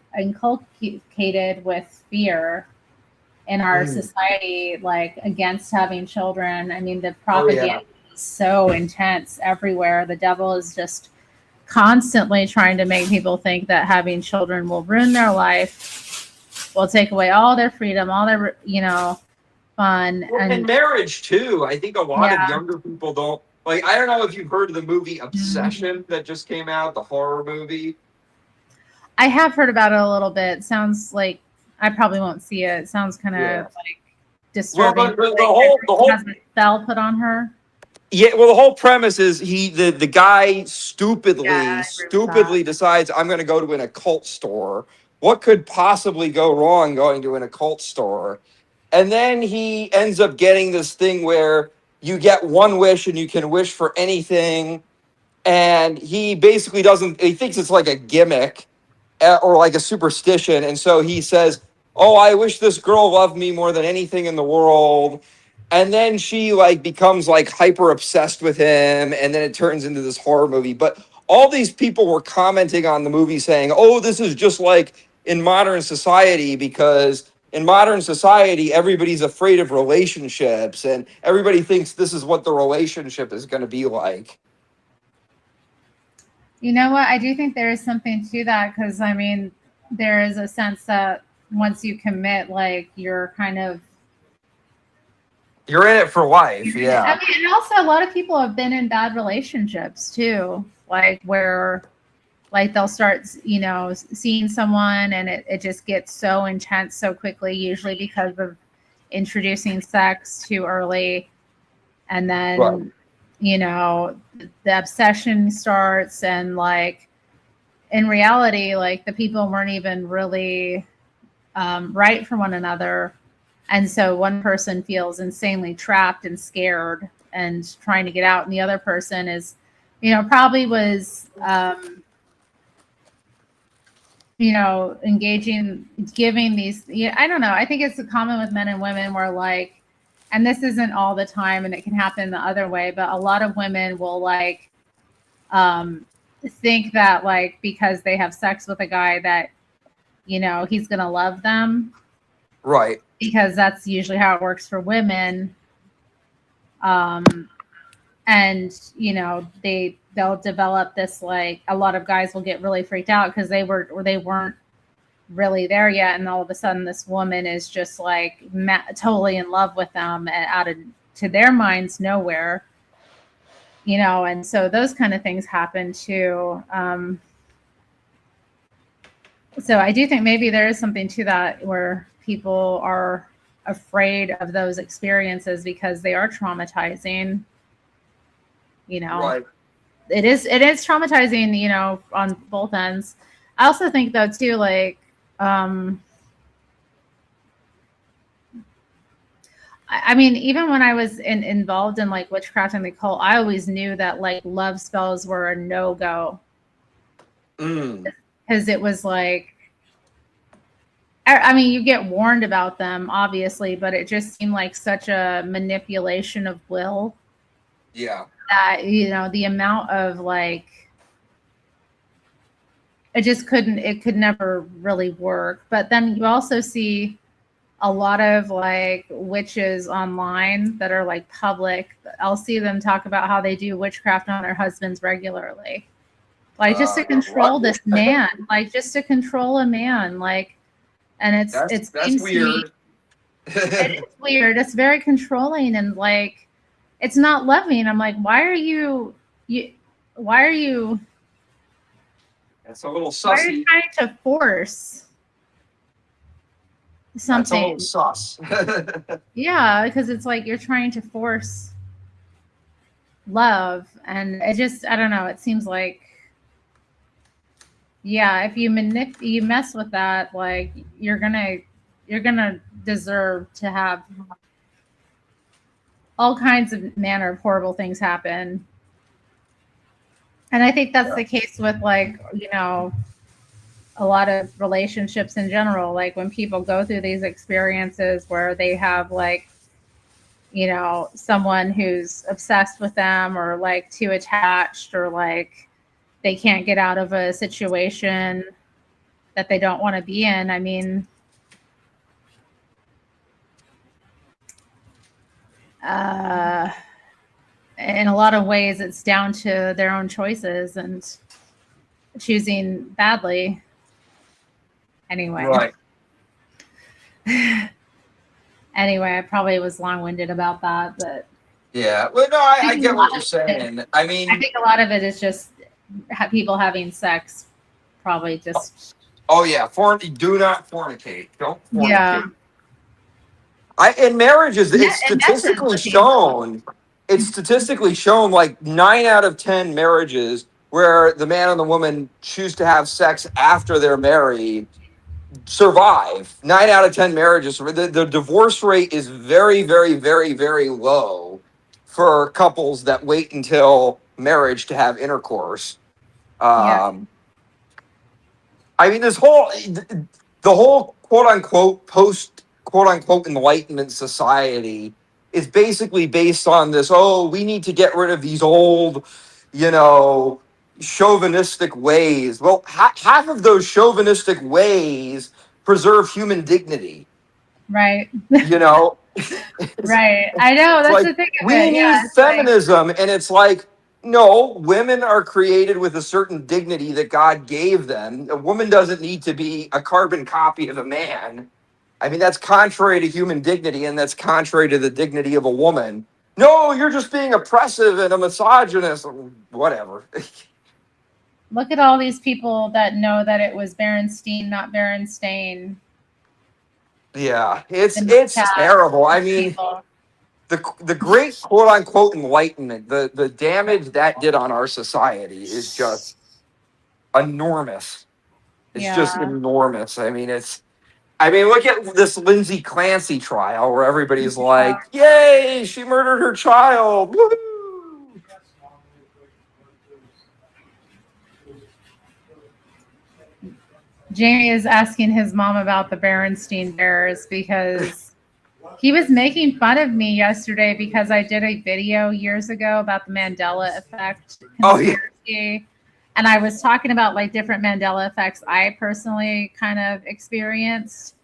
with fear in our society, like against having children. I mean, the propaganda is so intense everywhere. The devil is just constantly trying to make people think that having children will ruin their life, will take away all their freedom, all their, fun. And marriage too. I think a lot of younger people don't like. I don't know if you've heard of the movie Obsession that just came out, the horror movie. I have heard about it a little bit. Sounds like I probably won't see it. It sounds kind of like disturbing. Well, the whole has a spell put on her. Yeah, well, the whole premise is the guy stupidly decides, I'm going to go to an occult store. What could possibly go wrong going to an occult store? And then he ends up getting this thing where you get one wish and you can wish for anything. And he basically he thinks it's like a gimmick or like a superstition. And so he says, oh, I wish this girl loved me more than anything in the world. And then she like becomes like hyper obsessed with him. And then it turns into this horror movie. But all these people were commenting on the movie saying, oh, this is just like in modern society, because in modern society, everybody's afraid of relationships and everybody thinks this is what the relationship is going to be like. You know what? I do think there is something to that, because I mean, there is a sense that once you commit, like you're in it for life. Yeah. I mean, and also a lot of people have been in bad relationships too, like where Like they'll start, seeing someone and it just gets so intense so quickly, usually because of introducing sex too early. And then, Right. The obsession starts, and like in reality, like the people weren't even really right for one another. And so one person feels insanely trapped and scared and trying to get out. And the other person is, probably was, engaging, giving these, I don't know. I think it's common with men and women where like, and this isn't all the time and it can happen the other way, but a lot of women will like, think that like, because they have sex with a guy that, he's going to love them. Right. Because that's usually how it works for women. And, they'll develop this, like a lot of guys will get really freaked out because they weren't really there yet. And all of a sudden this woman is just like totally in love with them and out of, to their minds, nowhere, and so those kind of things happen too. So I do think maybe there is something to that where people are afraid of those experiences because they are traumatizing, Right. It is traumatizing, on both ends. I also think though too, like, I mean, even when I was involved in like witchcraft and the cult, I always knew that like love spells were a no-go. Because it was like, I mean, you get warned about them, obviously, but it just seemed like such a manipulation of will. Yeah. That, the amount of like, it could never really work. But then you also see a lot of like witches online that are like public. I'll see them talk about how they do witchcraft on their husbands regularly. Like just to control this man, like just to control a man, like, and that's weird. It is weird. It's very controlling and like, it's not loving. I'm like, why are you? That's a little sussy. Why are you trying to force something? That's a little sus. Yeah, because it's like you're trying to force love, and it just, I don't know. It seems like, yeah, if you mess with that, like you're gonna deserve to have all kinds of manner of horrible things happen. And I think that's the case with like, a lot of relationships in general. Like when people go through these experiences where they have like, someone who's obsessed with them or like too attached, or like they can't get out of a situation that they don't want to be in. I mean, in a lot of ways, it's down to their own choices and choosing badly. Anyway. Right. Anyway, I probably was long-winded about that, but yeah. Well, no, I get what you're saying. I mean, I think a lot of it is just people having sex, probably just. Oh yeah, do not fornicate. Don't fornicate. Yeah. In marriages, it's statistically shown. It's statistically shown like 9 out of 10 marriages where the man and the woman choose to have sex after they're married survive. 9 out of 10 marriages. The divorce rate is very, very, very, very low for couples that wait until marriage to have intercourse. I mean, the whole quote unquote post quote unquote Enlightenment society is basically based on this. Oh, we need to get rid of these old, chauvinistic ways. Well, half of those chauvinistic ways preserve human dignity. Right. Right. I know. That's like, the thing of we it. need feminism, and it's like, no, women are created with a certain dignity that God gave them. A woman doesn't need to be a carbon copy of a man. I mean, that's contrary to human dignity, and that's contrary to the dignity of a woman. No, you're just being oppressive and a misogynist, or whatever. Look at all these people that know that it was Berenstein, not Berenstain. Yeah, it's In the chat, terrible. I mean, people. the great quote unquote enlightenment, the damage that did on our society is just enormous. It's just Yeah. enormous. I mean, look at this Lindsay Clancy trial where everybody's like, "Yay, she murdered her child!" Woo-hoo! Jamie is asking his mom about the Berenstein Bears because he was making fun of me yesterday because I did a video years ago about the Mandela effect Oh yeah, conspiracy. And I was talking about like different Mandela effects I personally kind of experienced.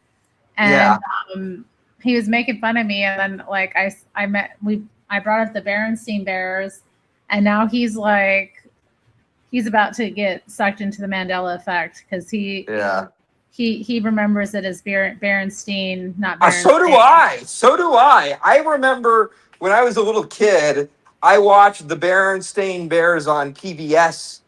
And yeah. he was making fun of me. And then like I brought up the Berenstein Bears, and now he's like, he's about to get sucked into the Mandela effect because Yeah. he remembers it as Berenstein, not Berenstain. So do I. So do I. I remember when I was a little kid, I watched the Berenstain Bears on PBS,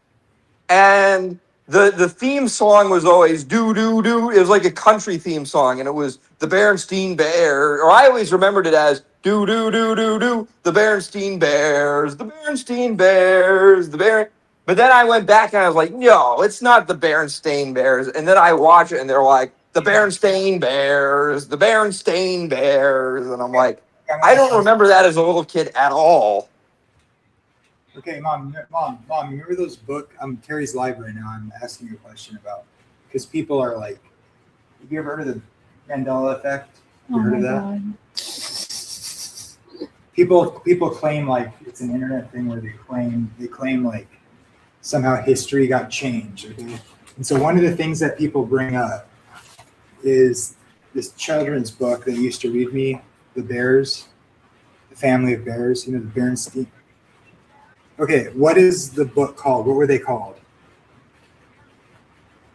and the theme song was always do do do. It was like a country theme song, and it was the Berenstain Bear. Or I always remembered it as do do do do do. The Berenstain Bears. The Berenstain Bears. The Bear. But then I went back and I was like, no, it's not the Berenstain Bears. And then I watch it and they're like, the Berenstain Bears, the Berenstain Bears. And I'm like, I don't remember that as a little kid at all. Okay, mom, remember those I'm Terry's live right now. I'm asking you a question about, because people are like, have you ever heard of the Mandela effect? You heard of that? God. People claim like it's an internet thing where they claim like somehow history got changed. Okay? And so one of the things that people bring up is this children's book that used to read me, The Bears, The Family of Bears, the Berenstein. Okay, what is the book called? What were they called?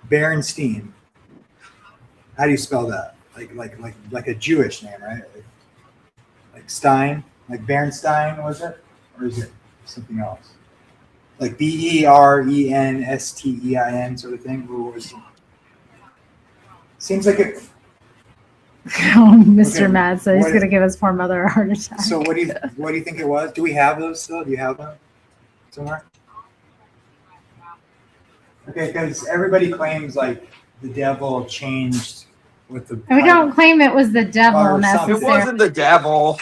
Berenstein. How do you spell that? Like a Jewish name, right? Like Stein, like Berenstein, was it? Or is it something else? Like Berenstein sort of thing? What was it? Seems like it. Oh, Mr. Okay, Mad said he's what- going to give his poor mother a heart attack. So what do you think it was? Do we have those still? Do you have them somewhere? Okay, because everybody claims like the devil changed with the. We don't claim it was the devil Or something. It necessarily. wasn't the devil.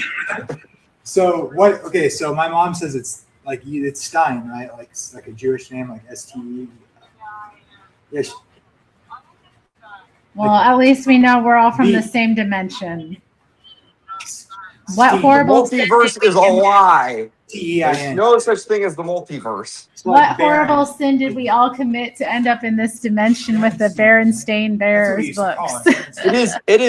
So what? Okay, so my mom says it's like it's Stein, right? Like a Jewish name, like STE. Yes. Well, at least we know we're all from The- the same dimension. What Steve, horrible The multiverse is a lie. There's TEIN. no such thing as the multiverse. It's What like Baron. horrible sin did we all commit to end up in this dimension with the Berenstain That's what we Bears used to call books? it. It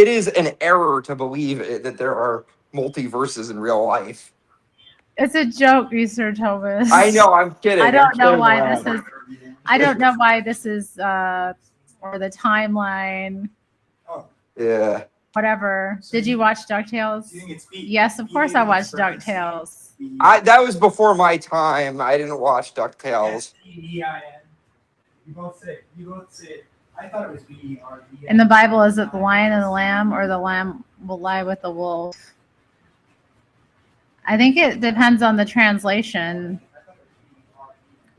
is an error to believe that there are multiverses in real life. It's a joke, Mr. Tobis. I know, I'm kidding. I don't I'm know kidding why around. this is. I don't know why this is, or the timeline, Oh, Yeah. whatever. Did you watch DuckTales? you think it's B? Yes, of course I watched DuckTales. That was before my time. I didn't watch DuckTales. STEIN. You both say. I thought it was BEREN. In the Bible, is it the lion and the lamb, or the lamb will lie with the wolf? I think it depends on the translation.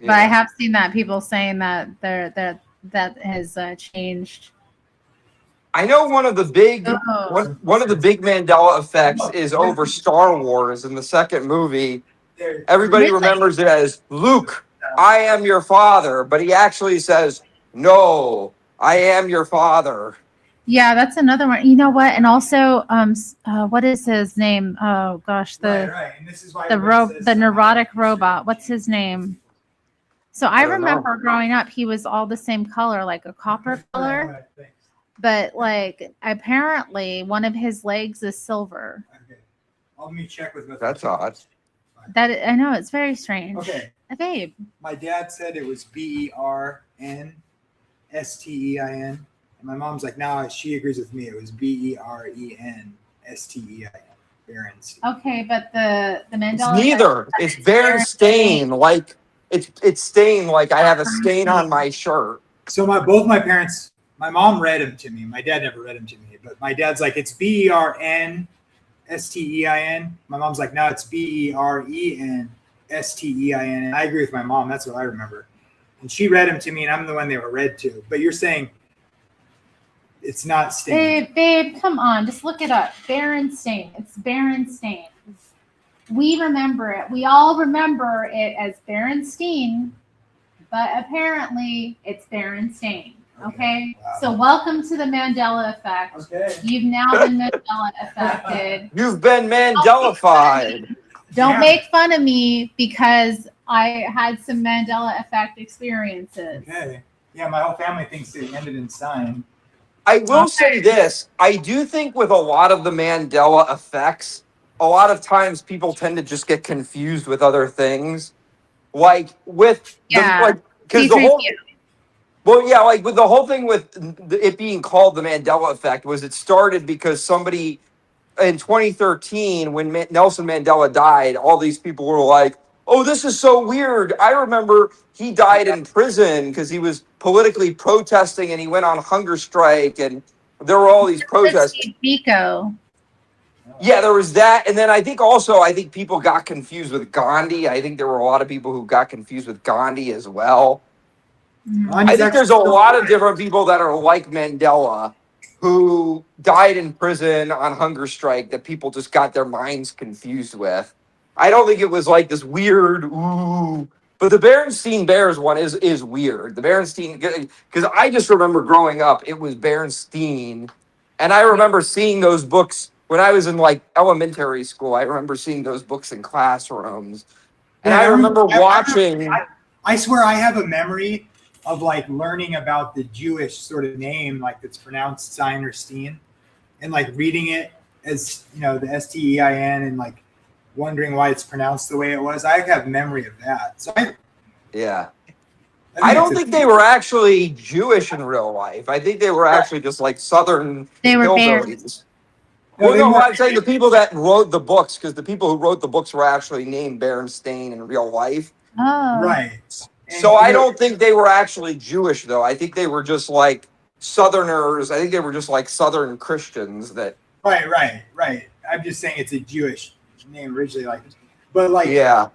But I have seen that people saying that that has changed. I know one of the big Oh. one of the big Mandela effects is over Star Wars in the second movie. Everybody Really? remembers it as Luke, I am your father, but he actually says, no, I am your father. Yeah, that's another one. You know what? And also, what is his name? Oh gosh, Right. And this is why the neurotic robot. What's his name? So I don't know. remember growing up, he was all the same color, like a copper color. But like apparently, one of his legs is silver. Okay. Let me check with. That's odd. That I know it's very strange. Okay. Babe. My dad said it was BERNSTEIN. And my mom's like, no, she agrees with me. It was BERENSTEIN. Berenstein. Okay, but the It's Mandela. neither. It's Berenstain, like it's stained like I have a stain on my shirt. So both my parents, my mom read them to me. My dad never read them to me, but my dad's like, it's BERNSTEIN. My mom's like, no, it's BERENSTEIN. And I agree with my mom. That's what I remember. And she read them to me, and I'm the one they were read to. But you're saying it's not Stain. Babe, come on. Just look it up. Berenstain. It's Berenstain. We remember it. We all remember it as Berenstain, but apparently it's Berenstain. Okay? Wow. So welcome to the Mandela effect. Okay. You've now been Mandela affected. You've been Mandela-fied. Don't make fun of me because I had some Mandela effect experiences. Okay. Yeah, my whole family thinks it ended in Stein. I will say this. I do think with a lot of the Mandela effects, a lot of times people tend to just get confused with other things. Like with because the whole like with the whole thing with it being called the Mandela effect was it started because somebody in 2013 when Nelson Mandela died, all these people were like, "Oh, this is so weird. I remember he died in prison because he was politically protesting and he went on hunger strike and there were all these protests." Biko. Yeah, there was that. And then I think people got confused with Gandhi. I think there were a lot of people who got confused with Gandhi as well. I think there's a lot of different people that are like Mandela who died in prison on hunger strike that people just got their minds confused with. I don't think it was like this weird, ooh. But the Berenstain Bears one is weird. The Berenstain, because I just remember growing up, it was Berenstain. And I remember seeing those books when I was in like elementary school. I remember seeing those books in classrooms. And I remember watching. I swear I have a memory of like learning about the Jewish sort of name, like it's pronounced Stein or Steen, and like reading it as, you know, the Stein and like wondering why it's pronounced the way it was. I have memory of that. So I don't think they were actually Jewish in real life. I think they were actually just like Southern hillbillies. I'm saying the people that wrote the books, because the people who wrote the books were actually named Berenstain in real life. Oh. Right. So I don't think they were actually Jewish, though. I think they were just like Southerners. I think they were just like Southern Christians that. Right. I'm just saying it's a Jewish name originally, but yeah.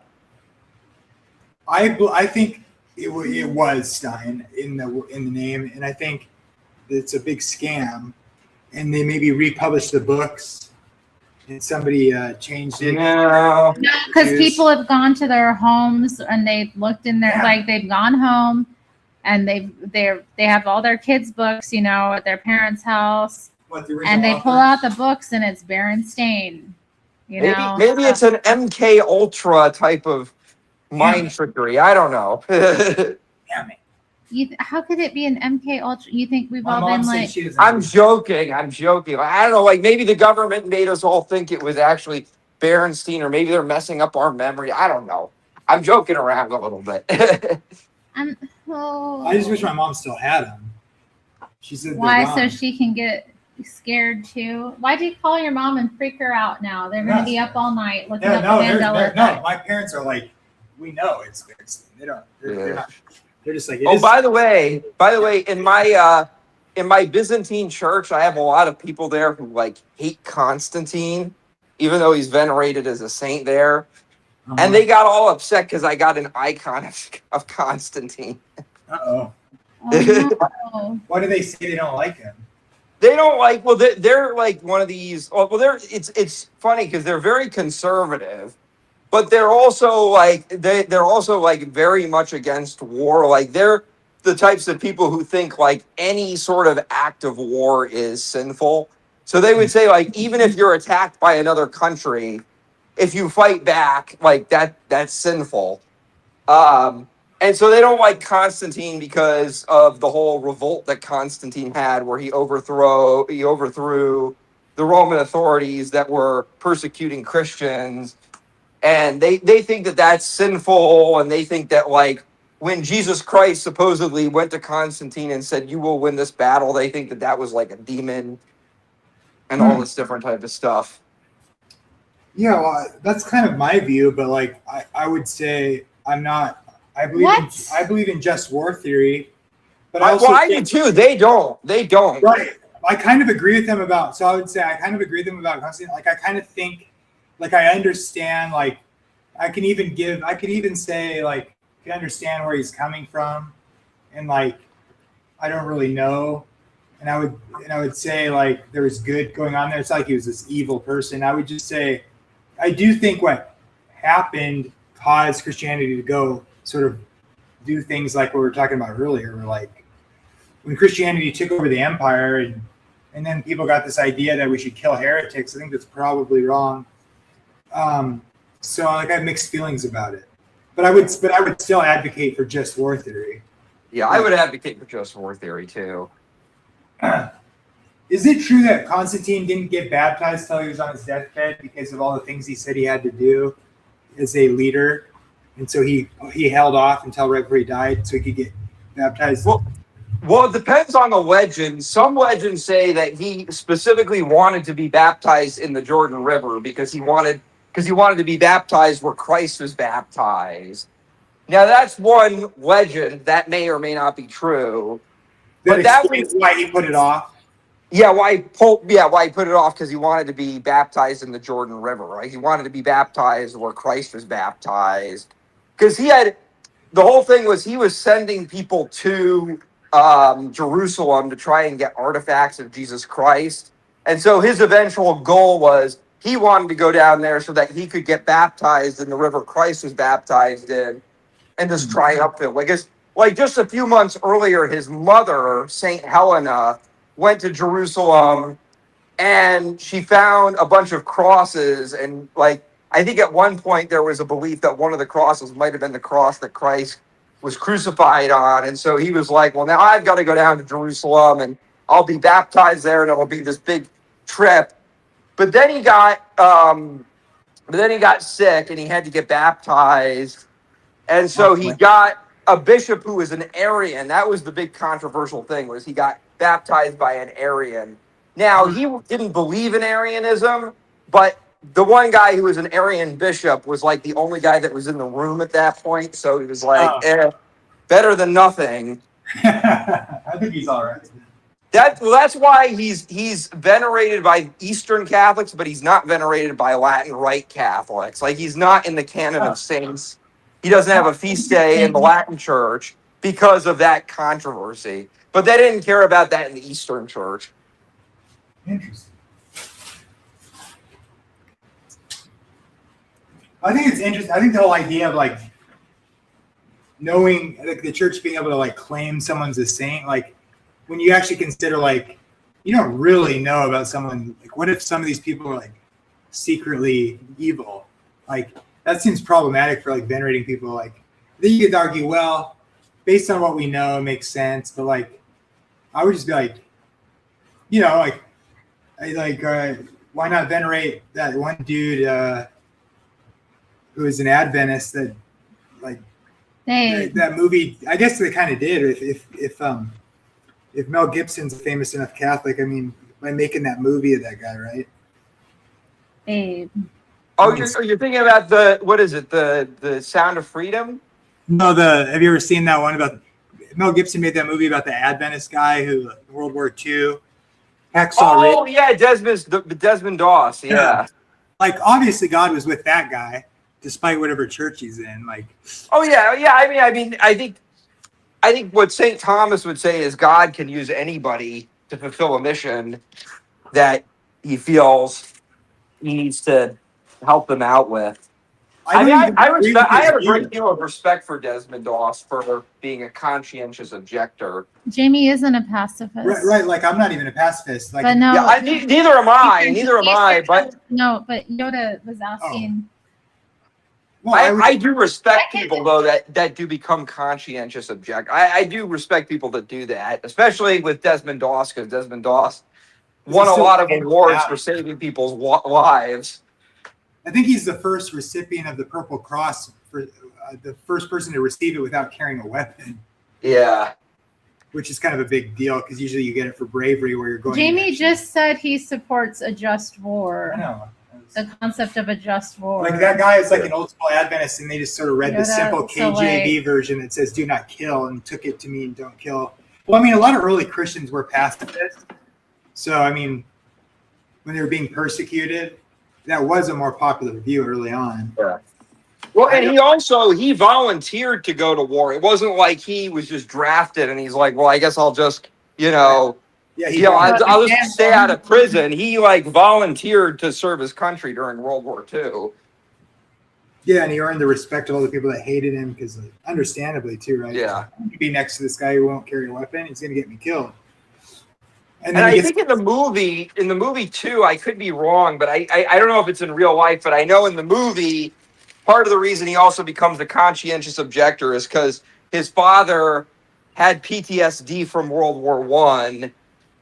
I think it was Stein in the name, and I think it's a big scam, and they maybe republished the books. And somebody changed it. No, because people have gone to their homes and they've looked in their they've gone home, and they have all their kids' books, you know, at their parents' house, and they pull out the books and it's Berenstain. Maybe it's an MK Ultra type of mind trickery. I don't know. Damn it. How could it be an MK Ultra? You think we've all been like? I'm joking. I don't know. Like maybe the government made us all think it was actually Berenstain, or maybe they're messing up our memory. I don't know. I'm joking around a little bit. I just wish my mom still had them. She said why, so she can get scared too? Why do you call your mom and freak her out now? They're going to be up all night looking up the Mandela. No, my parents are like, we know it's Berenstain. They don't. They're not. They're just like. By the way, in my Byzantine church, I have a lot of people there who like hate Constantine, even though he's venerated as a saint there. And they got all upset because I got an icon of Constantine. Oh, no. Why do they say they don't like him? They don't like. Well, they're like one of these. Well, it's funny because they're very conservative. But they're also like they're also like very much against war. Like they're the types of people who think like any sort of act of war is sinful. So they would say like even if you're attacked by another country, if you fight back, like that's sinful. And so they don't like Constantine because of the whole revolt that Constantine had, where he overthrew the Roman authorities that were persecuting Christians. And they think that that's sinful, and they think that, like, when Jesus Christ supposedly went to Constantine and said, "You will win this battle," they think that that was, like, a demon and all this different type of stuff. Yeah, well, that's kind of my view, but, like, I would say I'm not I believe in just war theory, but I do too. They don't. Right. I kind of agree with them about. So I would say I kind of agree with them about Constantine. Like I kind of think, like I understand. Like I can even say like I can understand where he's coming from, and like I don't really know. And I would say like there was good going on there. It's not like he was this evil person. I would just say I do think what happened caused Christianity to go sort of do things like what we were talking about earlier, where like when Christianity took over the empire and then people got this idea that we should kill heretics. I think that's probably wrong. So like I have mixed feelings about it. But I would still advocate for just war theory. Yeah, I would advocate for just war theory too. Is it true that Constantine didn't get baptized till he was on his deathbed because of all the things he said he had to do as a leader? And so he held off until right before he died so he could get baptized? Well, it depends on the legend. Some legends say that he specifically wanted to be baptized in the Jordan River because he wanted to be baptized where Christ was baptized. Now, that's one legend that may or may not be true. That explains why he put it off. Yeah, why he put it off because he wanted to be baptized in the Jordan River, right? He wanted to be baptized where Christ was baptized. Because the whole thing was he was sending people to Jerusalem to try and get artifacts of Jesus Christ. And so his eventual goal was he wanted to go down there so that he could get baptized in the river Christ was baptized in and just triumph it. Like just a few months earlier, his mother, Saint Helena, went to Jerusalem and she found a bunch of crosses. And like, I think at one point there was a belief that one of the crosses might have been the cross that Christ was crucified on. And so he was like, well, now I've got to go down to Jerusalem and I'll be baptized there and it'll be this big trip. But then he got sick and he had to get baptized. And so he got a bishop who was an Arian. That was the big controversial thing, was he got baptized by an Arian. Now, he didn't believe in Arianism, but the one guy who was an Arian bishop was like the only guy that was in the room at that point. So he was like, better than nothing. I think he's all right. That's why he's venerated by Eastern Catholics, but he's not venerated by Latin Rite Catholics. Like, he's not in the canon of saints. He doesn't have a feast day in the Latin Church because of that controversy. But they didn't care about that in the Eastern Church. Interesting. I think it's interesting. I think the whole idea of like knowing, like the church being able to like claim someone's a saint, like when you actually consider like you don't really know about someone. Like, what if some of these people are like secretly evil? Like, that seems problematic for like venerating people. Like, then you could argue, well, based on what we know, it makes sense. But like, I would just be like, you know, why not venerate that one dude who is an Adventist that, like, that movie? I guess they kind of did. If Mel Gibson's a famous enough Catholic, I mean, by making that movie of that guy, right? Oh, you're thinking about the Sound of Freedom? No, have you ever seen that one about Mel Gibson made that movie about the Adventist guy who World War II? Oh, yeah, Desmond Doss, yeah. Like, obviously God was with that guy, despite whatever church he's in. Like, oh yeah. I think what St. Thomas would say is God can use anybody to fulfill a mission that he feels he needs to help them out with. I have a great deal of respect for Desmond Doss for being a conscientious objector. Jamie isn't a pacifist. Right. Like, I'm not even a pacifist. Like, but no, yeah, neither am I. But no, but Yoda was asking. Well, I do respect people though that do become conscientious object. I do respect people that do that, especially with Desmond Doss, because Desmond Doss won a lot of awards for saving people's lives. I think he's the first recipient of the Purple Cross, for the first person to receive it without carrying a weapon. Yeah. Which is kind of a big deal, because usually you get it for bravery where you're going. Jamie just said he supports a just war. I know. The concept of a just war. Like that guy is like an old school Adventist, and they just sort of read the simple so KJV version that says "Do not kill" and took it to mean "Don't kill." Well, I mean, a lot of early Christians were pacifists, so I mean, when they were being persecuted, that was a more popular view early on. Yeah. Well, and he volunteered to go to war. It wasn't like he was just drafted and he's like, well, I guess I'll just, I'll just stay out of prison. He like volunteered to serve his country during World War II. Yeah, and he earned the respect of all the people that hated him because, understandably, too, right? Yeah. To be next to this guy who won't carry a weapon, he's going to get me killed. And I think in the movie too, I could be wrong, but I don't know if it's in real life, but I know in the movie, part of the reason he also becomes a conscientious objector is because his father had PTSD from World War I.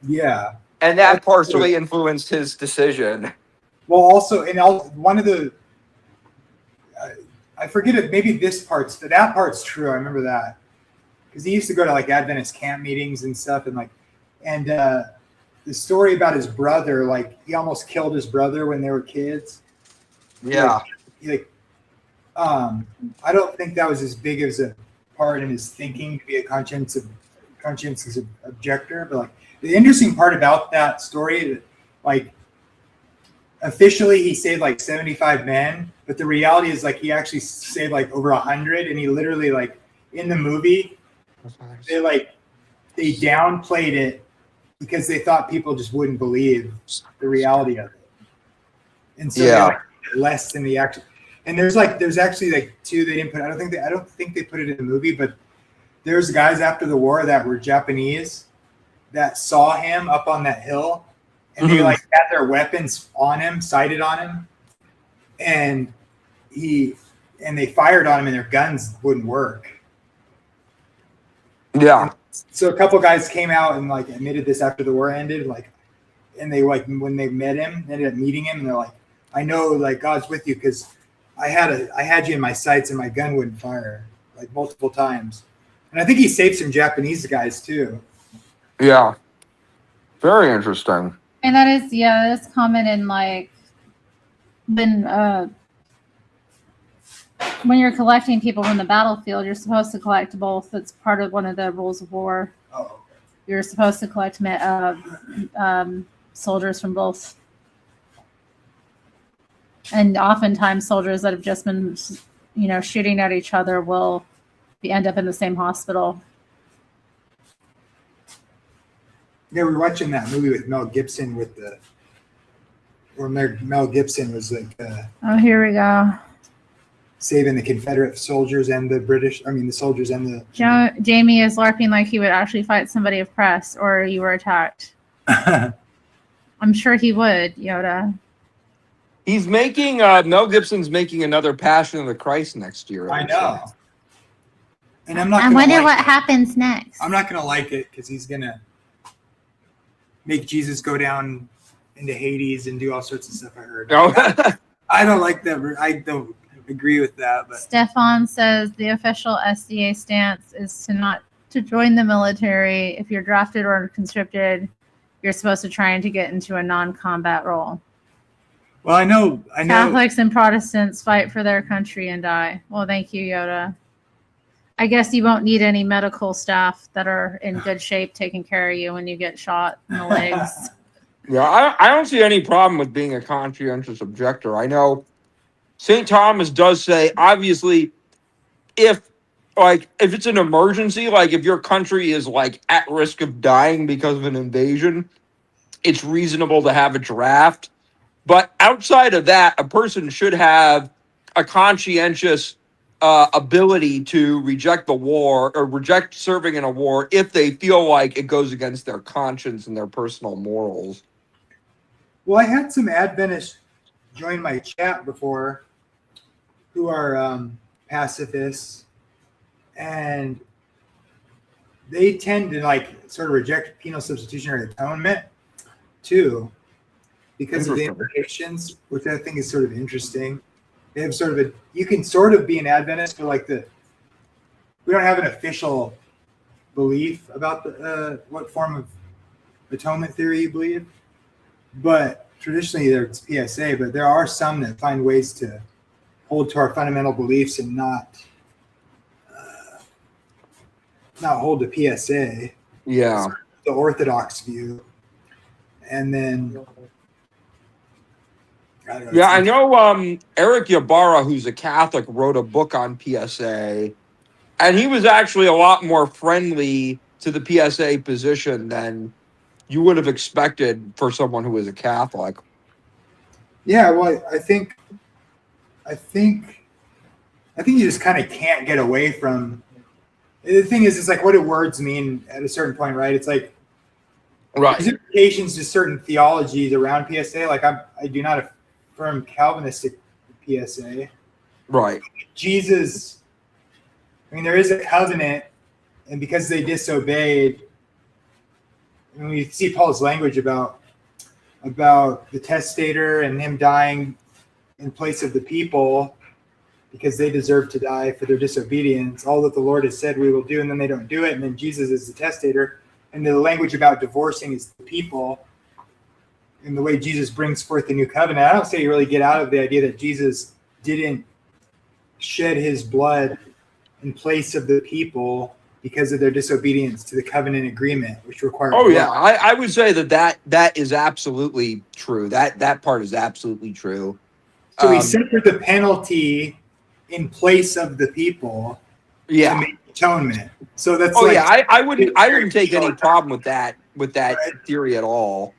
Yeah. And that partially influenced his decision. Well, also, one of the, I forget it, maybe that part's true. I remember that. Because he used to go to like Adventist camp meetings and stuff, and the story about his brother, like he almost killed his brother when they were kids. Yeah. I don't think that was as big as a part in his thinking to be a conscientious objector. But like the interesting part about that story, like officially he saved like 75 men, but the reality is like he actually saved like over 100, and he literally like in the movie they downplayed it because they thought people just wouldn't believe the reality of it, and so they like less than the actual. And there's actually like two they didn't put. I don't think they put it in the movie, but there's guys after the war that were Japanese that saw him up on that hill, and they like had their weapons on him, sighted on him, and they fired on him, and their guns wouldn't work. Yeah. And so a couple guys came out and like admitted this after the war ended, and they like when they met him, ended up meeting him, and they're like, I know like God's with you because I had you in my sights and my gun wouldn't fire like multiple times. And I think he saved some Japanese guys too. Yeah. Very interesting. And that is common in like when you're collecting people from the battlefield, you're supposed to collect both. That's part of one of the rules of war. Oh. You're supposed to collect soldiers from both. And oftentimes soldiers that have just been, shooting at each other will end up in the same hospital. Yeah, we were watching that movie with Mel Gibson Mel Gibson was like Here we go. saving the Confederate soldiers and the soldiers and the... Jamie is LARPing like he would actually fight somebody if pressed or you were attacked. I'm sure he would, Yoda. He's making Mel Gibson's making another Passion of the Christ next year. I know. And I'm not. I wonder what happens next. I'm not gonna like it because he's gonna make Jesus go down into Hades and do all sorts of stuff. I heard. No. I don't like that. I don't agree with that. But Stefan says the official SDA stance is to join the military. If you're drafted or conscripted, you're supposed to try and to get into a non-combat role. Well, I know. Catholics and Protestants fight for their country and die. Well, thank you, Yoda. I guess you won't need any medical staff that are in good shape taking care of you when you get shot in the legs. Yeah, I don't see any problem with being a conscientious objector. I know St. Thomas does say, obviously, if it's an emergency, like if your country is like at risk of dying because of an invasion, it's reasonable to have a draft. But outside of that, a person should have a conscientious ability to reject the war or reject serving in a war if they feel like it goes against their conscience and their personal morals. Well, I had some Adventists join my chat before who are pacifists, and they tend to like sort of reject penal substitutionary atonement too, because of the implications, which I think is sort of interesting. They have sort of you can sort of be an Adventist, but like we don't have an official belief about what form of atonement theory you believe. But traditionally it's PSA, but there are some that find ways to hold to our fundamental beliefs and not hold to PSA. Yeah. The Orthodox view. And then I don't know. Yeah, I know Eric Ybarra, who's a Catholic, wrote a book on PSA, and he was actually a lot more friendly to the PSA position than you would have expected for someone who was a Catholic. Yeah, well, I think you just kind of can't get away from. The thing is, it's like, what do words mean at a certain point, right? It's like, Right. there's implications to certain theologies around PSA. Like, I do not affirm Calvinistic PSA. Right. Jesus, I mean, there is a covenant, and because they disobeyed, and we see Paul's language about the testator and him dying in place of the people because they deserve to die for their disobedience. All that the Lord has said we will do, and then they don't do it, and then Jesus is the testator. And the language about divorcing is the people, and the way Jesus brings forth the new covenant. I don't say you really get out of the idea that Jesus didn't shed his blood in place of the people because of their disobedience to the covenant agreement, which required. Oh yeah, I would say that is absolutely true. That part is absolutely true. So he suffered the penalty in place of the people. Yeah. To make atonement. So that's. Oh yeah, I wouldn't take any problem with that theory at all.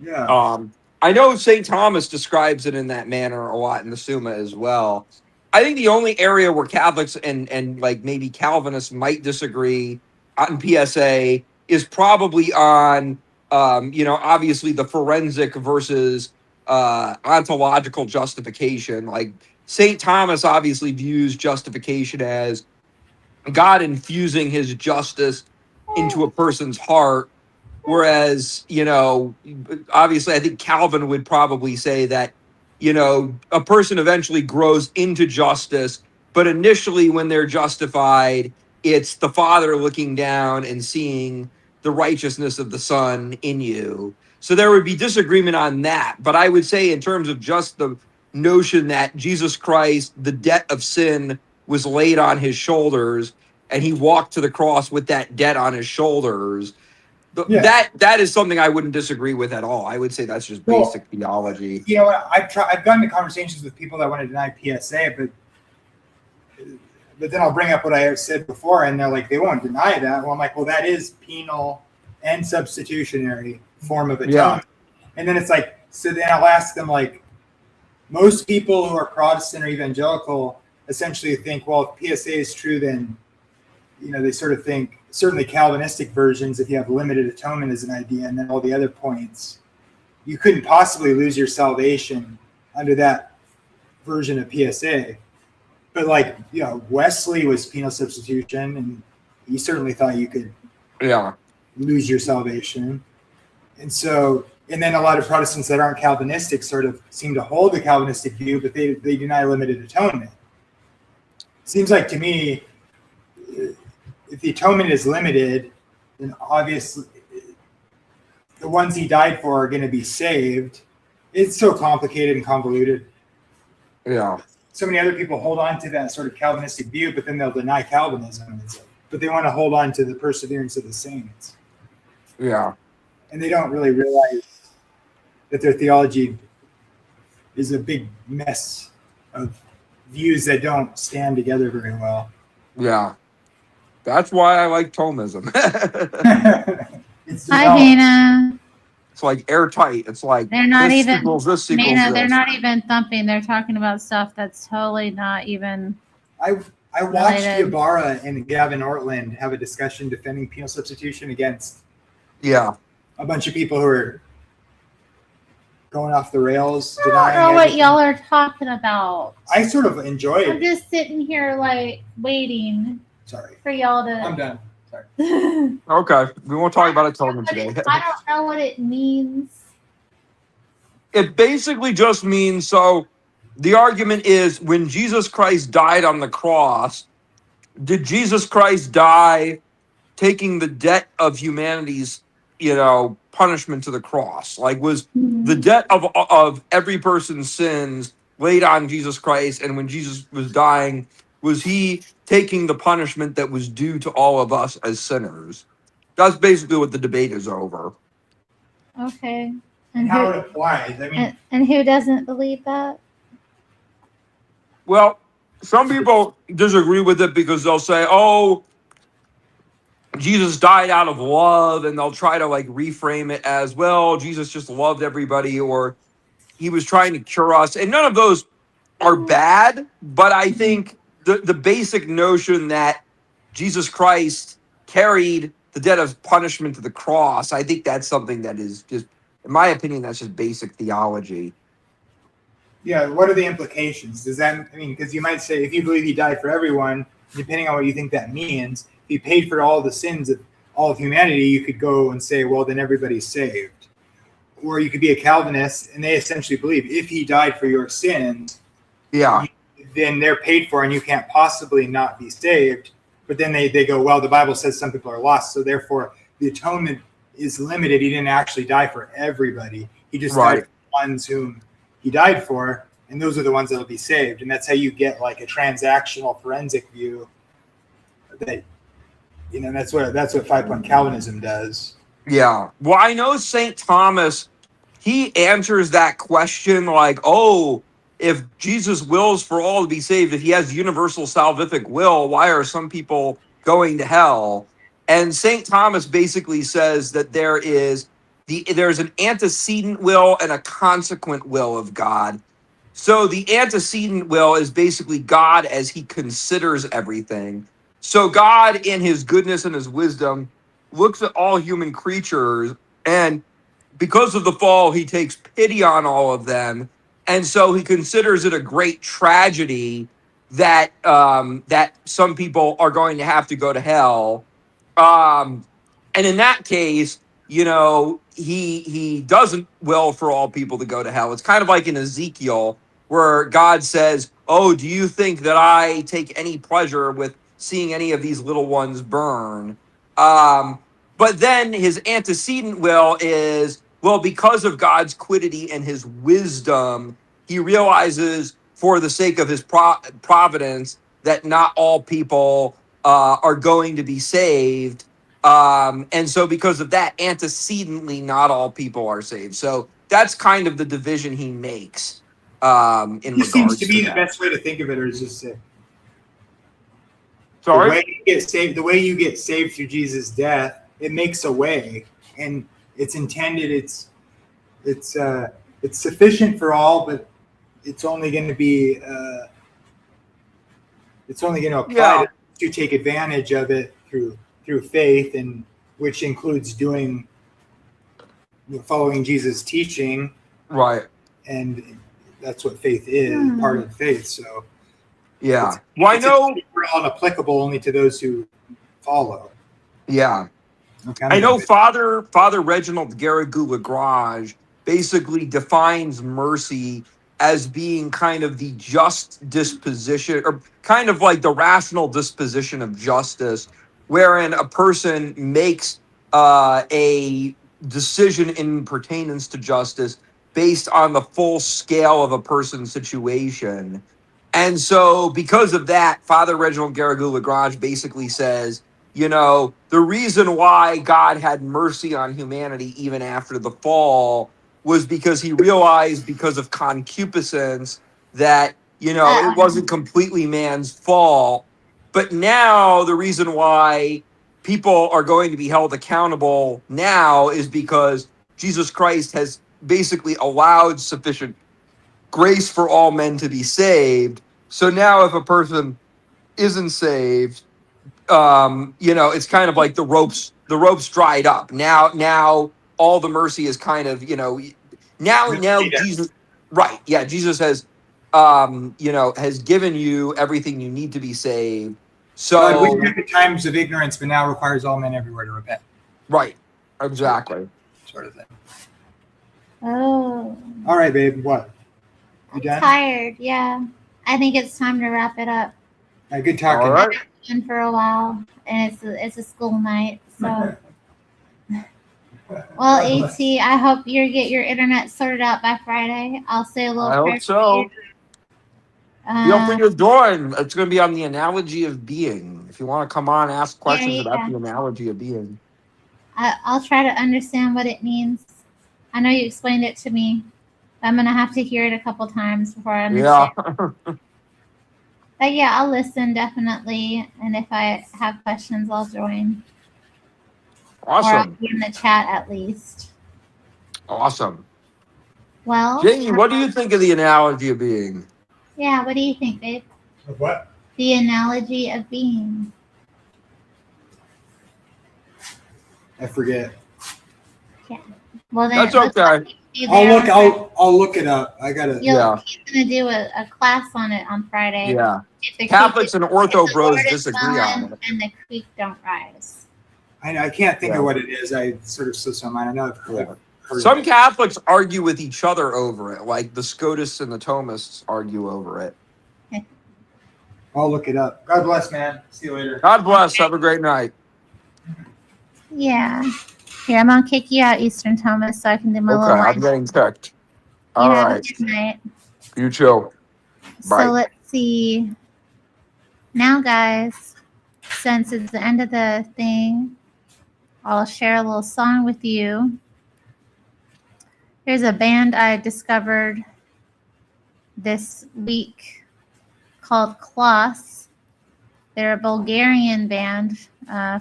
Yeah. I know St. Thomas describes it in that manner a lot in the Summa as well. I think the only area where Catholics and like maybe Calvinists might disagree on PSA is probably on obviously the forensic versus ontological justification. Like St. Thomas obviously views justification as God infusing his justice into a person's heart. Whereas, obviously I think Calvin would probably say that, a person eventually grows into justice, but initially when they're justified, it's the Father looking down and seeing the righteousness of the Son in you. So there would be disagreement on that. But I would say in terms of just the notion that Jesus Christ, the debt of sin was laid on his shoulders, and he walked to the cross with that debt on his shoulders. That is something I wouldn't disagree with at all. I would say that's just basic theology. I've gotten into conversations with people that want to deny PSA, but then I'll bring up what I said before, and they're like, they won't deny that. Well, I'm like, well, that is penal and substitutionary form of atonement. Yeah. And then it's like, so then I'll ask them, like, most people who are Protestant or evangelical essentially think, well, if PSA is true, then, they sort of think, certainly Calvinistic versions, if you have limited atonement as an idea, and then all the other points, you couldn't possibly lose your salvation under that version of PSA. But Wesley was penal substitution, and he certainly thought you could lose your salvation. And then a lot of Protestants that aren't Calvinistic sort of seem to hold the Calvinistic view, but they deny limited atonement. Seems like to me, if the atonement is limited, then obviously the ones he died for are going to be saved. It's so complicated and convoluted. Yeah. So many other people hold on to that sort of Calvinistic view, but then they'll deny Calvinism. But they want to hold on to the perseverance of the saints. Yeah. And they don't really realize that their theology is a big mess of views that don't stand together very well. Yeah. That's why I like Thomism. Hi, Dana. It's like airtight. It's like they're not this even equals this equals Dana, this. they're not even thumping. They're talking about stuff that's totally not even. I watched Ybarra and Gavin Ortland have a discussion defending penal substitution against a bunch of people who are going off the rails. I don't know what y'all are talking about. I sort of enjoy it. I'm just sitting here waiting. Sorry. For y'all to. I'm done. Sorry. Okay. We won't talk about atonement today. I don't know what it means. It basically just means, so the argument is when Jesus Christ died on the cross, did Jesus Christ die taking the debt of humanity's, punishment to the cross? Like, was the debt of every person's sins laid on Jesus Christ, and when Jesus was dying, was he taking the punishment that was due to all of us as sinners? That's basically what the debate is over. Okay. And how it applies. I mean, And who doesn't believe that? Well, some people disagree with it because they'll say, oh, Jesus died out of love, and they'll try to like reframe it as, well, Jesus just loved everybody, or he was trying to cure us. And none of those are bad, but I think the basic notion that Jesus Christ carried the debt of punishment to the cross, I think that's something that is just, in my opinion, that's just basic theology. yeah, what are the implications? Does that, I mean, because you might say, if you believe he died for everyone, depending on what you think that means, if he paid for all the sins of all of humanity, you could go and say, well, then everybody's saved. Or you could be a Calvinist, and they essentially believe if he died for your sins, Yeah. then they're paid for and you can't possibly not be saved. But then they go, well, the Bible says some people are lost, so therefore the atonement is limited. He didn't actually die for everybody. He just died for the ones whom he died for, and those are the ones that will be saved. And that's how you get like a transactional forensic view that, that's what 5-point Calvinism does. Yeah. Well, I know St. Thomas, he answers that question like, oh, if Jesus wills for all to be saved, if he has universal salvific will, why are some people going to hell? And St. Thomas basically says that there's an antecedent will and a consequent will of God. So the antecedent will is basically God as he considers everything. So God, in his goodness and his wisdom, looks at all human creatures, and because of the fall, he takes pity on all of them. And so he considers it a great tragedy that that some people are going to have to go to hell. And in that case, he doesn't will for all people to go to hell. It's kind of like in Ezekiel, where God says, oh, do you think that I take any pleasure with seeing any of these little ones burn? But then his antecedent will is, well, because of God's quiddity and his wisdom, he realizes for the sake of his providence that not all people are going to be saved. And so because of that, antecedently, not all people are saved. So that's kind of the division he makes. In This seems to be the that. best way to think of it, or is just say, sorry? The way you get saved through Jesus' death, it makes a way, and it's intended. It's sufficient for all, but it's only going to be. It's only going to apply to take advantage of it through faith, and which includes following Jesus' teaching. Right. And that's what faith is, part of faith. So yeah. I know we're all applicable only to those who follow. Yeah. Okay, I know Father Reginald Garrigou-Lagrange basically defines mercy as being kind of the just disposition, or kind of like the rational disposition of justice, wherein a person makes a decision in pertainance to justice based on the full scale of a person's situation. And so because of that, Father Reginald Garrigou-Lagrange basically says, the reason why God had mercy on humanity even after the fall was because he realized, because of concupiscence, that, it wasn't completely man's fault. But now the reason why people are going to be held accountable now is because Jesus Christ has basically allowed sufficient grace for all men to be saved. So now if a person isn't saved, it's kind of like the ropes dried up. Now all the mercy is kind of, now Jesus, right. Yeah. Jesus has, has given you everything you need to be saved. So at the times of ignorance, but now requires all men everywhere to repent. Right. Exactly. Sort of thing. Oh. All right, babe. What? You done? Tired. Yeah. I think it's time to wrap it up. Good talking. All right. For a while, and it's a school night, so Well, AT, I hope you get your internet sorted out by Friday. I'll say a little I prayer hope so. for Be open you. your door, and it's going to be on the analogy of being. If you want to come on, ask questions about Yeah. the analogy of being. I'll try to understand what it means. I know you explained it to me. I'm going to have to hear it a couple times before I understand. Yeah. But yeah, I'll listen definitely. And if I have questions, I'll join. Or I'll Awesome. be in the chat at least. Awesome. Well, Jamie, what do you think of the analogy of being? yeah, what do you think, babe? Of what? The analogy of being. I forget. Well, then That's it looks okay. like you be there I'll look it up. I gotta. Yeah. He's gonna do a class on it on Friday. Yeah. If the Catholics creek- and ortho if the bros Lord is disagree on smelling it. and the creek don't rise. I can't think Yeah. of what it is. I sort of slipped my mind. I know I've Yeah. heard Some of it. Catholics argue with each other over it, like the Scotists and the Thomists argue over it. I'll look it up. God bless, man. See you later. God bless. Have a great night. Yeah. Here, I'm gonna kick you out, Eastern Thomas, so I can do my Okay, little I'm line. getting kicked. You All have a right. good night. You too. Bye. So let's see. Now, guys, since it's the end of the thing, I'll share a little song with you. Here's a band I discovered this week called Kloss. They're a Bulgarian band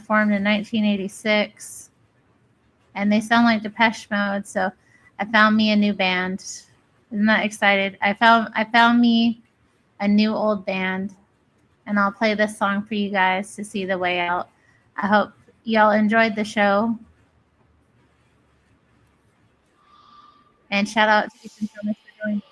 formed in 1986, and they sound like Depeche Mode. So I found me a new band. I'm not excited. I found me a new old band, and I'll play this song for you guys to see the way out. I hope y'all enjoyed the show. And shout out to Ethan Thomas for joining.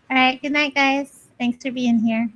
All right. Good night, guys. Thanks for being here.